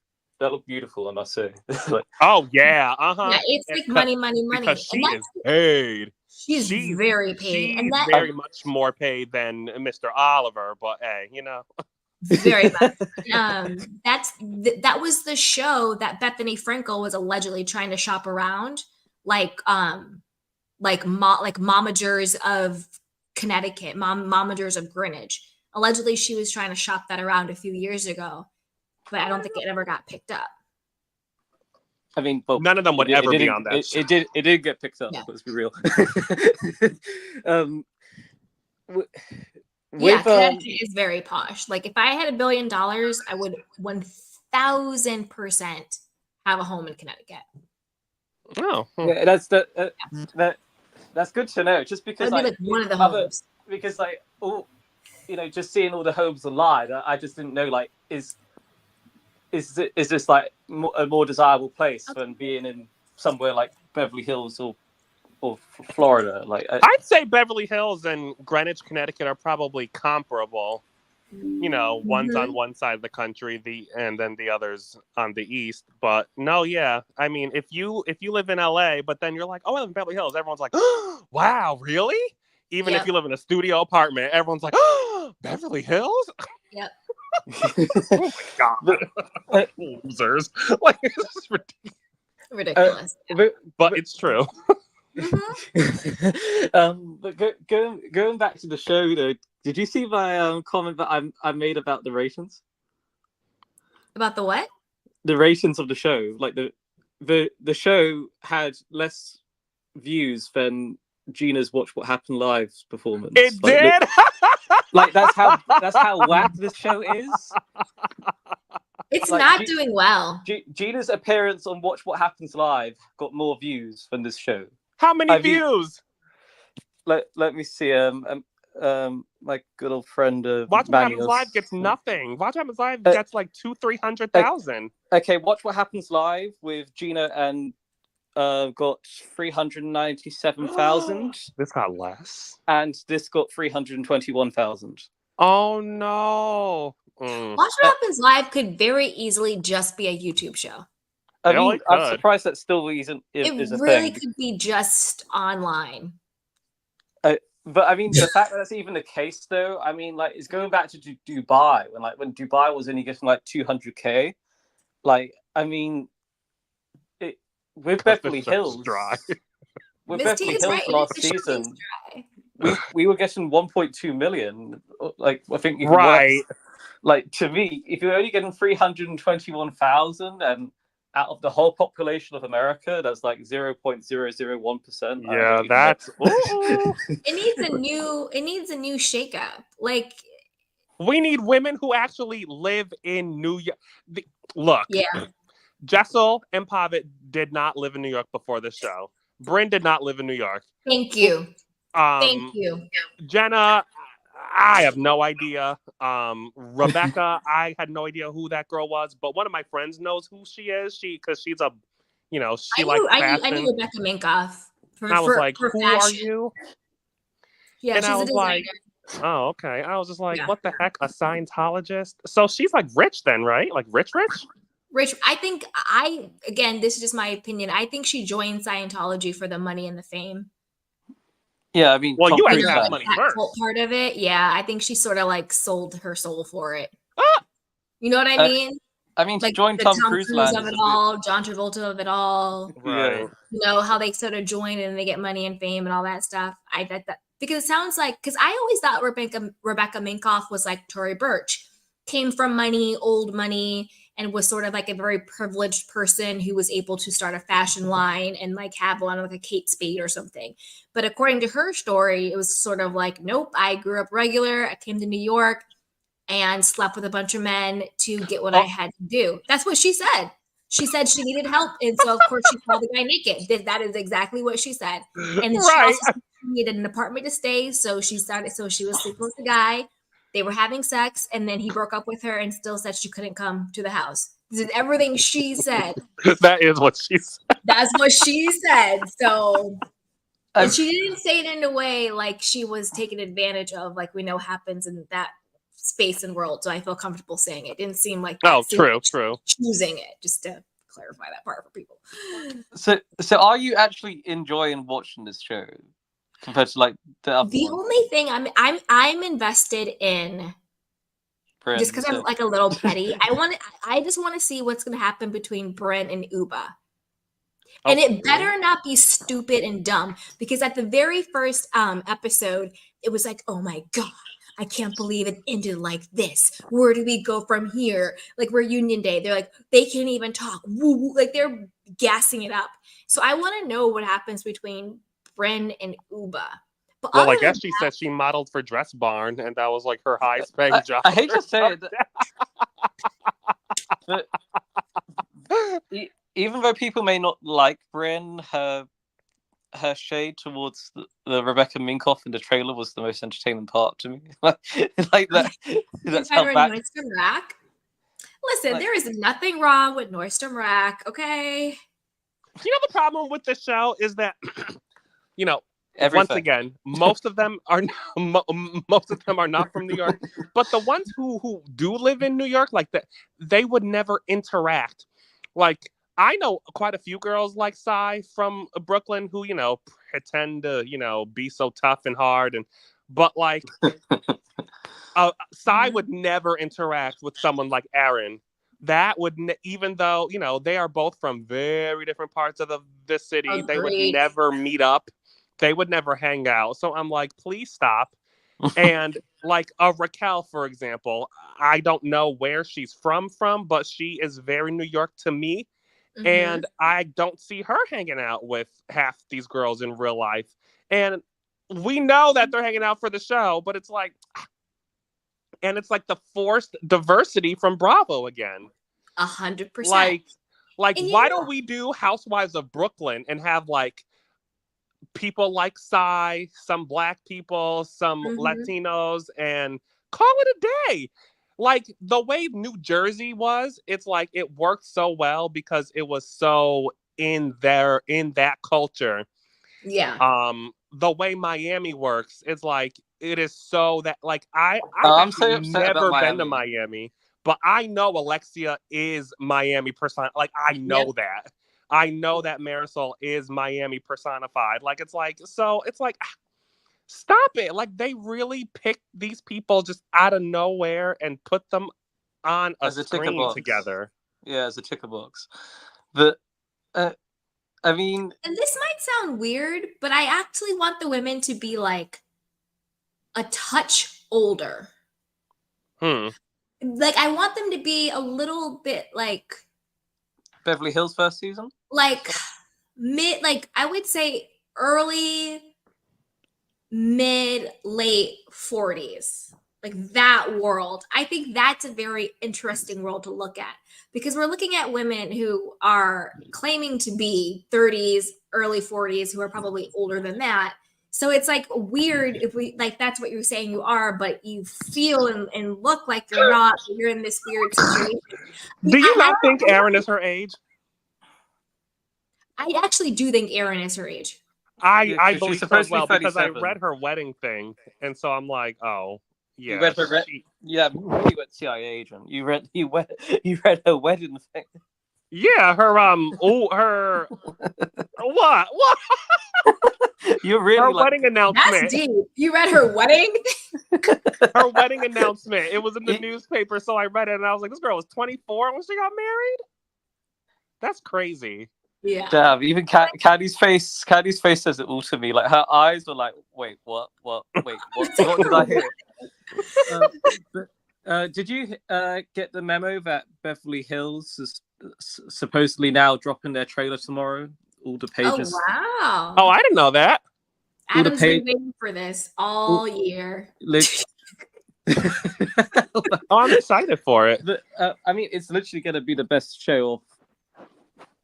beautiful, I must say. Like, oh yeah, Yeah, it's like money. Because she is paid. She's very paid, and She's very much more paid than Mr. Oliver. But hey, very much. That was the show that Bethany Frankel was allegedly trying to shop around, like momagers of Connecticut, momagers of Greenwich. Allegedly, she was trying to shop that around a few years ago, but I don't think it ever got picked up. I mean, well, none of them would ever be on that show. It did get picked up. Yeah. Let's be real. Connecticut is very posh. Like if I had $1 billion, I would 1,000% have a home in Connecticut. Oh, yeah, that's good to know. Just because That'd be like one of the homes. Because just seeing all the homes online, I just didn't know like is this like a more desirable place than being in somewhere like Beverly Hills or Florida? Like I'd say Beverly Hills and Greenwich, Connecticut are probably comparable. One's on one side of the country, and then the others on the east. But no, yeah, I mean, if you live in LA, but then you're like, oh, I live in Beverly Hills, everyone's like, oh, wow, really? Even if you live in a studio apartment, everyone's like, oh, Beverly Hills? Yep. Oh my god, losers! Like this is ridiculous. But it's true. But going back to the show, though, did you see my comment that I made about the ratings? About the what? The ratings of the show, like the show had less views than Gina's Watch What Happened Live performance. It did. That's how whack this show is. It's not doing well. Gina's appearance on Watch What Happens Live got more views than this show. How many views? Let me see. My good old friend Watch What Happens Live gets nothing. Watch What Happens Live gets like 200,000-300,000. Okay, Watch What Happens Live with Gina and got 397,000. This got less. And this got 321,000. Oh no. Watch What Happens Live could very easily just be a YouTube show. I'm surprised that still isn't a thing. It really could be just online. But I mean, the fact that that's even the case, though, I mean, like, it's going back to Dubai when Dubai was only getting like 200K. Like, I mean, with Beverly Hills, last season, we were getting 1.2 million. Like, I think like to me, if you're only getting 321,000 and out of the whole population of America, that's like 0.001%. Yeah, that's it needs a new shakeup. Like we need women who actually live in New York. Look, Jessel and Pavitt did not live in New York before this show. Brynn did not live in New York. Thank you. Thank you. Jenna, I have no idea. Rebecca, I had no idea who that girl was, but one of my friends knows who she is. Because she's a, she likes fashion. I knew Rebecca Minkoff. I was like, who fashion. are you? Yeah, and she's a designer. Like, oh, okay. I was just like, what the heck? A Scientologist? So she's like rich then, right? Like rich? Rich. I think again, this is just my opinion. I think she joined Scientology for the money and the fame. Yeah, I mean, Well, Tom you had Cruise to have died. money That first. cult part of it, yeah, I think she sort of like sold her soul for it. Ah! You know what I Uh, mean? I mean, to Like join the Tom Tom Cruise Cruise land of is it a bit. all, John Travolta of it all. Right. You know how they sort of join and they get money and fame and all that stuff. I bet that because it sounds like because I always thought Rebecca Minkoff was like Tory Burch, came from money, old money, and was sort of like a very privileged person who was able to start a fashion line and like have one like a Kate Spade or something. But according to her story, it was sort of like, nope, I grew up regular. I came to New York and slept with a bunch of men to get what I Oh, had to do. That's what she said. She said she needed help. And so, of course, she saw the guy naked. That is exactly what she said. And then she right. also said she needed an apartment to stay. So she was sleeping with the guy. They were having sex. And then he broke up with her and still said she couldn't come to the house. This is everything she said. That is what she said. That's what she said. So, and Um, she didn't say it in a way like she was taken advantage of, like we know happens in that space and world. So I feel comfortable saying it. Didn't seem like that. Oh, It seemed like true. choosing it, just to clarify that part for people. so are you actually enjoying watching this show compared to like the other The one? only thing I'm invested in, Brynn, just because you I'm said. like a little petty. I just want to see what's going to happen between Brynn and Ubah. And Okay. it better not be stupid and dumb because at the very first episode, it was like, oh my God, I can't believe it ended like this. Where do we go from here? Like we're Union Day. They're like, they can't even talk. Woo, woo. Like they're gassing it up. So I want to know what happens between Brynn and Ubah. But Well, other I than guess she said she modeled for Dress Barn, and that was like her highest paying job. I hate to say it, but even though people may not like Brynn, her shade towards the Rebecca Minkoff in the trailer was the most entertaining part to me. Like that. That's find how her in bad. Nordstrom Rack. Listen, Like- there is nothing wrong with Nordstrom Rack, okay? You know, the problem with the show is that, you know, Everything. once again, most of them are not from New York, but the ones who do live in New York, like that, they would never interact. Like I know quite a few girls like Cy from Brooklyn who pretend to be so tough and hard, but like Cy would never interact with someone like Erin. That would even though they are both from very different parts of the city, they would Agreed. never meet up. They would never hang out. So I'm like, please stop. And like Raquel, for example, I don't know where she's from, but she is very New York to me. Mhm. And I don't see her hanging out with half these girls in real life. And we know that they're hanging out for the show, but it's like, and it's like the forced diversity from Bravo again. 100%. Like And why don't we do Housewives of Brooklyn and have like people like Cy, some Black people, some Latinos, and call it a day. Like the way New Jersey was, it's like it worked so well because it was so in that culture. Yeah. The way Miami works, it's like it is so that like I've I'm actually so upset about never been to Miami. Miami, but I know Alexia is Miami person. Like I know Yep. that. I know that Marisol is Miami personified. Like it's like stop it. Like they really picked these people just out of nowhere and put them on a As a ticker screen box. together. Yeah, as a ticker box. But I mean, And this might sound weird, but I actually want the women to be like a touch older. Like I want them to be a little bit like Beverly Hills first season? like like I would say early mid late 40s, like that world. I think that's a very interesting world to look at because we're looking at women who are claiming to be 30s early 40s who are probably older than that. So it's like weird if we like that's what you're saying you are, but you feel and look like you're not. You're in this weird situation. Do you not think Erin is her age? I actually do think Erin is her age. I She's believe so supposed as to be well because I 37. read her wedding thing, and so I'm like, oh yeah. You read her yeah, you went CIA agent. You read her wedding thing. Yeah, her her what? You're really Her like wedding That's announcement. deep. You read her wedding? Her wedding announcement. It was in the newspaper, so I read it, and I was like, "This girl was 24 when she got married. That's crazy." Yeah. damn. Even Candy's face. Candy's face says it all to me. Like her eyes were like, wait, what? Wait, what? What did I hear? Did you get the memo that Beverly Hills is supposedly now dropping their trailer tomorrow? All the pages. Oh wow. Oh, I didn't know that. Adam's been waiting for this all year. Oh, I'm excited for it. I mean, it's literally going to be the best show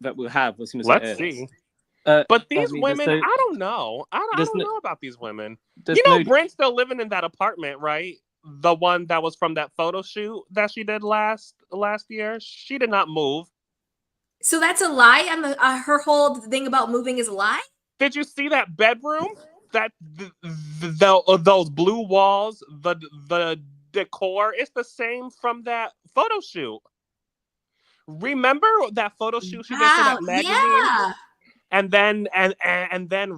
that we'll have as soon as it Let's airs. see. But these I mean, women, I don't know. I don't know about these women. You know, Bryn's still living in that apartment, right? The one that was from that photo shoot that she did last year. She did not move. So that's a lie, and her whole thing about moving is a lie? Did you see that bedroom? That those blue walls, the decor, it's the same from that photo shoot. Remember that photo shoot she did for that magazine? Yeah. And then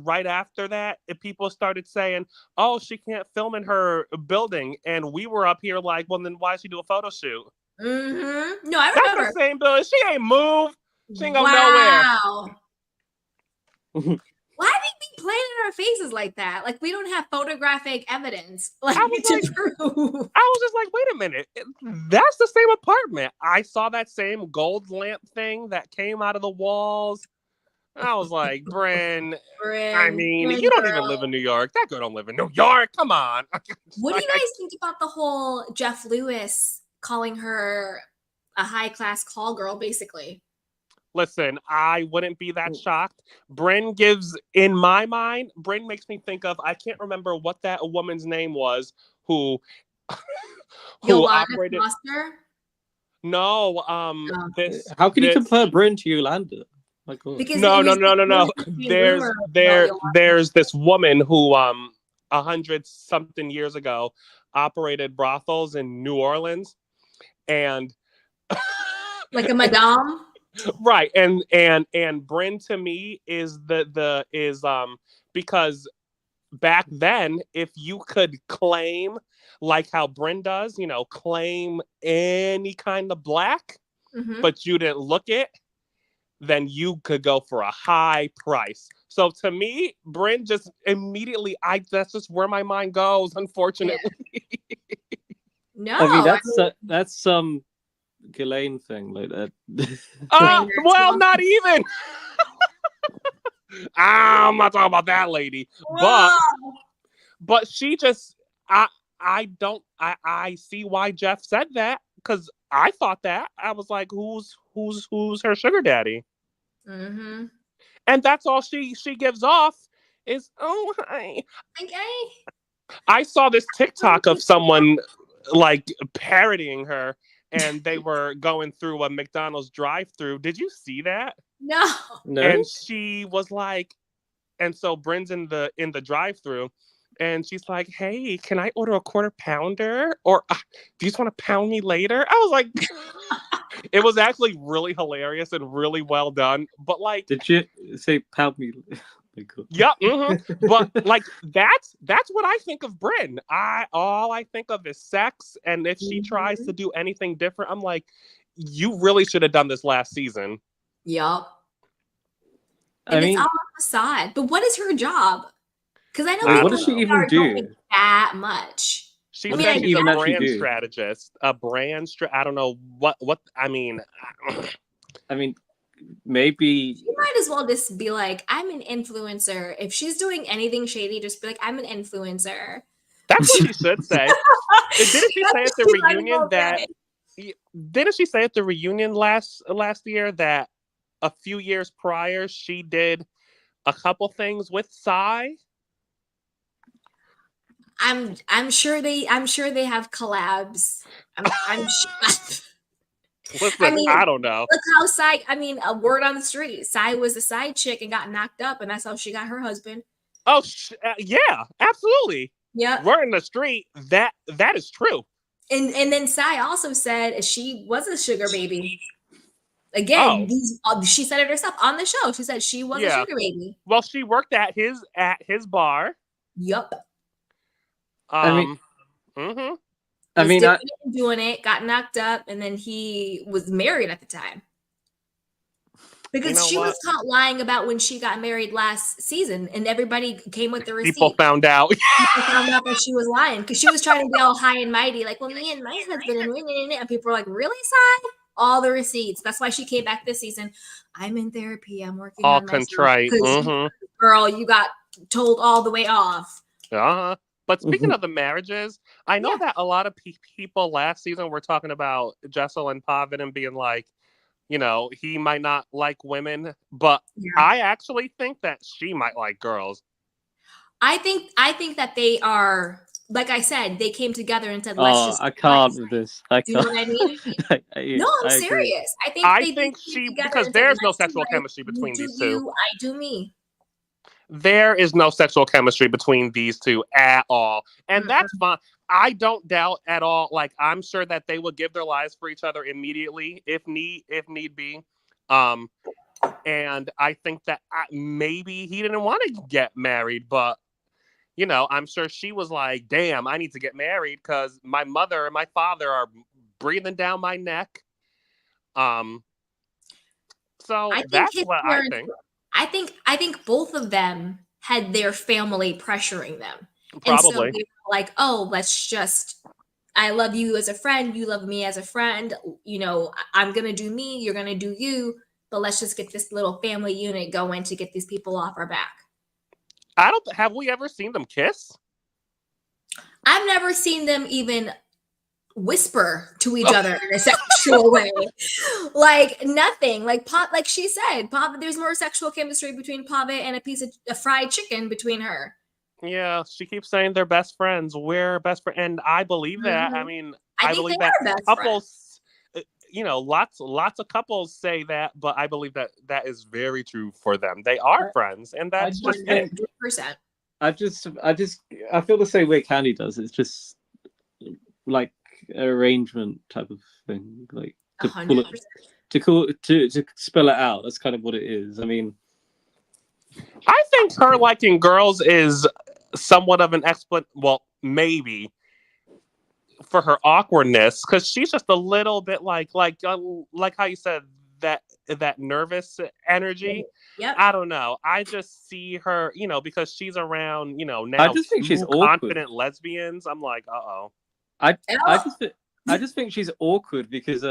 right after that, people started saying, "Oh, she can't film in her building," and we were up here like, "Well, then why she do a photo shoot?" Mm-hmm. No, I remember. That's the same building. She ain't moved. She ain't go nowhere. Why they be playing in our faces like that? Like we don't have photographic evidence prove. I was just like, wait a minute. That's the same apartment. I saw that same gold lamp thing that came out of the walls. I was like, Brynn, I mean, you don't even live in New York. That girl don't live in New York. Come on. What do you guys think about the whole Jeff Lewis calling her a high-class call girl, basically? Listen, I wouldn't be that shocked. Brynn gives, in my mind, Brynn makes me think of, I can't remember what that woman's name was, who Yolanda operated. Foster? No, How can you compare Brynn to Yolanda? Because no. There's this woman who 100-something years ago operated brothels in New Orleans, and like a madame. Right, and Brynn to me is because back then, if you could claim like how Brynn does, claim any kind of black, but you didn't look it, then you could go for a high price. So to me, Brynn just immediately, that's just where my mind goes, unfortunately. Yeah. No, I mean, that's some Ghislaine thing like that. Well, not even. I'm not talking about that lady, but she just, I see why Jeff said that, because I thought that. I was like, who's her sugar daddy? Mm-hmm. And that's all she gives off is, oh, hi. Okay. I saw this TikTok of someone like parodying her, and they were going through a McDonald's drive-thru. Did you see that? No. And she was like, and so Brynn's in the drive-thru, and she's like, "Hey, can I order a quarter pounder? Or do you just want to pound me later?" I was like, it was actually really hilarious and really well done. But like, did you say pound me? Yep. Mm-hmm. But like, that's what I think of Brynn. All I think of is sex, and if she tries to do anything different, I'm like, you really should have done this last season. Yup. And it's all a facade. But what is her job? Because I know what does she even do that much. She's a brand strategist. A brand I don't know what I mean. I mean, maybe she might as well just be like, I'm an influencer. If she's doing anything shady, just be like, I'm an influencer. That's what she should say. Didn't she say at the reunion that? Didn't she say at the reunion last year that a few years prior she did a couple things with Psy? I'm sure they have collabs. I'm sure. Listen, I don't know. Look how Psy. I mean, a word on the street. Psy was a side chick and got knocked up, and that's how she got her husband. Oh, yeah, absolutely. Yeah, word in the street. That is true. And then Psy also said she was a sugar baby. Again, Oh, she said it herself on the show. She said she was a yeah. sugar baby. Well, she worked at his bar. Yup. I mean, Mm-hmm. I Was mean, dipping it and doing it, got knocked up, and then he was married at the time. You Because know she what? was caught lying about when she got married last season, and everybody came with the People receipt. found out. People found out that she was lying because she was trying to be all high and mighty, like, well, me and my husband, and people were like, really, Sai? All the receipts. That's why she came back this season. I'm in therapy. I'm working All on myself contrite. because, Mm-hmm. girl, you got told all the way off. Uh-huh. But speaking Mhm. of the marriages, I know Yeah. that a lot of people last season were talking about Jessel and Pavan and being like, he might not like women, but Yeah. I actually think that she might like girls. I think that they are, like I said, they came together and said, let's oh, just I be nice. can't with this. I Do you know can't. what I mean? No, I'm I agree. serious. I think I they think came together because and said, there's no let's do sexual life. chemistry You between do these two. you, I do me. There is no sexual chemistry between these two at all. And that's fine. I don't doubt at all. Like, I'm sure that they would give their lives for each other immediately if need be. And I think that maybe he didn't want to get married, but I'm sure she was like, damn, I need to get married because my mother and my father are breathing down my neck. So I think that's his what I parents, think. I think both of them had their family pressuring them. And so Probably. they were like, oh, let's just, I love you as a friend, you love me as a friend, I'm gonna do me, you're gonna do you, but let's just get this little family unit going to get these people off our back. Have we ever seen them kiss? I've never seen them even whisper to each other in a sexual way. Like nothing. Like like she said, there's more sexual chemistry between Pave and a piece of a fried chicken between her. Yeah, she keeps saying they're best friends. We're best friends, and I believe that. I Mhm. mean, I I think they believe that are best friends. couples, lots of couples say that, but I believe that that is very true for them. They are friends, and that's just just it. think 100%. I feel the same way Candy does. It's just like an arrangement type of thing, like to pull it, 100%. to spell it out. That's kind of what it is. I mean, I think her liking girls is somewhat of an explanation. Well, maybe for her awkwardness, because she's just a little bit like how you said that nervous energy. Yep. I don't know. I just see her, because she's around, I now just think she's two awkward. confident lesbians. I'm like, uh-oh. I just think she's awkward because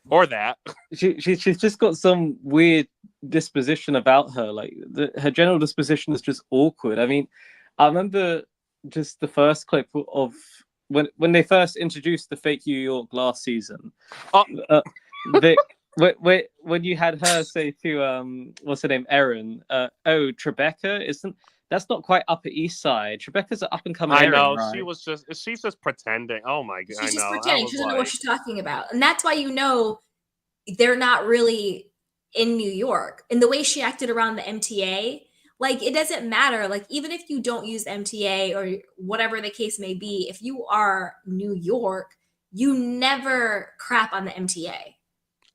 Or that. she's just got some weird disposition about her. Like her general disposition is just awkward. I mean, I remember just the first clip of when they first introduced the fake New York last season. They when you had her say to what's her name, Erin, oh, Tribeca, that's not quite Upper East Side. Tribeca's an up and coming. I know. Right? She's just pretending. Oh my god. She's I just know. pretending. She doesn't know what she's talking about. And that's why they're not really in New York. And the way she acted around the MTA, like it doesn't matter. Like even if you don't use MTA or whatever the case may be, if you are New York, you never crap on the MTA.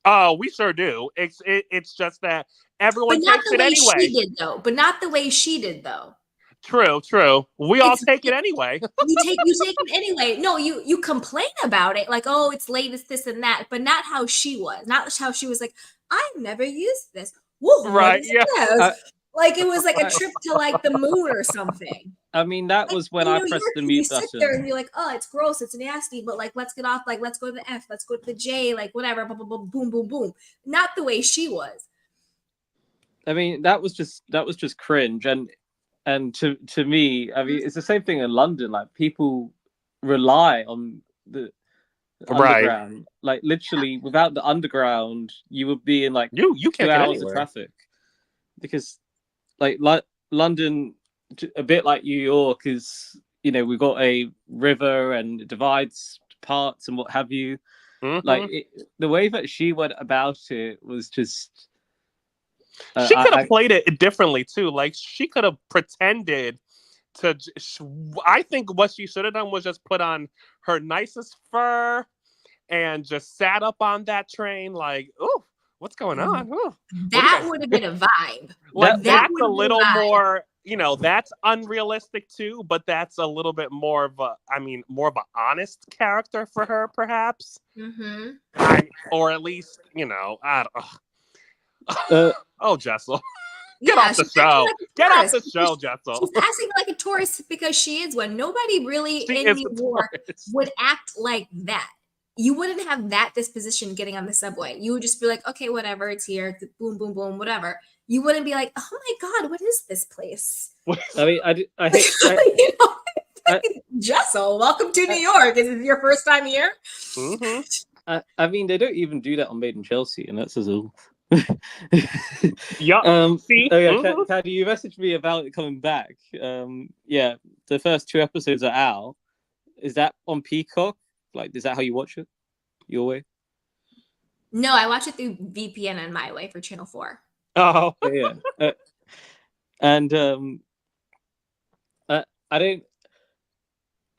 Oh, we sure do. It's just that everyone takes it anyway. But not the way she did though. True. We all take it anyway. you take it anyway. No, you complain about it, like, oh, it's late, it's this and that, but not how she was. Not how she was like, I've never used this. Whoa, right? Yeah. Like it was like a trip to like the moon or something. I mean, that was when I pressed the mute button. You sit there and you're like, oh, it's gross, it's nasty, but like, let's get off. Like, let's go to the F, let's go to the J, like whatever. Boom, boom, boom, boom. Not the way she was. I mean, that was just cringe, and to me, I mean, it's the same thing in London. Like people rely on the underground. Like literally, without the underground, you would be in like you can't 2 hours of traffic because. Like London, a bit like New York, is we've got a river and it divides parts and what have you. Mm-hmm. Like the way that she went about it was just. She could have played it differently too. Like she could have pretended to. I think what she should have done was just put on her nicest fur and just sat up on that train like, ooh. What's going on? Huh. That would have been a vibe. Like That that's would a have been a little vibe. more, that's unrealistic too, but that's a little bit more of more of an honest character for her, perhaps. Or at least, I don't. Oh, Jessel. Get off the show. Get off the show, Jessel. She's acting like a tourist because she is one. Nobody really She in is New a York tourist. would act like that. You wouldn't have that disposition getting on the subway. You would just be like, okay, whatever, it's here. Boom, boom, boom, whatever. You wouldn't be like, oh my God, what is this place? I mean, I hate Jessel, welcome to New York. Is this your first time here? I mean, they don't even do that on Made in Chelsea, and that's all. Yeah. See? Caddy, you messaged me about it coming back. Yeah, the first 2 episodes are out. Is that on Peacock? Like, is that how you watch it? Your way? No, I watch it through VPN and My Way for Channel 4. Oh. Yeah. And I don't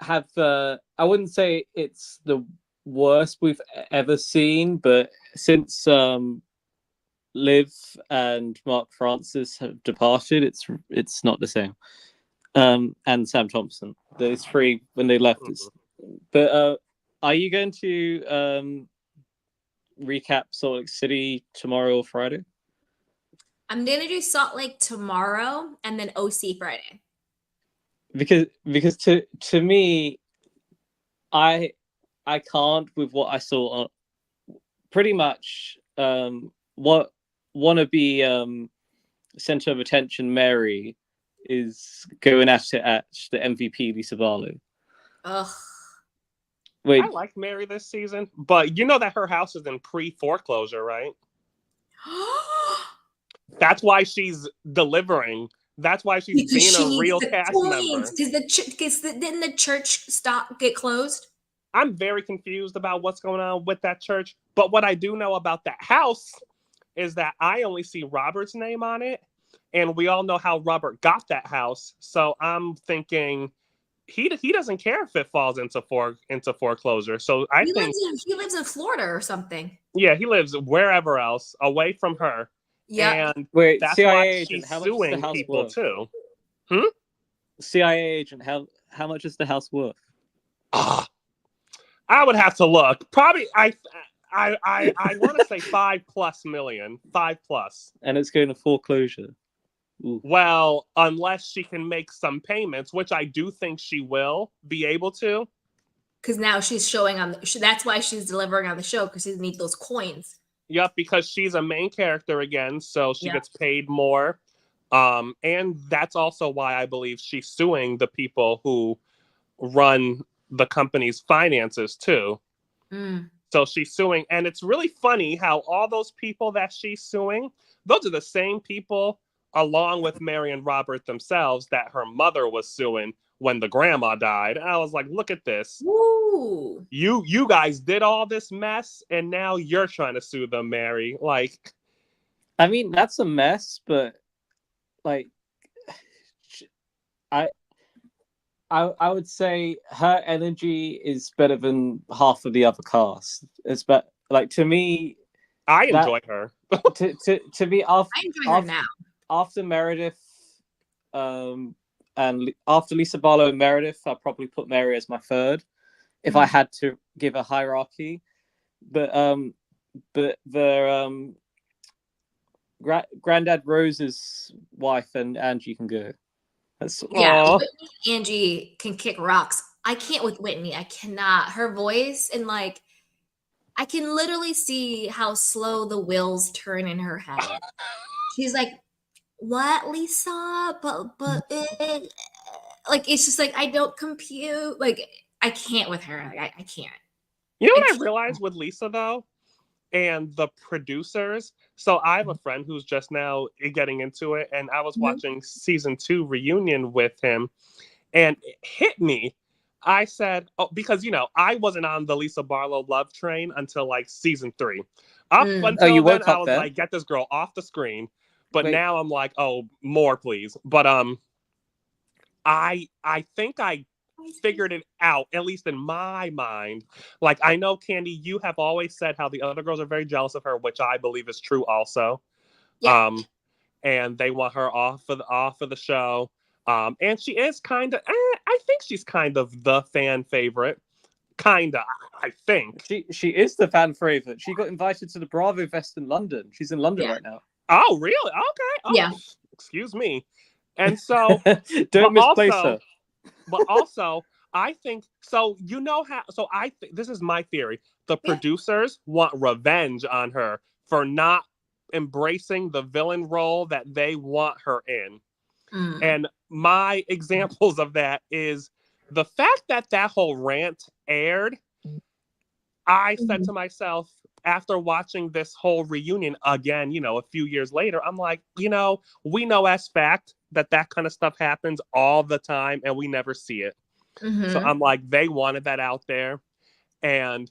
have. I wouldn't say it's the worst we've ever seen, but since Liv and Mark Francis have departed, it's not the same. And Sam Thompson, those 3 when they left. But are you going to recap Salt Lake City tomorrow or Friday? I'm gonna do Salt Lake tomorrow and then OC Friday. Because to me, I can't with what I saw. Pretty much, what wannabe center of attention Mary is going at it at the MVP Lisa Barlow. Ugh. Wait, I like Mary this season, but you know that her house is in pre-foreclosure, right? That's why she's delivering. That's why she's being a real cast member. Didn't the church get closed? I'm very confused about what's going on with that church. But what I do know about that house is that I only see Robert's name on it. And we all know how Robert got that house. So I'm thinking he doesn't care if it falls into foreclosure. So he lives in Florida or something. Yeah, he lives wherever else, away from her. Yeah. And wait, that's CIA why agent, she's how much is suing the house people worth? too. CIA agent, how much is the house worth? I would have to look. Probably I want to say 5+ million. 5+. And it's going to foreclosure. Ooh. Well, unless she can make some payments, which I do think she will be able to. Because now she's showing that's why she's delivering on the show, because she needs those coins. Yep, because she's a main character again, so she gets paid more. And that's also why I believe she's suing the people who run the company's finances too. So she's suing, and it's really funny how all those people that she's suing, those are the same people, along with Mary and Robert themselves, that her mother was suing when the grandma died. I was like, look at this. Woo. You guys did all this mess, and now you're trying to sue them, Mary. Like, I mean, that's a mess, but like, I would say her energy is better than half of the other cast. It's like, to me, I enjoy her. to me, I enjoy her now. After Meredith, and after Lisa Barlow and Meredith, I'll probably put Mary as my third, if I had to give a hierarchy. But the Granddad Rose's wife and Angie can go. Whitney, Angie can kick rocks. I can't with Whitney. I cannot. Her voice, and like, I can literally see how slow the wheels turn in her head. She's like, what, Lisa? But like, it's just like, I don't compute. Like, I can't with her. I can't. You know what I realized with Lisa though, and the producers? So I have a friend who's just now getting into it, and I was watching season 2 reunion with him, and it hit me. I said, because I wasn't on the Lisa Barlow love train until like season 3. Up until then, I was like, get this girl off the screen. But now I'm like, oh, more please. But I think I figured it out, at least in my mind. Like, I know, Candy, you have always said how the other girls are very jealous of her, which I believe is true also. Yeah. And they want her off of the show. And she is kind of, I think she's kind of the fan favorite. Kinda, I think. She is the fan favorite. She got invited to the Bravo Fest in London. She's in London right now. Oh, really? Okay. Oh, Yeah. excuse me. And so, don't misplace her. But also, I think so. You know how? So this is my theory. The producers want revenge on her for not embracing the villain role that they want her in. And my examples of that is the fact that whole rant aired. I said to myself, after watching this whole reunion again, a few years later, I'm like, we know as fact that kind of stuff happens all the time and we never see it. So I'm like, they wanted that out there. And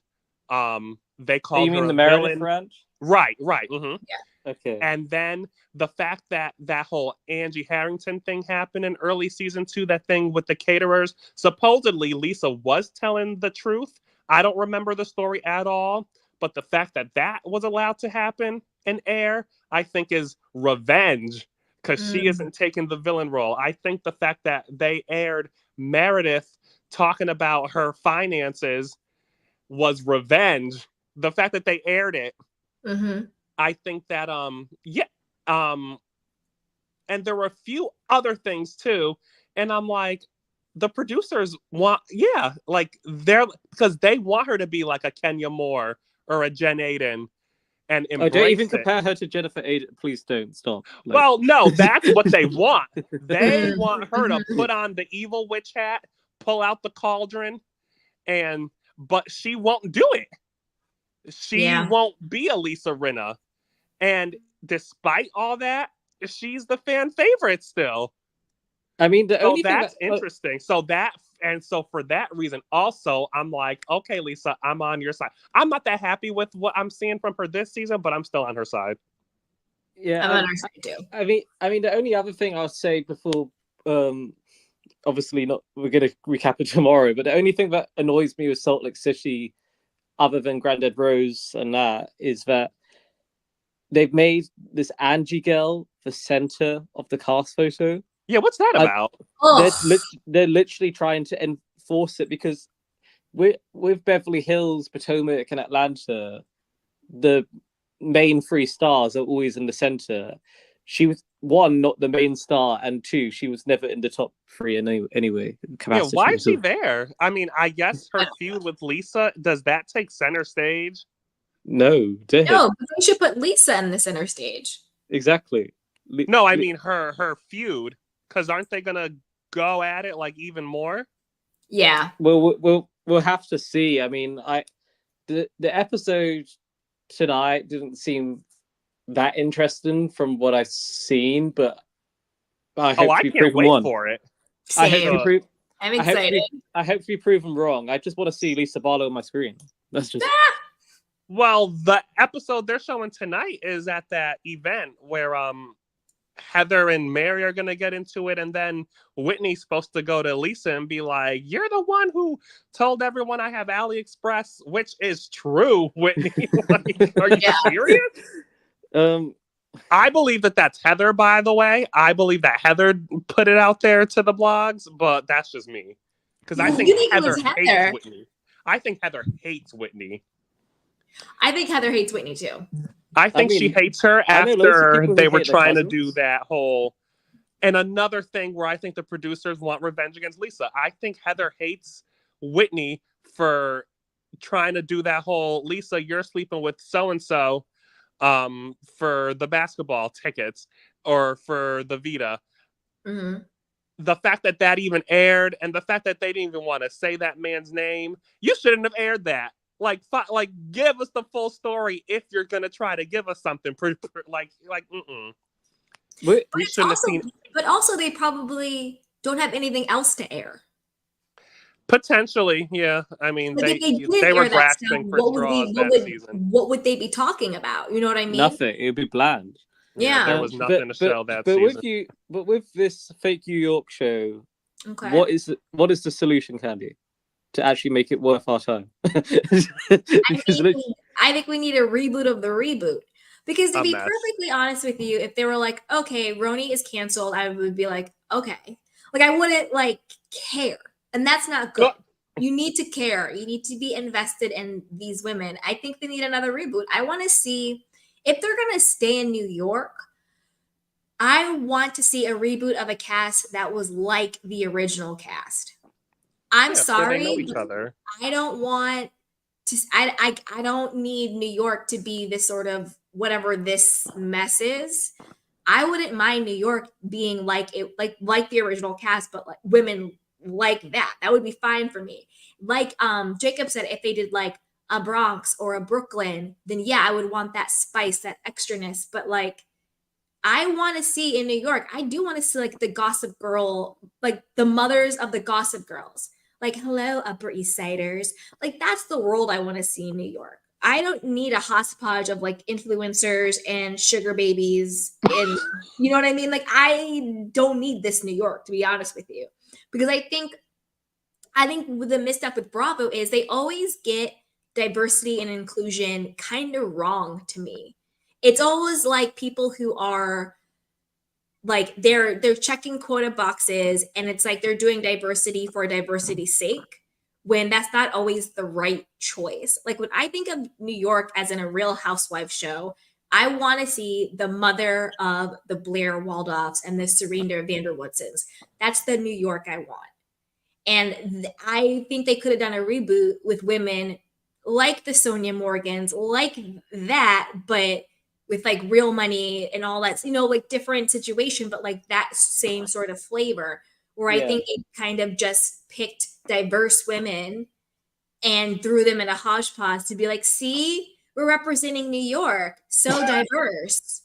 they called her the a Meredith villain. rant? Right. Mm-hmm. Yeah. Okay. And then the fact that whole Angie Harrington thing happened in early season 2, that thing with the caterers, supposedly Lisa was telling the truth. I don't remember the story at all, but the fact that was allowed to happen and air, I think is revenge, because she isn't taking the villain role. I think the fact that they aired Meredith talking about her finances was revenge. The fact that they aired it, I think that and there were a few other things too, and I'm like, the producers want, because they want her to be like a Kenya Moore or a Jen Aiden and embrace don't even it. compare her to Jennifer Aiden. Please don't stop. Well, no, that's what they want. They want her to put on the evil witch hat, pull out the cauldron, but she won't do it. She won't be a Lisa Rinna. And despite all that, she's the fan favorite still. I mean, that's interesting. So for that reason, also, I'm like, okay, Lisa, I'm on your side. I'm not that happy with what I'm seeing from her this season, but I'm still on her side. Yeah, I'm on her side too. I mean, the only other thing I'll say before, obviously not, we're gonna recap it tomorrow. But the only thing that annoys me with Salt Lake City, other than Grandad Rose and that, is that they've made this Angie girl the center of the cast photo. Yeah, what's that about? They're literally trying to enforce it, because with Beverly Hills, Potomac, and Atlanta, the main 3 stars are always in the center. She was, 1, not the main star, and 2, she was never in the top 3 anyway. Yeah, why is she there? I mean, I guess her feud with Lisa, does that take center stage? No, but they should put Lisa in the center stage. Exactly. No, I mean her feud, because aren't they gonna go at it like even more? Yeah. We'll have to see. I mean, the episode tonight didn't seem that interesting from what I've seen, but I hope to be can't proven wait for it. Same. I'm excited. I hope to be proven wrong. I just want to see Lisa Barlow on my screen. That's just. Well, the episode they're showing tonight is at that event where Heather and Mary are gonna get into it, and then Whitney's supposed to go to Lisa and be like, "You're the one who told everyone I have AliExpress," which is true, Whitney. Like, are you serious? I believe that's Heather, by the way. I believe that Heather put it out there to the blogs, but that's just me. Because I think Heather hates Whitney. I think Heather hates Whitney. I think Heather hates Whitney too. I think she hates her after they were trying to do that whole. And another thing where I think the producers want revenge against Lisa. I think Heather hates Whitney for trying to do that whole, Lisa, you're sleeping with so-and-so for the basketball tickets or for the Vita. The fact that even aired, and the fact that they didn't even want to say that man's name, you shouldn't have aired that. Like, give us the full story if you're gonna try to give us something. We shouldn't have seen. But also, they probably don't have anything else to air. Potentially, yeah. I mean, they were grasping for straws that season. What would they be talking about? You know what I mean? Nothing. It would be bland. Yeah, there was nothing to show that season. But with this fake New York show, Okay. What is the solution, Candy, to actually make it worth our time? I think we need a reboot of the reboot. Because to A be mess. perfectly honest with you, if they were like, okay, Roni is canceled, I would be like, okay. Like I wouldn't like care. And that's not good. You need to care. You need to be invested in these women. I think they need another reboot. I want to see if they're going to stay in New York. I want to see a reboot of a cast that was like the original cast. I'm Where they know sorry, each but other. I don't want to. I don't need New York to be this sort of whatever this mess is. I wouldn't mind New York being like it, like the original cast, but like women like that. That would be fine for me. Like Jacob said, if they did like a Bronx or a Brooklyn, then yeah, I would want that spice, that extraness. But like I want to see in New York, I do want to see like the Gossip Girl, like the mothers of the Gossip Girls. Like, hello, Upper East Siders. Like, that's the world I want to see in New York. I don't need a hodgepodge of like influencers and sugar babies. And you know what I mean? Like, I don't need this New York, to be honest with you. Because I think the misstep with Bravo is they always get diversity and inclusion kind of wrong to me. It's always like people who are like they're checking quota boxes and it's like they're doing diversity for diversity's sake when that's not always the right choice. Like when I think of New York as in a Real Housewives show, I want to see the mother of the Blair Waldorfs and the Serena Vanderwoodsons. That's the New York I want. And I think they could have done a reboot with women like the Sonia Morgans, like that, but with like real money and all that, like different situation, but like that same sort of flavor where I think it kind of just picked diverse women and threw them in a hodgepodge to be like, see, we're representing New York, so diverse.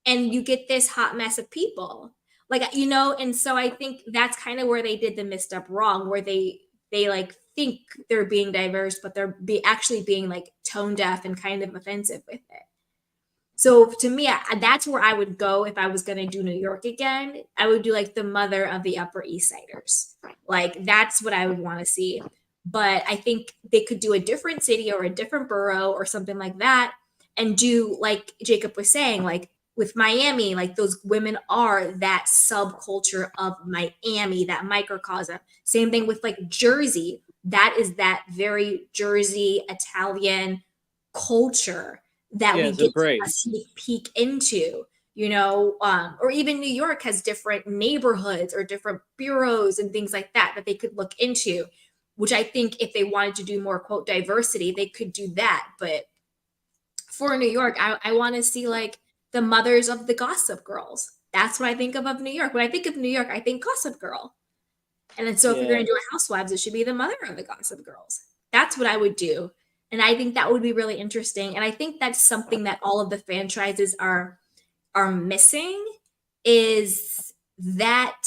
And you get this hot mess of people. Like, and so I think that's kind of where they did the messed up wrong, where they like think they're being diverse, but they're actually being like tone deaf and kind of offensive with it. So to me, that's where I would go if I was going to do New York again. I would do like the mother of the Upper East Siders. Like that's what I would want to see. But I think they could do a different city or a different borough or something like that and do like Jacob was saying, like with Miami, like those women are that subculture of Miami, that microcosm. Same thing with like Jersey. That is that very Jersey Italian culture that we get a sneak peek into, or even New York has different neighborhoods or different bureaus and things like that they could look into, which I think if they wanted to do more quote diversity, they could do that. But for New York, I want to see like the mothers of the Gossip Girls. That's what I think of New York. When I think of New York, I think Gossip Girl. And then so if you're going to do a Housewives, it should be the mother of the Gossip Girls. That's what I would do. And I think that would be really interesting. And I think that's something that all of the franchises are missing is that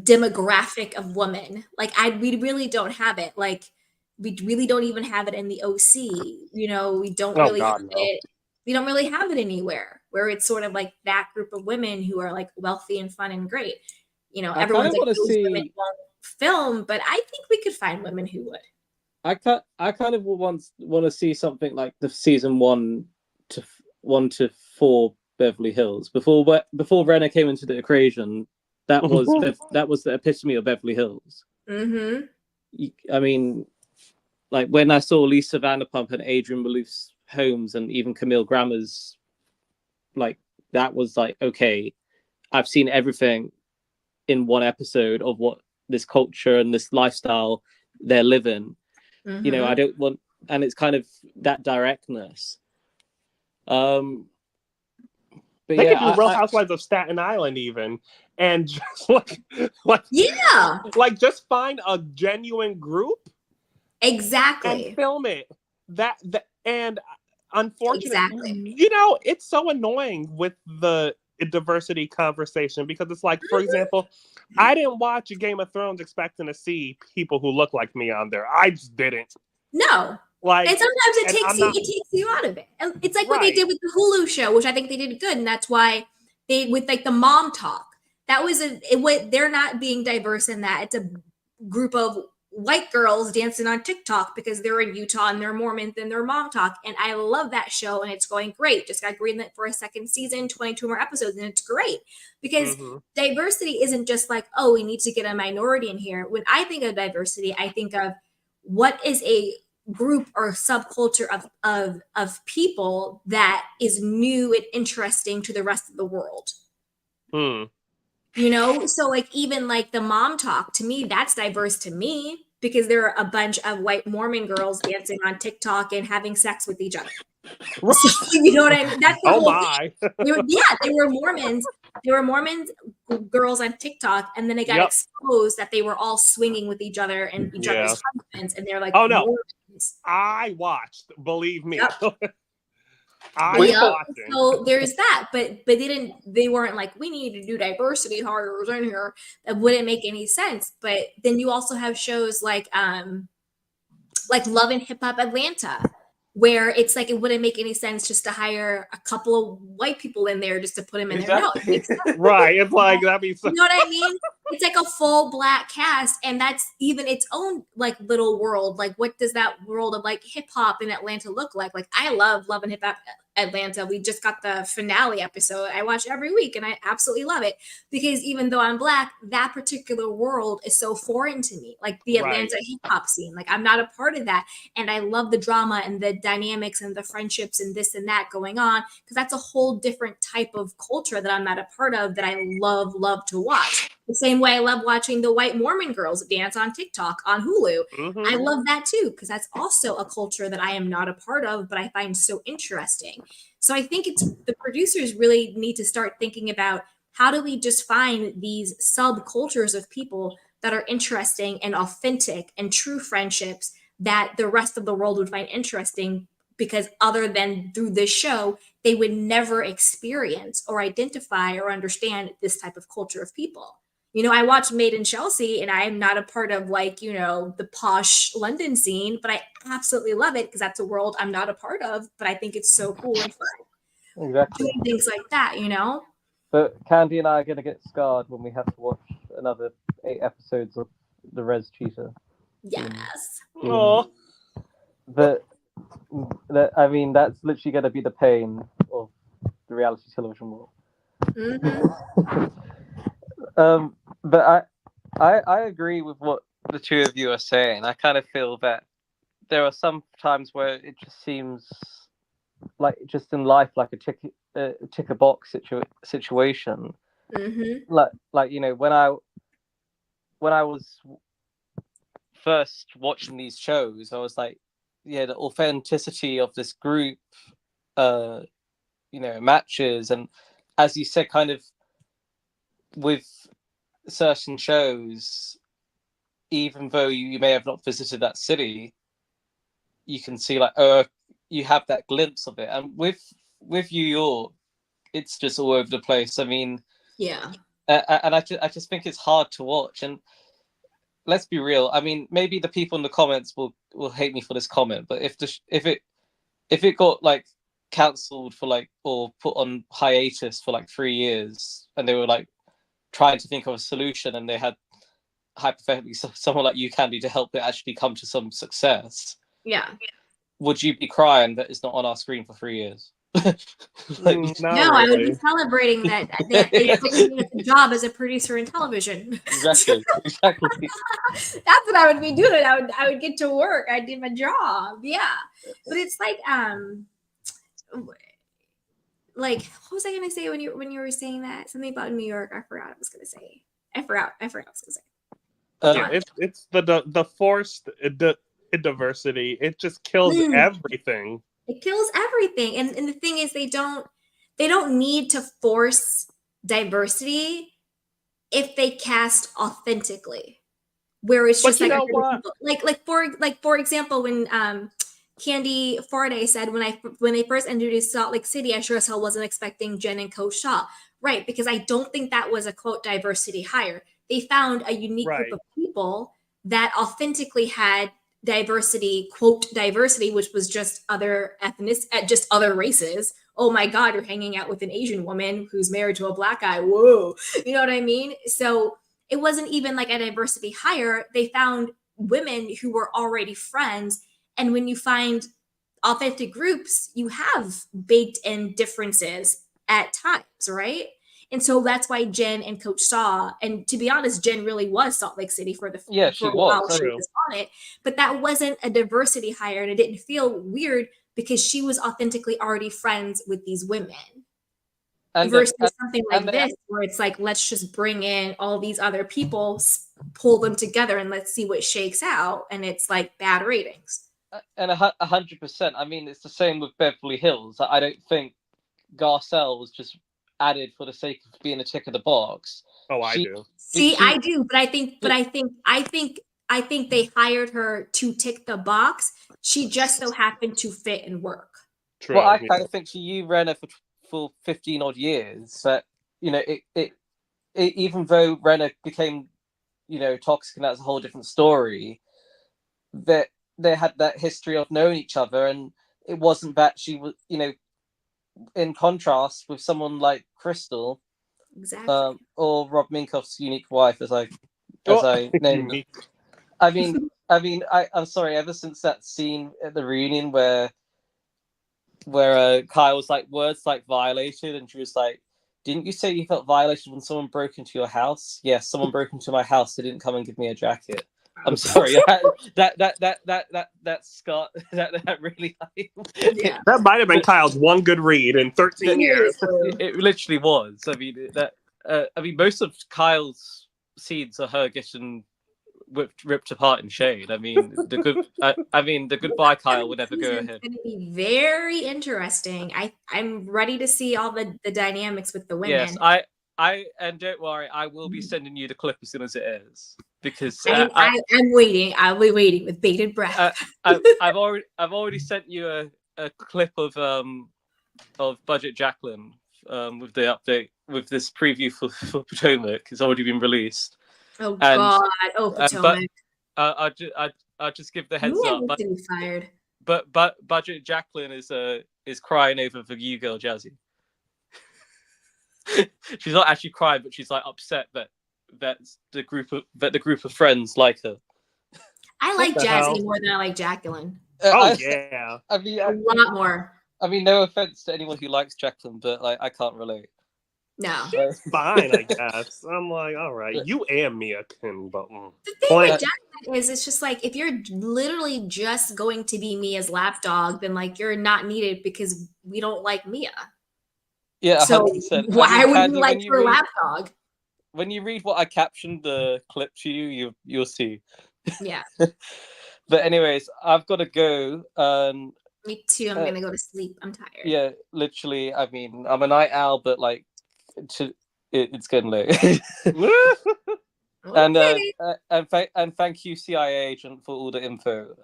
demographic of women. Like we really don't have it. Like we really don't even have it in the OC. We don't really have it. We don't really have it anywhere where it's sort of like that group of women who are like wealthy and fun and great. Everyone's like those women won't film, but I think we could find women who would. I kind of want to see something like the season 1 to 4 Beverly Hills before Renna came into the equation. That was the epitome of Beverly Hills. Mm-hmm. I mean, like when I saw Lisa Vanderpump and Adrienne Malouf's homes and even Camille Grammer's, like that was like, okay, I've seen everything in one episode of what this culture and this lifestyle they're living. Mm-hmm. I don't want, and it's kind of that directness. But they could do Real Housewives of Staten Island even, and just like like just find a genuine group, exactly, and film it. And unfortunately, exactly. It's so annoying with the diversity conversation because it's like, for example, I didn't watch Game of Thrones expecting to see people who look like me on there. I just didn't. No. Like, and sometimes it takes you out of it. And it's like what they did with the Hulu show, which I think they did good. And that's why with like the mom talk, they're not being diverse in that. It's a group of white girls dancing on TikTok because they're in Utah and they're Mormons and they're mom talk. And I love that show and it's going great. Just got greenlit for a second season, 22 more episodes, and it's great because diversity isn't just like, oh, we need to get a minority in here. When I think of diversity, I think of what is a group or subculture of people that is new and interesting to the rest of the world. You know, so like even like the mom talk, to me, that's diverse to me because there are a bunch of white Mormon girls dancing on TikTok and having sex with each other. So, you know what I mean? That's the whole my. thing. They were Mormons. They were Mormons girls on TikTok, and then it got exposed that they were all swinging with each other and each other's husbands, and they're like, oh no, Mormons. I watched. Believe me. So there's that, but they weren't like, we need to do diversity harder in here. That wouldn't make any sense. But then you also have shows like Love and Hip Hop Atlanta, where it's like it wouldn't make any sense just to hire a couple of white people in there just to put them in there. No, right. It's like that'd be so- you know what I mean? It's like a full black cast, and that's even its own like little world. Like, what does that world of like hip hop in Atlanta look like? Like, I love Love and Hip Hop Atlanta. We just got the finale episode. I watch every week, and I absolutely love it because even though I'm black, that particular world is so foreign to me. Like the Atlanta hip hop scene, like I'm not a part of that, and I love the drama and the dynamics and the friendships and this and that going on because that's a whole different type of culture that I'm not a part of that I love to watch. The same way I love watching the white Mormon girls dance on TikTok on Hulu. I love that too, because that's also a culture that I am not a part of, but I find so interesting. So I think it's the producers really need to start thinking about how do we just find these subcultures of people that are interesting and authentic and true friendships that the rest of the world would find interesting, because other than through this show, they would never experience or identify or understand this type of culture of people. You know, I watched Made in Chelsea and I'm not a part of like, you know, the posh London scene, but I absolutely love it because that's a world I'm not a part of, but I think it's so cool and fun. Exactly. Doing things like that, you know? But Candy and I are going to get scarred when we have to watch another 8 episodes of The Res Cheetah. Yes. Oh. That I mean, that's literally going to be the pain of the reality television world. But I agree with what the two of you are saying. I kind of feel that there are some times where it just seems like just in life like a tick a box situation. Like you know, when I was first watching these shows, I was like, yeah, the authenticity of this group, you know, matches, and as you said, kind of with certain shows, even though you may have not visited that city, you can see like, you have that glimpse of it. And with New York, it's just all over the place. I mean, yeah. And I just think it's hard to watch. And let's be real. I mean, maybe the people in the comments will hate me for this comment, but if it got like cancelled for like, or put on hiatus for like 3 years, and they were like trying to think of a solution, and they had hypothetically someone like you, Candy, to help it actually come to some success, would you be crying that it's not on our screen for 3 years? Like, no, really. I would be celebrating that they put me a job as a producer in television. Exactly. That's what I would be doing. I would get to work. I did my job. Yeah, but it's like what was I gonna say when you were saying that? Something about New York. I forgot what I was gonna say. I forgot what I was gonna say. It's the forced diversity. It just kills everything. It kills everything. And the thing is, they don't need to force diversity if they cast authentically, where it's just like for example, when Candy Faraday said, when they first introduced Salt Lake City, I sure as hell wasn't expecting Jen and Coach Shaw, right? Because I don't think that was a quote diversity hire. They found a unique group of people that authentically had diversity, quote diversity, which was just other just other races oh my God, you're hanging out with an Asian woman who's married to a Black guy. Whoa. You know what I mean? So it wasn't even like a diversity hire. They found women who were already friends. And when you find authentic groups, you have baked in differences at times, right? And so that's why Jen and Coach saw, and to be honest, Jen really was Salt Lake City for Yeah, for she a while was. she True. was on it, but that wasn't a diversity hire, and it didn't feel weird because she was authentically already friends with these women. And Versus something like and they, this, where it's like, let's just bring in all these other people, pull them together, and let's see what shakes out, and it's like bad ratings. and 100%. I mean, it's the same with Beverly Hills. I don't think Garcelle was just added for the sake of being a tick of the box. Oh, I She, do. See, she, I do, but I think they hired her to tick the box. She just so happened to fit and work. True. well, I yeah. kind of think you ran her for 15 odd years. That it even though Renner became toxic, and that's a whole different story. That they had that history of knowing each other, and it wasn't that she was in contrast with someone like Crystal, Exactly. or Rob Minkoff's unique wife, as I named them. Unique. I'm sorry. Ever since that scene at the reunion where Kyle was like, words like violated, and she was like, "Didn't you say you felt violated when someone broke into your house?" Yes, someone broke into my house. They didn't come and give me a jacket. I'm sorry. That Scott. That really. Yeah. That might have been Kyle's one good read in 13 years. Seriously. It literally was. I mean most of Kyle's scenes are her getting ripped apart in shade. I mean the goodbye Kyle would never go It's ahead. going to be very interesting. I'm ready to see all the dynamics with the women. Yes, and don't worry, I will be sending you the clip as soon as it is, because I'm waiting. I'll be waiting with bated breath. I've already sent you a clip of Budget Jacqueline with the update, with this preview for Potomac. It's already been released. Oh And God! Oh Potomac! I'll just give the heads up. Needs to be fired. But Budget Jacqueline is crying over the You Girl Jazzy. She's not actually crying, but she's like upset that the group of friends like her. I like the Jazzy hell? more than I like Jacqueline. Oh, yeah. I mean, A lot more. I mean, no offense to anyone who likes Jacqueline, but like I can't relate. No. She's fine, I guess. I'm like, all right, you and Mia can, but The thing with Jacqueline is, it's just like, if you're literally just going to be Mia's lapdog, then like you're not needed because we don't like Mia. Yeah, So 100%. why would Candy, you like her lapdog? When you read what I captioned the clip to you'll see. Yeah. But anyways, I've got to go. Me too. I'm gonna go to sleep. I'm tired. Yeah, literally. I mean, I'm a night owl, but like, it's getting late. Okay. And thank you, CIA agent, for all the info.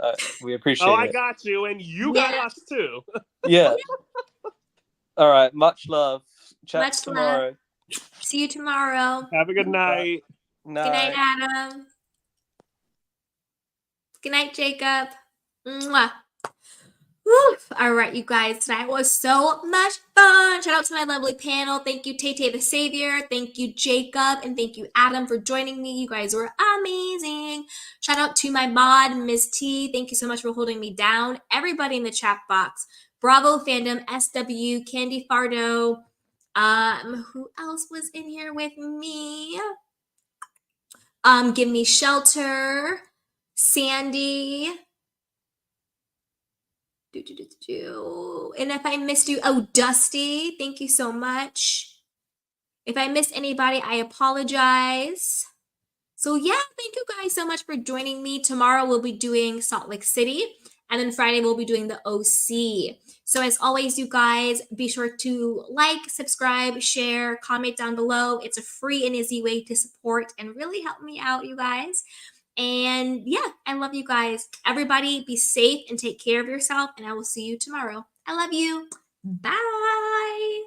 We appreciate it. oh, I got you, and you got us too. Yeah. All right. Much love. Chat Much tomorrow. love. See you tomorrow. Have a good night. Good night, Adam. Good night, Jacob. Mwah. Woo. All right, you guys, tonight was so much fun. Shout out to my lovely panel. Thank you, Tay the Savior. Thank you, Jacob. And thank you, Adam, for joining me. You guys were amazing. Shout out to my mod, Ms. T. Thank you so much for holding me down. Everybody in the chat box. Bravo Fandom, SW, Candy Fardo. Who else was in here with me? Give Me Shelter. Sandy. And if I missed you, oh, Dusty, thank you so much. If I missed anybody, I apologize. So yeah, thank you guys so much for joining me. Tomorrow we'll be doing Salt Lake City, and then Friday we'll be doing the OC. So as always, you guys, be sure to like, subscribe, share, comment down below. It's a free and easy way to support and really help me out, you guys. And yeah, I love you guys. Everybody be safe and take care of yourself, and I will see you tomorrow. I love you. Bye.